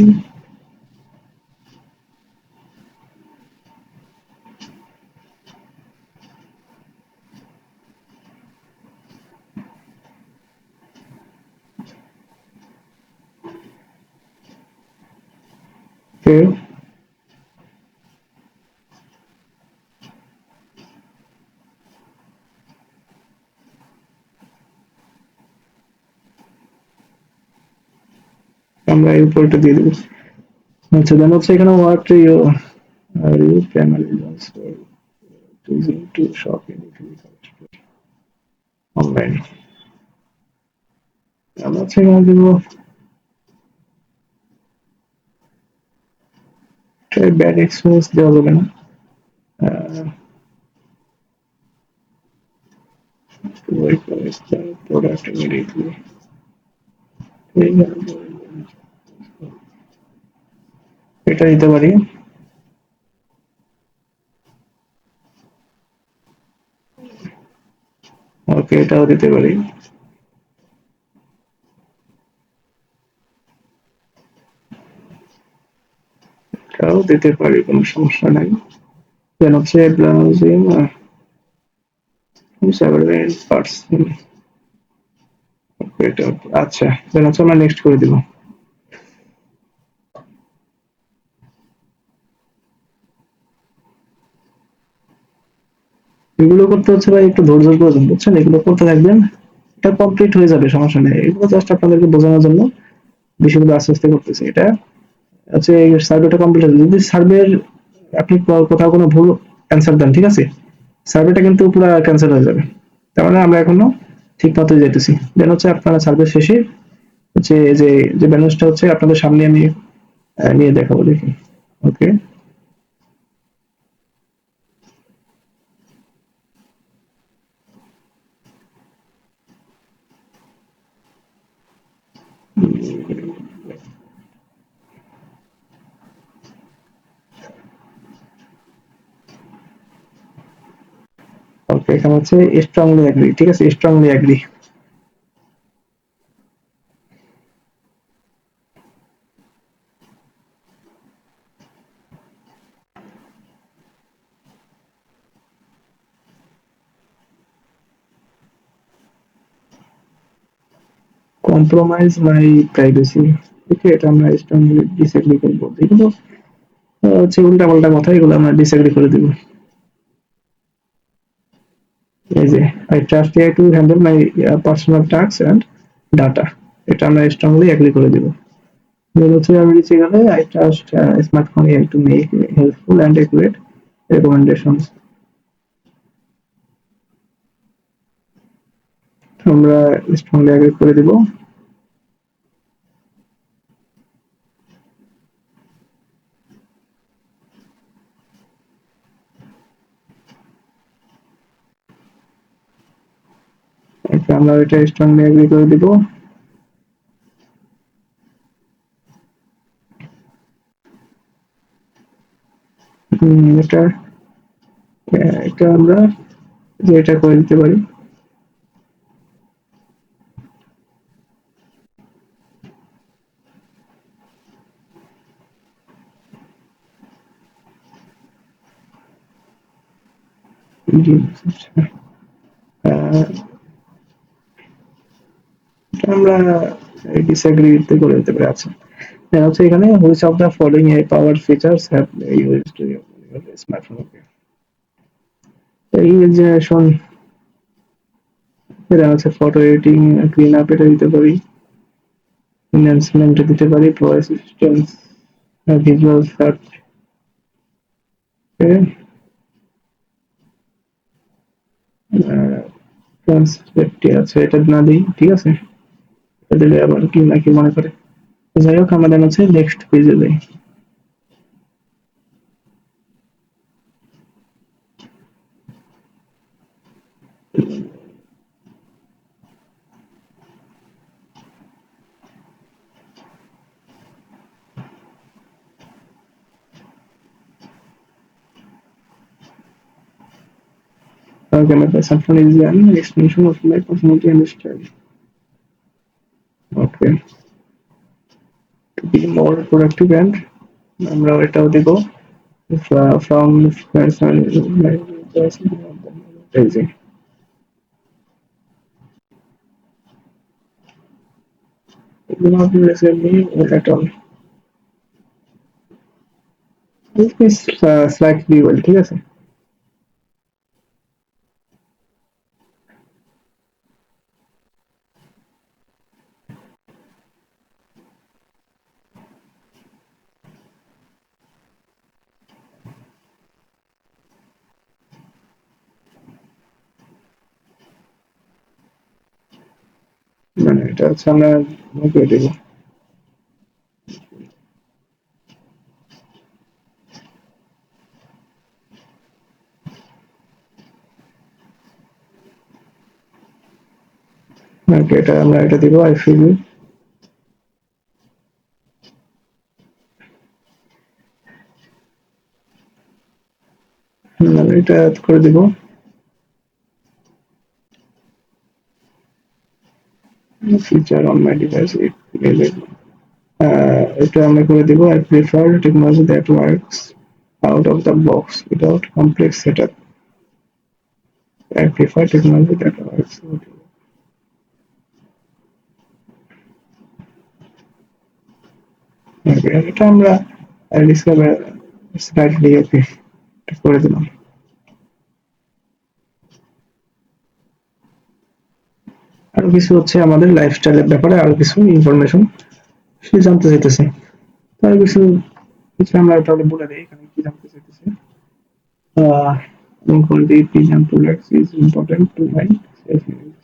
B: আমরা এই উপরটা দিয়ে দেবো। আচ্ছা, দেন হচ্ছে এখানে what you are you primary choosing to shop in online, আমরা হচ্ছে এখানে দেবো ব্যাড এক্সপিরিয়েন্স, দেওয়া যাবে না। প্রোডাক্ট ইমিডিয়েটলি, এটা দিতে পারি। ওকে, এটাও দিতে পারি। এটাও দিতে পারি, কোনো সমস্যা নাই। দেন হচ্ছে ব্রাউজিং সেভারাল পার্টস, এটা, আচ্ছা, দেন হচ্ছে আমরা নেক্সট করে দিব। এগুলো করতে হচ্ছে ভাই একটু ধৈর্য প্রয়োজন, বুঝছেন, এগুলো করতে থাকবেন, এটা কমপ্লিট হয়ে যাবে, সমস্যা নেই, এগুলো জাস্ট আপনাদেরকে বোঝানোর জন্য বিষয়গুলো আস্তে আস্তে করতেছি। এটা হচ্ছে এই সার্ভেটা কমপ্লিট হয়ে যাবে। যদি সার্ভের আপনি কোথাও কোনো ভুল অ্যান্সার দেন, ঠিক আছে, সার্ভেটা কিন্তু পুরো ক্যান্সেল হয়ে যাবে। তার মানে আমরা এখনো ঠিক মতোই যাইতেছি। দেন হচ্ছে আপনারা সার্ভে শেষে হচ্ছে যে যে ব্যালেন্সটা হচ্ছে আপনাদের সামনে আমি নিয়ে দেখাবো, দেখি, ওকে। ওকে, এখানে হচ্ছে স্ট্রংলি অ্যাগ্রি, ঠিক আছে, strongly agree. Compromise my privacy, okay, এটা আমরা স্ট্রংলি ডিসএগ্রি করবো, এগুলো হচ্ছে উল্টা পাল্টা কথা, এগুলো আমরা ডিসএগ্রি করে দিব। এই যে I trust AI to handle my personal task and data, এটা আমরা স্ট্রংলি এগ্রি করে দিব। দেন হচ্ছে আমি নিচে গেলে I trust smartphone AI to make helpful and accurate recommendations, আমরা স্ট্রংলি এগ্রি করে দিব। এটা আমরা এটা স্ট্রংলি এগ্রি করে দিব। এটা এটা আমরা এটা করে দিতে পারি। জি, এটা আমরা ডিসএগ্রি করে দিতে পারি। আচ্ছা, হচ্ছে এখানে which of the following a power features have used to your smartphone, okay, এই যে শোন, এটা হচ্ছে ফটো এডিটিং, ক্লিন আপ, এটা দিতে পারি, এনহ্যান্সমেন্ট দিতে পারি, প্রো অ্যাসিস্ট্যান্স, ভিজুয়াল সার্চ, ট্রান্সলেটটি আছে, এটা না দিই, ঠিক আছে, এটা দিলে আবার কি না কি মনে করে। তো যাই হোক, আমাদের হচ্ছে নেক্সট পেজে যাই। Okay, my smartphone is an extension of my personality and style. Okay, to be more productive and আমরা এটাও দিব from friends and এই যে এগুলো আপনি recipe at all. This is slightly well, ঠিক আছে। মানে এটা হচ্ছে আমরা করে দিব। ওকে, এটা আমরা এটা দিব আই ফিল, আমরা এটা করে দিব ফিচার অন মাই ডিভাইস, এটা আমরা করে দিব I prefer technology that works out of the box without complex setup, I prefer technology that works. Okay, এটা আমরা ডিসকাভার স্লাইডলি, ওকে, করে দিলাম। আরো কিছু হচ্ছে আমাদের লাইফস্টাইলের ব্যাপারে আরো কিছু ইনফরমেশন সে জানতে চাইতেছে, তার কিছু কিছু আমরা তাহলে বলে দিই এখানে কি জানতে চাইতেছে। কোনটি Pigeon products is important to my self image,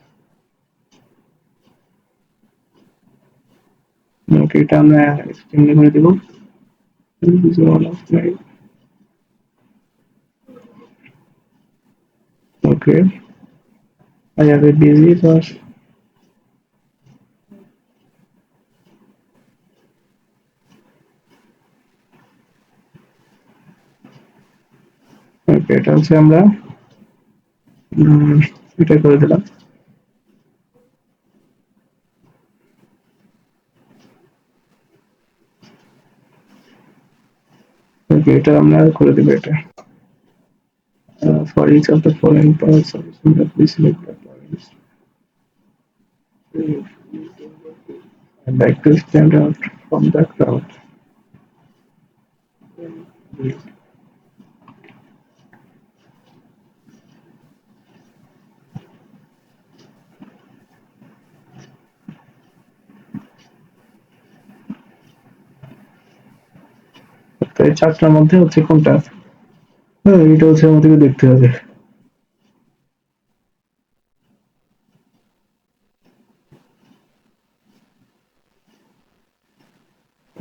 B: okay, এটা আমরা এক্সটেন্ড করে দেব। This is all of my, okay, I have a busy boss, okay, এটা হচ্ছে আমরা এটা করে দিলাম। ওকে, এটা আমরা করে দেবো এটা। For each of the following power solution that we select the points. I'd like to stand out from the crowd. তো এই চারটার মধ্যে হচ্ছে কোনটা? হ্যাঁ, এটা হচ্ছে আমাদেরকে দেখতে হবে।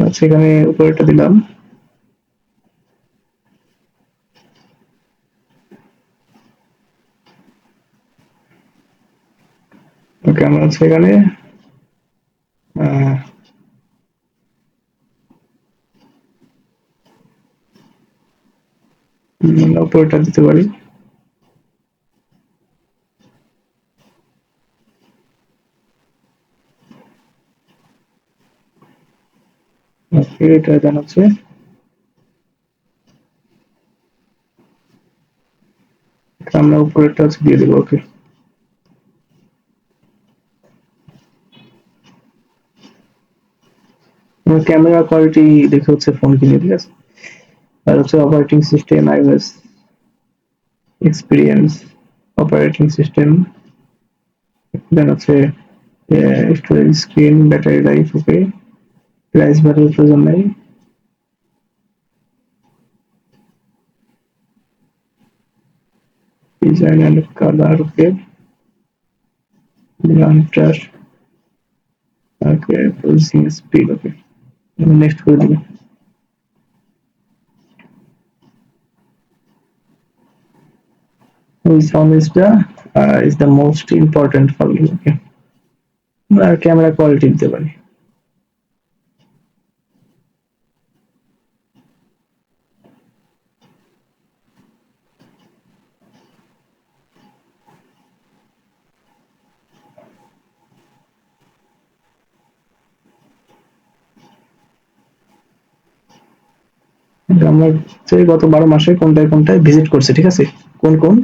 B: আচ্ছা, এখানে উপরেটা দিলাম। ওকে, আমরা হচ্ছে এখানে আহ, উপরেটা দিতে পারি। ওকে, এটা জানাচ্ছে। আমরা উপরেরটা হচ্ছে দিয়ে দেবো। ওকে, ক্যামেরা কোয়ালিটি দেখে হচ্ছে ফোন কিনে, ঠিক আছে। আর হচ্ছে operating system iOS experience, operating system, then হচ্ছে storage, screen, battery life. Okay, price বাড়ার প্রয়োজন নাই। Design and colour. Okay, trust. Okay, processing speed. Okay, next করে দিবো। Which one is the most important for you? Okay, আর ক্যামেরা কোয়ালিটি দিতে পারি। আমরা হচ্ছে গত 12 মাসে কোনটায় কোনটায় ভিজিট করছে, ঠিক আছে। কোন কোন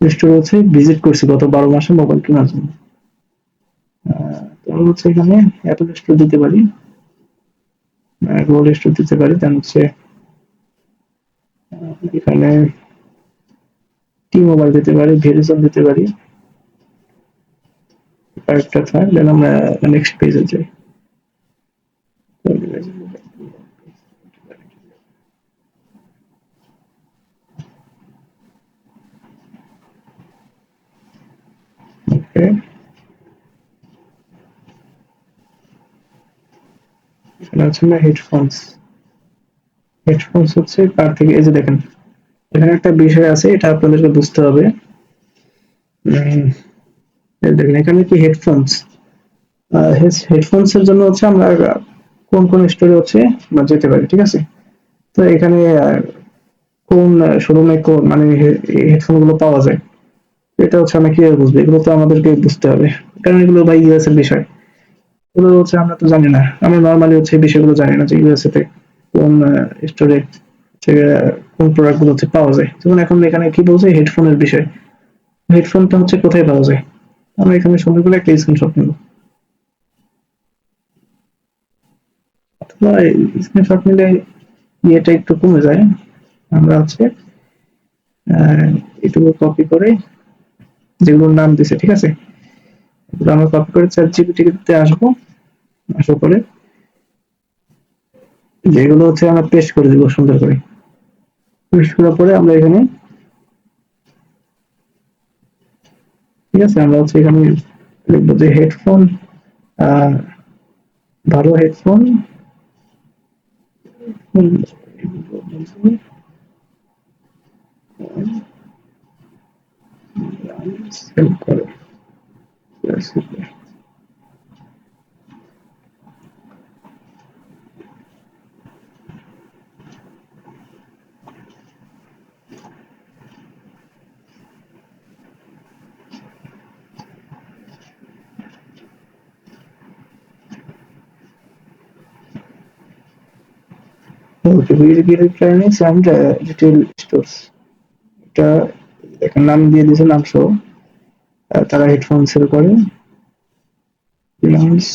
B: স্টোর হচ্ছে ভিজিট করছি গত 12 মাসে মোবাইল কেনার জন্য। তো হচ্ছে এখানে অ্যাপল স্টোর দিতে পারি, গুগল স্টোর দিতে পারি, দেন হচ্ছে এখানে টি মোবাইল দিতে পারি, ভেরিজন দিতে পারি। আরেকটা থাক, দেন আমরা নেক্সট পেজে যাই। ওকে, এখানে হচ্ছে না হেডফোনস। হেডফোনস হচ্ছে কার থেকে, এই যে দেখেন এখানে একটা বিষয় আছে, এটা আপনাদেরকে বুঝতে হবে। এই দেখেন এখানে কি হেডফোনস, হেডফোনস এর জন্য হচ্ছে আমরা কোন কোন স্টোরে হচ্ছে আমরা যেতে পারি, ঠিক আছে। তো এখানে কোন শোরুমে কোন মানে হেডফোন গুলো পাওয়া যায়, এটা হচ্ছে আমরা কিভাবে বুঝবো? এগুলো তো আমাদেরকে বুঝতে হবে, কারণ এগুলো ভাই ইউএস এর বিষয়। এগুলো হচ্ছে আমরা তো জানি না, আমরা নর্মালি হচ্ছে এই বিষয়গুলো জানি না যে ইউএসএ তে কোন স্টোরে কোন প্রোডাক্ট গুলো হচ্ছে পাওয়া যায়। যেমন এখন এখানে কি বলছে হেডফোনের বিষয়, হেডফোনটা হচ্ছে কোথায় পাওয়া যায়। আমরা এখানে সুন্দর করে একটা স্ক্রিনশট নেব, অথবা স্ক্রিনশট নিলে ইয়েটা একটু কমে যায়। আমরা হচ্ছে এটুকু কপি করে যেগুলোর নাম দিছে, ঠিক আছে, এগুলো আমরা কপি করে চ্যাট জিপিটি তে আসবো। আসার পরে যেগুলো হচ্ছে আমরা পেস্ট করে দিব সুন্দর করে। পেস্ট করার পরে আমরা এখানে, ঠিক আছে, আমরা হচ্ছে এখানে লিখবো যে হেডফোন, ভালো হেডফোন সেল করে। ওকে, ইলেকট্রনিক্স অ্যান্ড রিটেল স্টোরস, এটা একটা নাম দিয়ে দিয়েছে, নাম সহ। তারা হেডফোন সেল করে। Finance,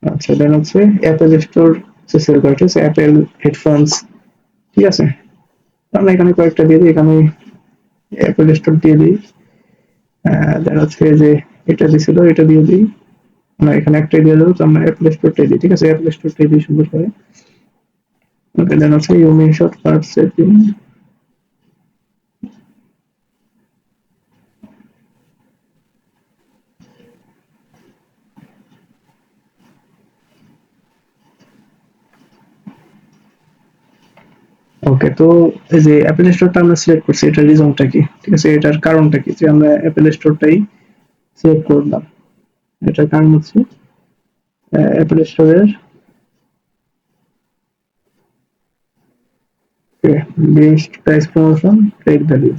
B: আচ্ছা দেন হচ্ছে অ্যাপেল স্টোর সেল করে, ঠিক আছে, অ্যাপেল হেডফোনস, ঠিক আছে। আমরা এখানে কয়েকটা দিয়ে দিই, এখানে অ্যাপেল স্টোর দিয়ে দিই। দেন হচ্ছে যে এটা দিছিল, এটা দিয়ে দিই। আমরা এখানে একটাই দিয়ে দেবো, তো আমরা অ্যাপেল স্টোরটাই দিই, ঠিক আছে, অ্যাপেল স্টোরটাই দিই সুন্দর করে। ওকে, দেন হচ্ছে ইউমি শর্ট কার্ড সেটিং। ওকে, তো এই যে অ্যাপেল স্টোরটা আমরা সিলেক্ট করছি, এটার রিজনটা কি, ঠিক আছে, এটার কারণটা কি যে আমরা অ্যাপেল স্টোরটাই সিলেক্ট করলাম? এটার কারণ হচ্ছে অ্যাপেল স্টোরের best price promotion, trade value.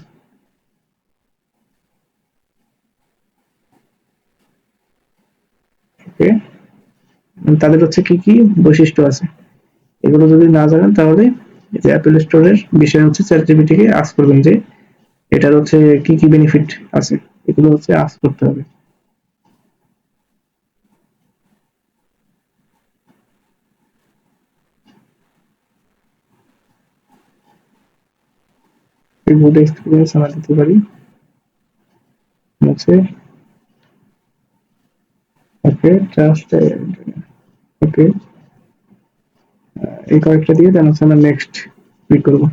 B: Okay, তাদের হচ্ছে কি কি বৈশিষ্ট্য আছে, এগুলো যদি না জানেন তাহলে এই যে অ্যাপেল স্টোরের বিষয় হচ্ছে চ্যাটজিপিটিকে আস্ক করবেন যে এটার হচ্ছে কি কি বেনিফিট আছে, এগুলো হচ্ছে আস্ক করতে হবে। গুড এক্সপিরিয়েন্স আমরা দিতে পারি হচ্ছে। ওকে, ট্রাস্ট, ওকে, এই কয়েকটা দিয়ে দেন হচ্ছে আমরা নেক্সট ক্লিক করবো।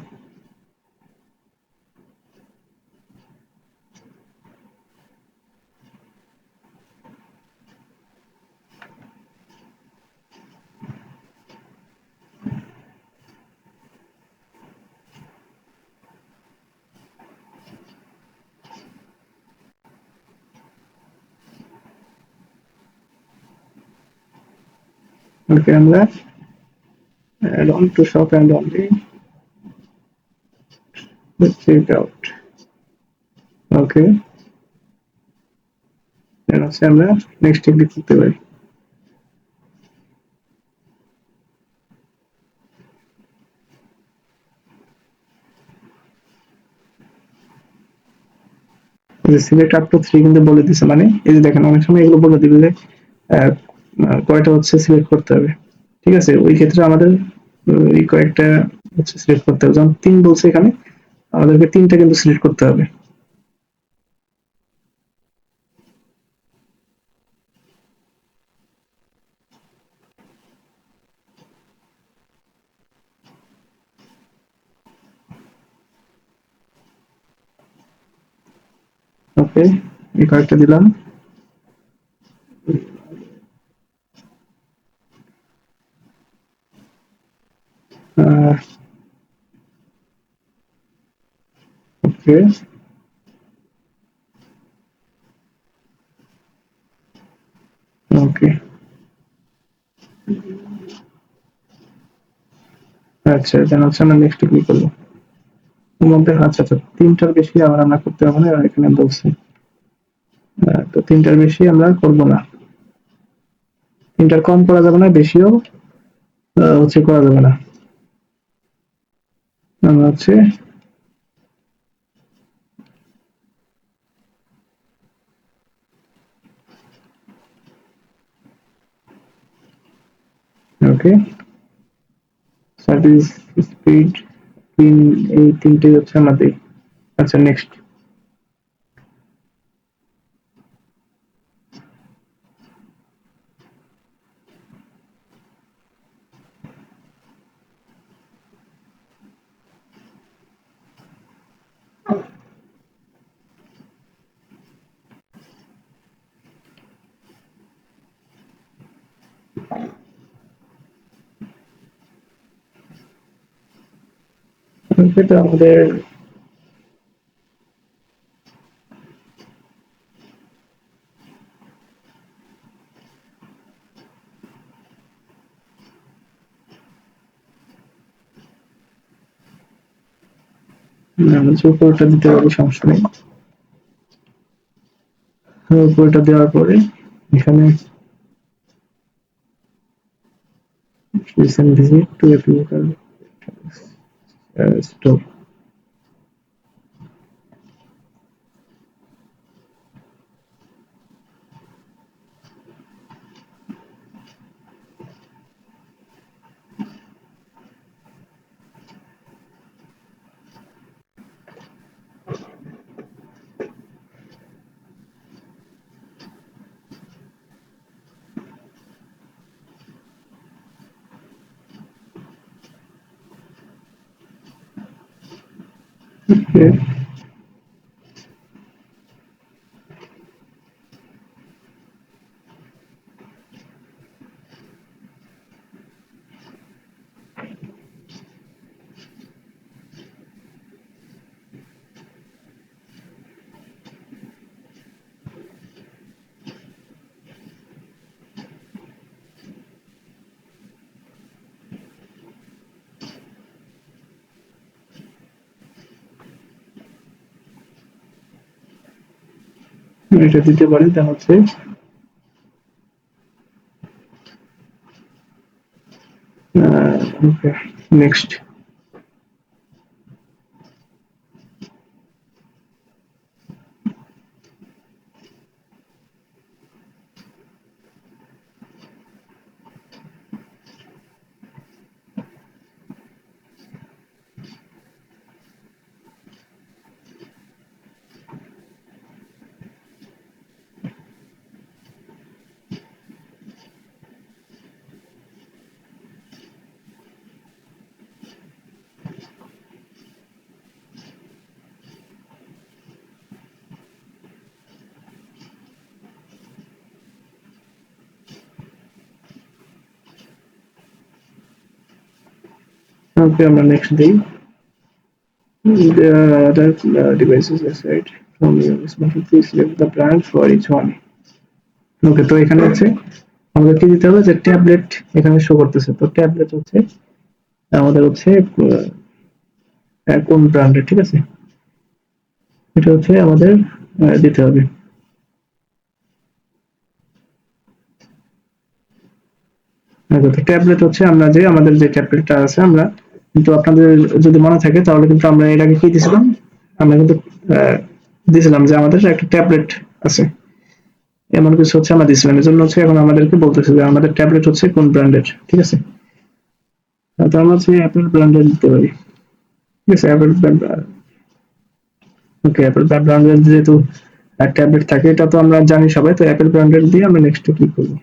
B: ওকে, আমরা add on to shop and only let's check it out. Okay, then হচ্ছে আমরা নেক্সট ক্লিক করতে পারি। সিলেক্ট আপ টু 3 কিন্তু বলে দিছে, মানে এই যে দেখেন অনেক সময় এগুলো বলে দিবে যে আহ, কয়টা হচ্ছে সিলেক্ট করতে হবে, ঠিক আছে। ওই ক্ষেত্রে আমাদের এই কয়েকটা হচ্ছে সিলেক্ট করতে হবে, যেমন 3 বলছে এখানে, আমাদেরকে 3টা কিন্তু সিলেক্ট করতে হবে। ওকে, এই কয়েকটা দিলাম। ওকে, ওকে, আচ্ছা, দেন হচ্ছে আমরা নেক্সট ক্লিক করবো। এর মধ্যে আচ্ছা আচ্ছা 3টার বেশি আবার আমরা করতে হবে না, এখানে বলছি। তো 3টার বেশি আমরা করব না, 3টার কম করা যাবে না, বেশিও হচ্ছে করা যাবে না। আমরা হচ্ছে ওকে, সার্ভিস স্পিড, পিন, এই 3টে হচ্ছে আমাদের। আচ্ছা, নেক্সট। তো আমাদের উপরটা দিতে পারি, সমস্যা নেই। উপরটা দেওয়ার পরে এখানে recent visit to a local store. Okay. এটা দিতে পারি, তা হচ্ছে ওকে, নেক্সট। ওকে, আমরা নেক্সট দিই। There are other devices aside from your smartphone. Please select the brand for each one. ওকে, তো এখানে হচ্ছে আমাদের কি দিতে হবে, যে ট্যাবলেট এখানে শো করতেছে, তো ট্যাবলেট হচ্ছে আমাদের হচ্ছে কোন ব্র্যান্ডের, ঠিক আছে, এটা হচ্ছে আমাদের দিতে হবে। তো ট্যাবলেট হচ্ছে আমরা যে আমাদের যে ট্যাবলেটটা আছে, আমরা কিন্তু আপনাদের যদি মনে থাকে তাহলে কিন্তু আমরা এর আগে কি দিয়েছিলাম, আমরা কিন্তু দিয়েছিলাম যে আমাদের একটা ট্যাবলেট আছে, এমন কিছু হচ্ছে আমরা দিয়েছিলাম। এর জন্য হচ্ছে এখন আমাদেরকে বলতেছে যে আমাদের ট্যাবলেট হচ্ছে কোন ব্র্যান্ডের, ঠিক আছে। তো আমরা হচ্ছে অ্যাপেল ব্র্যান্ডের দিতে পারি, ঠিক আছে। অ্যাপেল ব্র্যান্ড, ওকে, অ্যাপেল ব্র্যান্ডের যেহেতু ট্যাবলেট থাকে এটা তো আমরা জানি সবাই, তো অ্যাপেল ব্র্যান্ডের দিয়ে আমরা নেক্সট ক্লিক করবো।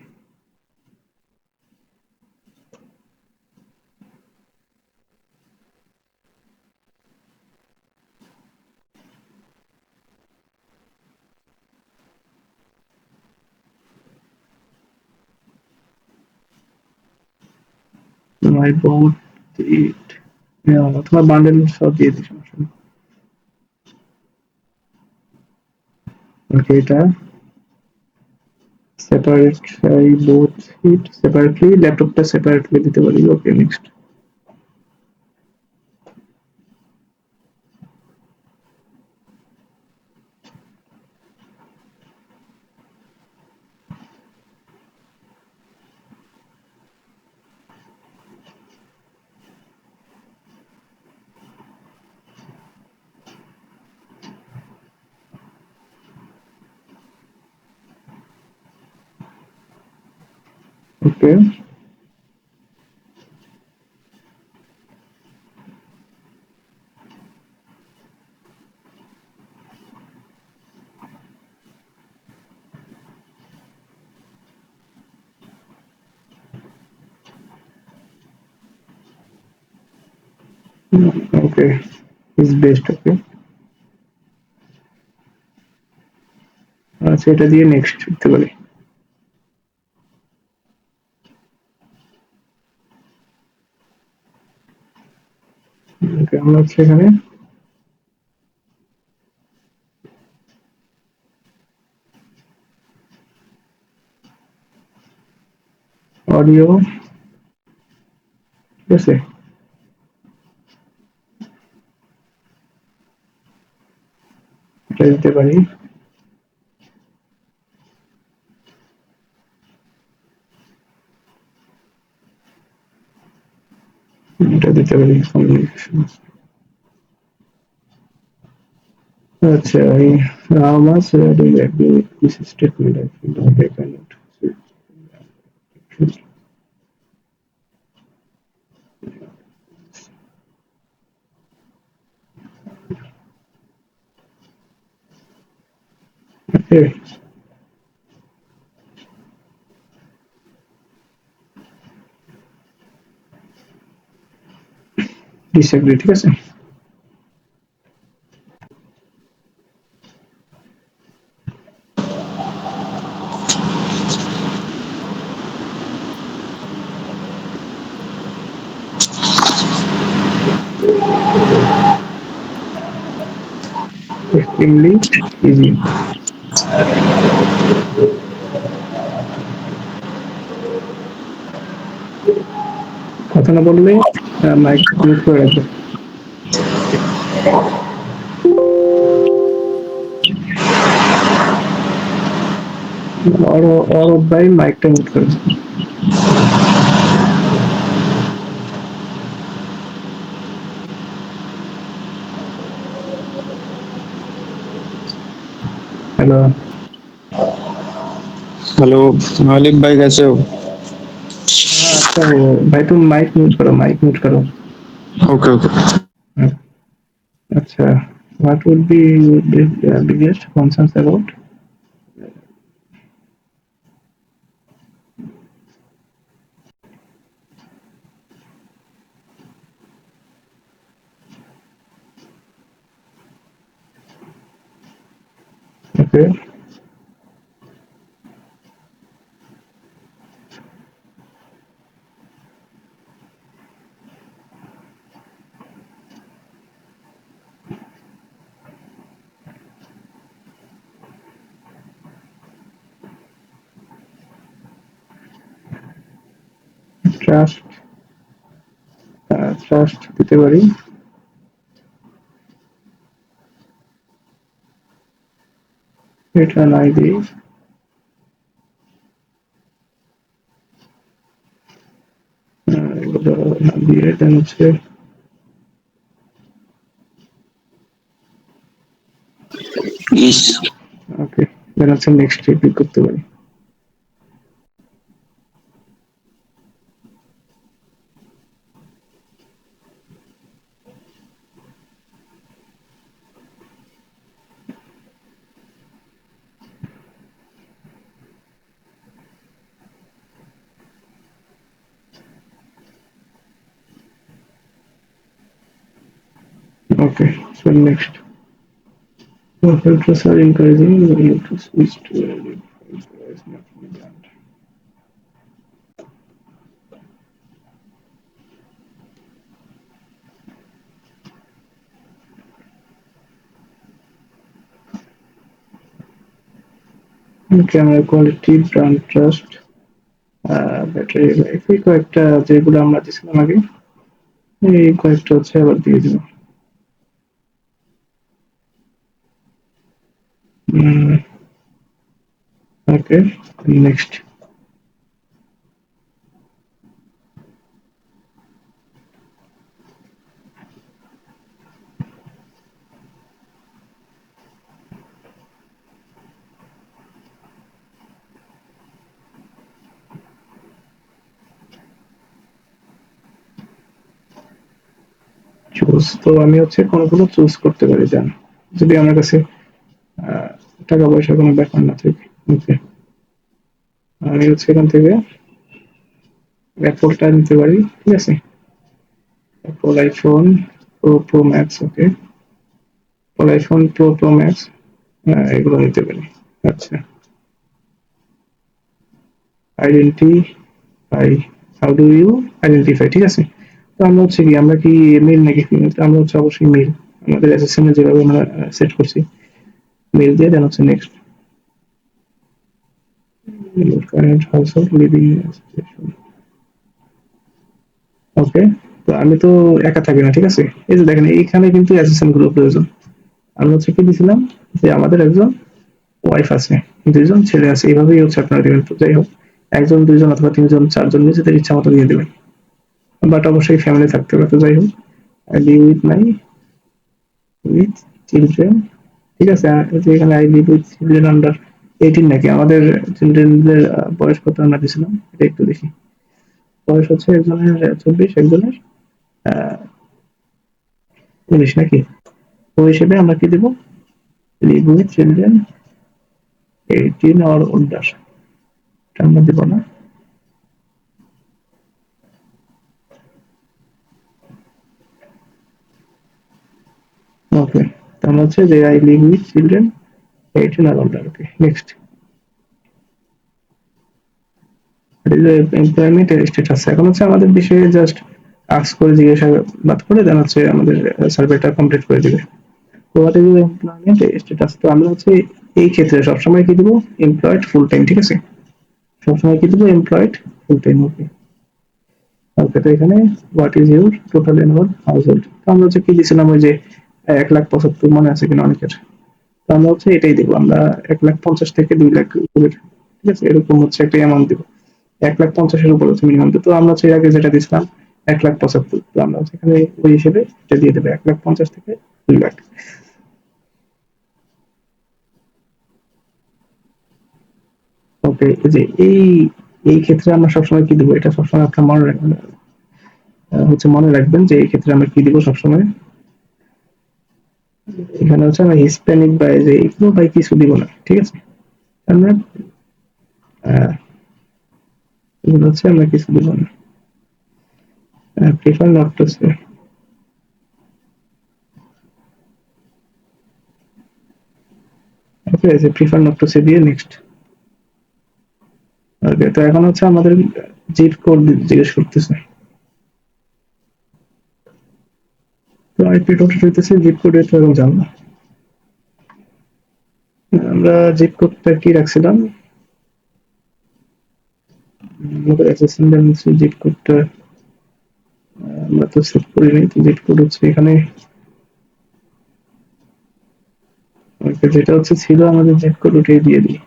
B: I bought it, অথবা বান্ডেল সব দিয়ে দিই, সমস্যা নেই। ওকে, এটা separate, I bought it separately, ল্যাপটপটা সেপারেটলি দিতে পারি। Okay, next. Okay, okay, is best. Okay, আচ্ছা, এটা দিয়ে নেক্সট দিতে পারি। ওকে, আমরা হচ্ছে এখানে অডিও, ঠিক আছে, এটা দিতে পারি। এটা দিতে পারি কমিউনিকেশন। আচ্ছা, how much do you agree with this statement? I feel like I cannot. Okay, disagree, ঠিক আছে? Extremely easy. কথা না বললে মাইক মিউট করে রাখবে। और ভাই মাইকটা মিউট করে। हेलो
G: हेलो मालिक भाई कैसे हो?
B: अच्छा वो भाई तुम माइक म्यूट करो, माइक म्यूट करो।
G: Okay okay.
B: अच्छा, what would be the biggest concerns about? Okay, trust, trust দিতে পারি। এটা নাই দিই। এগুলো না দিয়ে দেন হচ্ছে ওকে, দেন হচ্ছে নেক্সট ক্লিক করতে পারি। Okay, so next. Filters are encouraging you to switch to a device not to be banned. Camera quality, brand trust, battery life, এই কয়েকটা যেগুলো আমরা দিছিলাম আগে, এই কয়েকটা হচ্ছে আবার দিয়ে দিব। ওকে, নেক্সট। চুজ, তো আমি হচ্ছে কোনগুলো চুজ করতে পারি জান, যদি আমার কাছে আহ, টাকা পয়সার কোনো ব্যাপার না থাকে। ওকে, আমি হচ্ছে এখান থেকে অ্যাপলটা নিতে পারি, ঠিক আছে? Apple iPhone Pro Max, okay, Apple iPhone Pro Max, এগুলো নিতে পারি। আচ্ছা, identify, how do you identify, ঠিক আছে? তো আমরা হচ্ছে কি, আমরা কি মেল নাকি ফিমেল? আমরা হচ্ছে অবশ্যই মেল, আমাদের এসএসএম এ যেভাবে আমরা সেট করছি মেল দিয়ে, দেন হচ্ছে নেক্সট। কারেন্ট হাউসহোল্ড লিভিং, ওকে। তো আমি তো একা থাকি না, ঠিক আছে? এই যে দেখেন এইখানে কিন্তু অ্যাসিস্ট্যান্ট গুলো প্রয়োজন। আমি হচ্ছে কি দিছিলাম যে আমাদের একজন ওয়াইফ আছে, দুইজন ছেলে আছে, এইভাবেই হচ্ছে আপনারা দিবেন। তো যাই হোক, একজন দুইজন অথবা তিনজন চারজন নিজেদের ইচ্ছা মতো দিয়ে দেবেন। বাট অবশ্যই ফ্যামিলি থাকতে হবে। তো যাই হোক, live with my with children, ঠিক আছে। এই যে এখানে I live with children under 18 নাকি, আমাদের চিলড্রেনদের বয়স কত আমরা দিছিলাম এটা একটু দেখি। বয়স হচ্ছে একজনের 24, একজনের 19 নাকি। ওই হিসেবে আমরা কি দেবো, live with children 18 or older, এটা আমরা দেব না। ওকে, তাহলে হচ্ছে যে I live with children 18 or older। Okay, next. Employment status, এখন হচ্ছে আমাদের বিষয়ে জাস্ট আস্ক করে জিজ্ঞাসাবাদ করে দেন হচ্ছে আমাদের সার্ভেটা কমপ্লিট করে দিবে। তো what is your employment status, তো আমরা হচ্ছে এই ক্ষেত্রে সবসময় কি দিব, এমপ্লয়েড ফুল টাইম, ঠিক আছে। সবসময় কি দিব, এমপ্লয়েড ফুল টাইম। ওকে, ওকে, তো এখানে what is your total annual house hold, তো আমরা হচ্ছে কি দিয়েছিলাম ওই যে 1,75,000, মনে আছে কিনা অনেকের। তো আমরা হচ্ছে এটাই দিব, আমরা 1,50,000 থেকে 2,00,000 উপরে, ঠিক আছে, এরকম হচ্ছে একটা অ্যামাউন্ট দিব। 1,50,000-এর উপর হচ্ছে মিনিমাম। তো আমরা হচ্ছে এর আগে যেটা দিয়েছিলাম 1,75,000, তো আমরা হচ্ছে এখানে ওই হিসেবে এটা দিয়ে দেবো 1,50,000 থেকে 2,00,000। ওকে, যে এই এই ক্ষেত্রে আমরা সবসময় কি দিব, এটা সবসময় আপনার মনে রাখবেন, হচ্ছে মনে রাখবেন যে এই ক্ষেত্রে আমরা কি দিব সবসময়। এখানে হচ্ছে আমরা হিসপ্যানিক বা যে এগুলো ভাই কিছু দিব না, ঠিক আছে। আমরা এগুলো হচ্ছে আমরা কিছু দিব না, প্রিফার নট টু সে। ওকে, যে প্রিফার নট টু সে দিয়ে নেক্সট। ওকে, তো এখন হচ্ছে আমাদের জিপ কোড জিজ্ঞেস করতেছে, তো আইপি টোটাল হইতেছে, জিপ কোড এটা এখন জানবো। আমরা জিপ কোডটা কি রাখছিলাম, আমাদের অ্যাসেসমেন্ট জিপ কোডটা আমরা তো সেট করি নাই, তো জিপ কোড হচ্ছে এখানে যেটা হচ্ছে ছিল আমাদের জিপ কোড ওটাই দিয়ে দিই।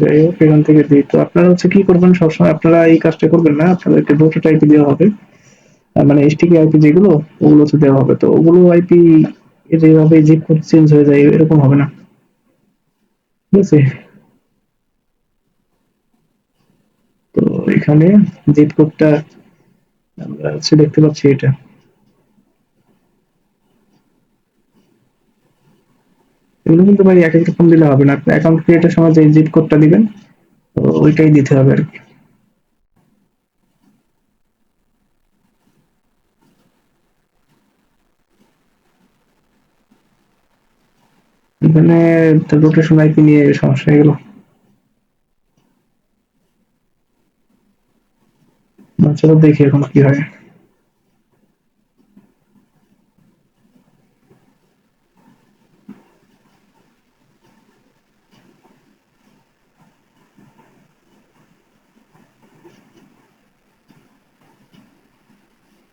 B: যাই হোক, এখান থেকে দিই। তো আপনারা হচ্ছে কি করবেন, সবসময় আপনারা এই কাজটা করবেন না, আপনাদেরকে দুটো আইপি দেওয়া হবে, মানে এসটিকে আইপি যেগুলো ওগুলো হচ্ছে দেওয়া হবে। তো ওগুলো আইপি যেভাবে জিপ কোড চেঞ্জ হয়ে যায় এরকম হবে না, ঠিক আছে। তো এখানে জিপ কোডটা আমরা হচ্ছে দেখতে পাচ্ছি এটা, এগুলো কিন্তু ভাই এক এক রকম দিলে হবে না, আপনি অ্যাকাউন্ট ক্রিয়েটের সময় যে জিপ কোডটা দিবেন তো ওইটাই দিতে হবে আর কি। এখানে রোটেশন আইপি নিয়ে সমস্যা হয়ে গেল। চলো দেখি এখন কি হয়।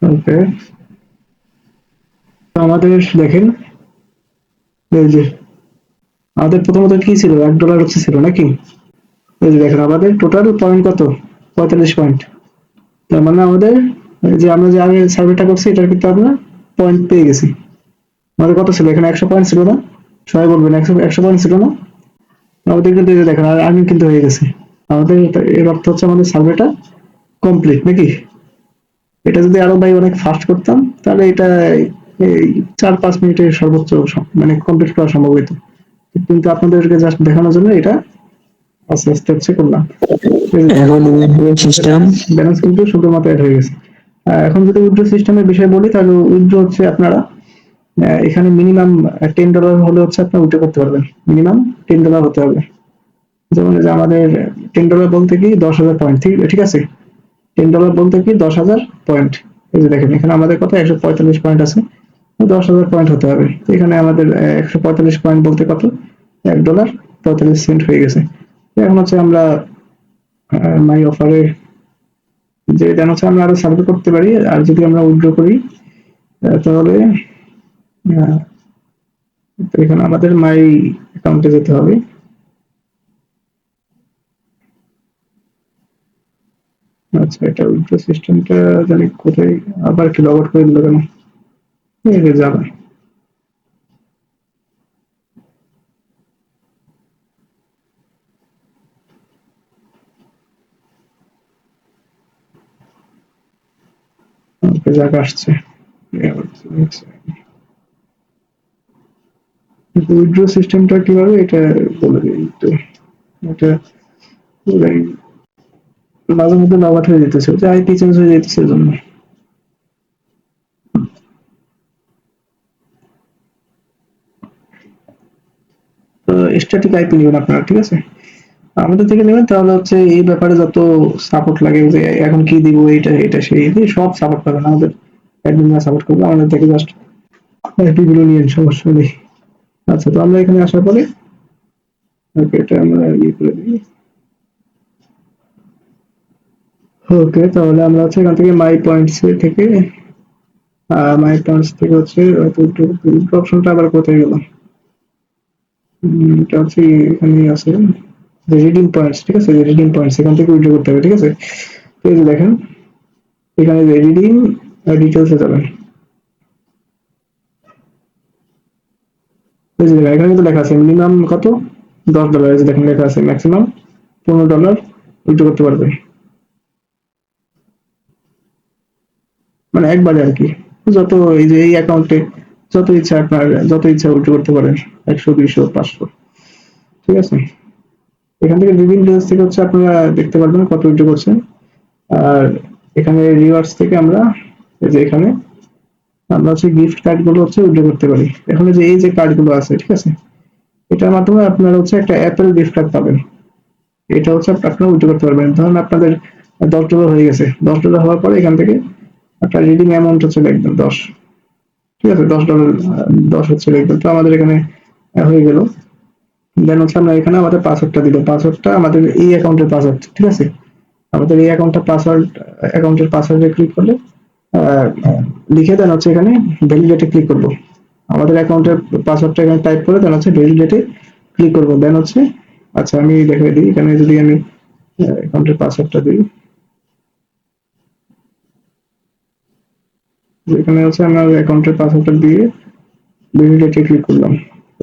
B: ওকে, তো আমাদের দেখেন, এই যে আমাদের প্রথমত কি ছিল, $1 হচ্ছে ছিল নাকি। এই যে দেখেন আমাদের টোটাল পয়েন্ট কত, 45 পয়েন্ট। তার মানে আমাদের যে আমরা যে আগে সার্ভেটা করছি এটার কিন্তু আমরা পয়েন্ট পেয়ে গেছি। আমাদের কত ছিল এখানে, 100 পয়েন্ট ছিল না, সবাই বলবেন 100 পয়েন্ট ছিল না। আমাদের কিন্তু এই যে দেখেন আর আর্নিং কিন্তু হয়ে গেছে আমাদের। এর অর্থ হচ্ছে আমাদের সার্ভেটা কমপ্লিট নাকি। এটা যদি আরো ভাই অনেক ফাস্ট করতাম তাহলে এটা এই 4-5 মিনিটের সর্বোচ্চ মানে কমপ্লিট করা সম্ভব হতো, কিন্তু আপনাদেরকে জাস্ট দেখানোর জন্য এটা আস্তে আস্তে হচ্ছে করলাম।
E: এখন সিস্টেম
B: ব্যালেন্স কিন্তু শুধুমাত্র অ্যাড হয়ে গেছে। এখন যদি উইথড্র সিস্টেমের বিষয়ে বলি তাহলে উইথড্র হচ্ছে আপনারা এখানে মিনিমাম $10 হলে হচ্ছে আপনি উইথড্র করতে পারবেন, মিনিমাম $10 হতে হবে। যেমন যে আমাদের $10 বলতে কি 10,000 পয়েন্ট, ঠিক আছে। $10 বলতে কি 10,000 পয়েন্ট। এই যে দেখেন এখানে আমাদের কত 145 পয়েন্ট আছে, 10,000 পয়েন্ট হতে হবে। এখানে আমাদের 145 পয়েন্ট বলতে কত, $1.45 হয়ে গেছে। এখন হচ্ছে আমরা মাই অফারে যে দেন হচ্ছে আমরা আরো সার্ভে করতে পারি। আর যদি আমরা উইথড্র করি তাহলে তো এখানে আমাদের মাই অ্যাকাউন্টে যেতে হবে। আচ্ছা, এটা উইথড্র সিস্টেমটা জানি কোথায়, আবার কি লগ আউট করে দিল কেন? এই যে যাবে, জায়গা আসছে। উইথড্র সিস্টেমটা কিভাবে এটা বলে দিই একটু। এটা like মাঝে মধ্যে লগ আউট হয়ে যেতেছে, যে আইপি চেঞ্জ হয়ে যেতেছে এজন্য। তো স্ট্যাটিক আইপি নেবেন আপনারা, ঠিক আছে? আমাদের থেকে নেবেন তাহলে হচ্ছে এই ব্যাপারে যত সাপোর্ট লাগে, যে এখন কি দিব, এটা এটা সেই দিয়ে সব সাপোর্ট পাবেন। আমাদের অ্যাডমিনরা সাপোর্ট করবে, আমাদের থেকে জাস্ট আইপি গুলো নিয়ে সমস্যা নেই। আচ্ছা, তো আমরা এখানে আসার পরে ওকে, এটা আমরা ইয়ে করে দিই। ওকে, তাহলে আমরা হচ্ছে এখান থেকে মাই পয়েন্টস থেকে হচ্ছে অপশনটা আবার কোথায় গেল? এটা হচ্ছে এখানে আছে যে রিডিং পয়েন্টস, ঠিক আছে? রিডিং পয়েন্টস এখান থেকে উইথড্র করতে হবে, ঠিক আছে? তো এই যে দেখেন এখানে যে রিডিং ডিটেলসে যাবেন, এই যে দেখেন এখানে কিন্তু লেখা আছে মিনিমাম কত, $10। এই যে দেখেন লেখা আছে ম্যাক্সিমাম $15 উইথড্র করতে পারবেন, মানে একবারে আর কি। যত এই যে এই অ্যাকাউন্টে যত ইচ্ছা আপনার, যত ইচ্ছা উইথড্র করতে পারেন, 100, 200, 500, ঠিক আছে? এখান থেকে রিডিং ডিটেলস থেকে হচ্ছে আপনারা দেখতে পারবেন কত উইথড্র করছেন। আর এখানে রিওয়ার্ডস থেকে আমরা এই যে এখানে আমরা হচ্ছে গিফট কার্ড গুলো হচ্ছে উইথড্র করতে পারি। এখানে যে এই যে কার্ড গুলো আছে, ঠিক আছে, এটার মাধ্যমে আপনারা হচ্ছে একটা অ্যাপেল গিফট কার্ড পাবেন। এটা হচ্ছে আপনারা উইথড্র করতে পারবেন। ধরুন আপনাদের $10 হয়ে গেছে, $10 হওয়ার পরে এখান থেকে আপনার রিডিং অ্যামাউন্ট হচ্ছে লিখবেন 10, ঠিক আছে? $10 10 হচ্ছে লিখবেন। তো আমাদের এখানে হয়ে গেল। দেন হচ্ছে আমরা এখানে আমাদের পাসওয়ার্ডটা দিব, পাসওয়ার্ডটা আমাদের এই অ্যাকাউন্টের পাসওয়ার্ড, ঠিক আছে? আমাদের এই অ্যাকাউন্টের পাসওয়ার্ডে ক্লিক করলে লিখে দেন হচ্ছে এখানে ভ্যালিডেটে ক্লিক করব। আমাদের অ্যাকাউন্টের পাসওয়ার্ডটা এখানে টাইপ করে দেন হচ্ছে ভ্যালিডেটে ক্লিক করব। দেন হচ্ছে আচ্ছা আমি দেখিয়ে দিই, এখানে যদি আমি অ্যাকাউন্টের পাসওয়ার্ডটা দিই, এখানে হচ্ছে আমরা অ্যাকাউন্টের পাসওয়ার্ডটা দিয়ে ভ্যালিডেটে ক্লিক করলাম।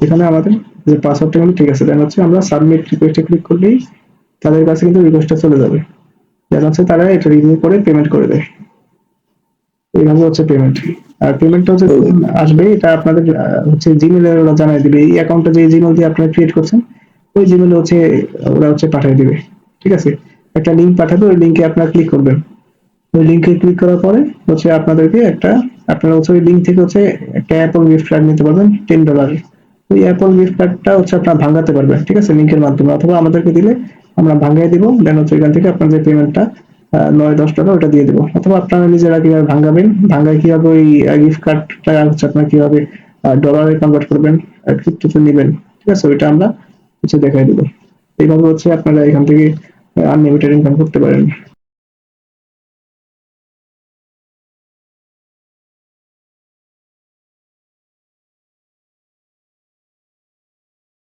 B: এখানে আমাদের যে পাসওয়ার্ডটা কিন্তু ঠিক আছে। দেন হচ্ছে আমরা সাবমিট রিকোয়েস্টে ক্লিক করলেই তাদের কাছে কিন্তু রিকোয়েস্টটা চলে যাবে। দেন হচ্ছে তারা এটা রিভিউ করে পেমেন্ট করে দেয়। এইভাবে হচ্ছে পেমেন্ট। আর পেমেন্টটা হচ্ছে আসবে, এটা আপনাদের হচ্ছে জিমেলে ওরা জানাই দিবে। এই অ্যাকাউন্টটা যে জিমেল দিয়ে আপনারা ক্রিয়েট করছেন, ওই জিমেলে হচ্ছে ওরা হচ্ছে পাঠিয়ে দিবে, ঠিক আছে? একটা লিংক পাঠাবে, ওই লিংকে আপনারা ক্লিক করবেন। ওই লিংকে ক্লিক করার পরে হচ্ছে আপনাদেরকে আপনারা হচ্ছে ওই লিংক থেকে হচ্ছে একটা অ্যাপল গিফট কার্ড নিতে পারবেন $10। ওই অ্যাপল গিফট কার্ডটা হচ্ছে আপনারা ভাঙাতে পারবেন, ঠিক আছে? লিংকের মাধ্যমে, অথবা আমাদেরকে দিলে আমরা ভাঙাই দিব। দেন হচ্ছে এখান থেকে আপনার যে পেমেন্টটা $9-10 ওটা দিয়ে দেবো। অথবা আপনারা নিজেরা কিভাবে ভাঙাবেন, ভাঙায় কিভাবে ওই গিফট কার্ডটা হচ্ছে আপনারা কিভাবে ডলারে কনভার্ট করবেন, ক্রিপ্টোতে নেবেন, ঠিক আছে? ওইটা আমরা হচ্ছে দেখাই দেবো। এইভাবে হচ্ছে আপনারা এখান থেকে আনলিমিটেড ইনকাম করতে পারেন।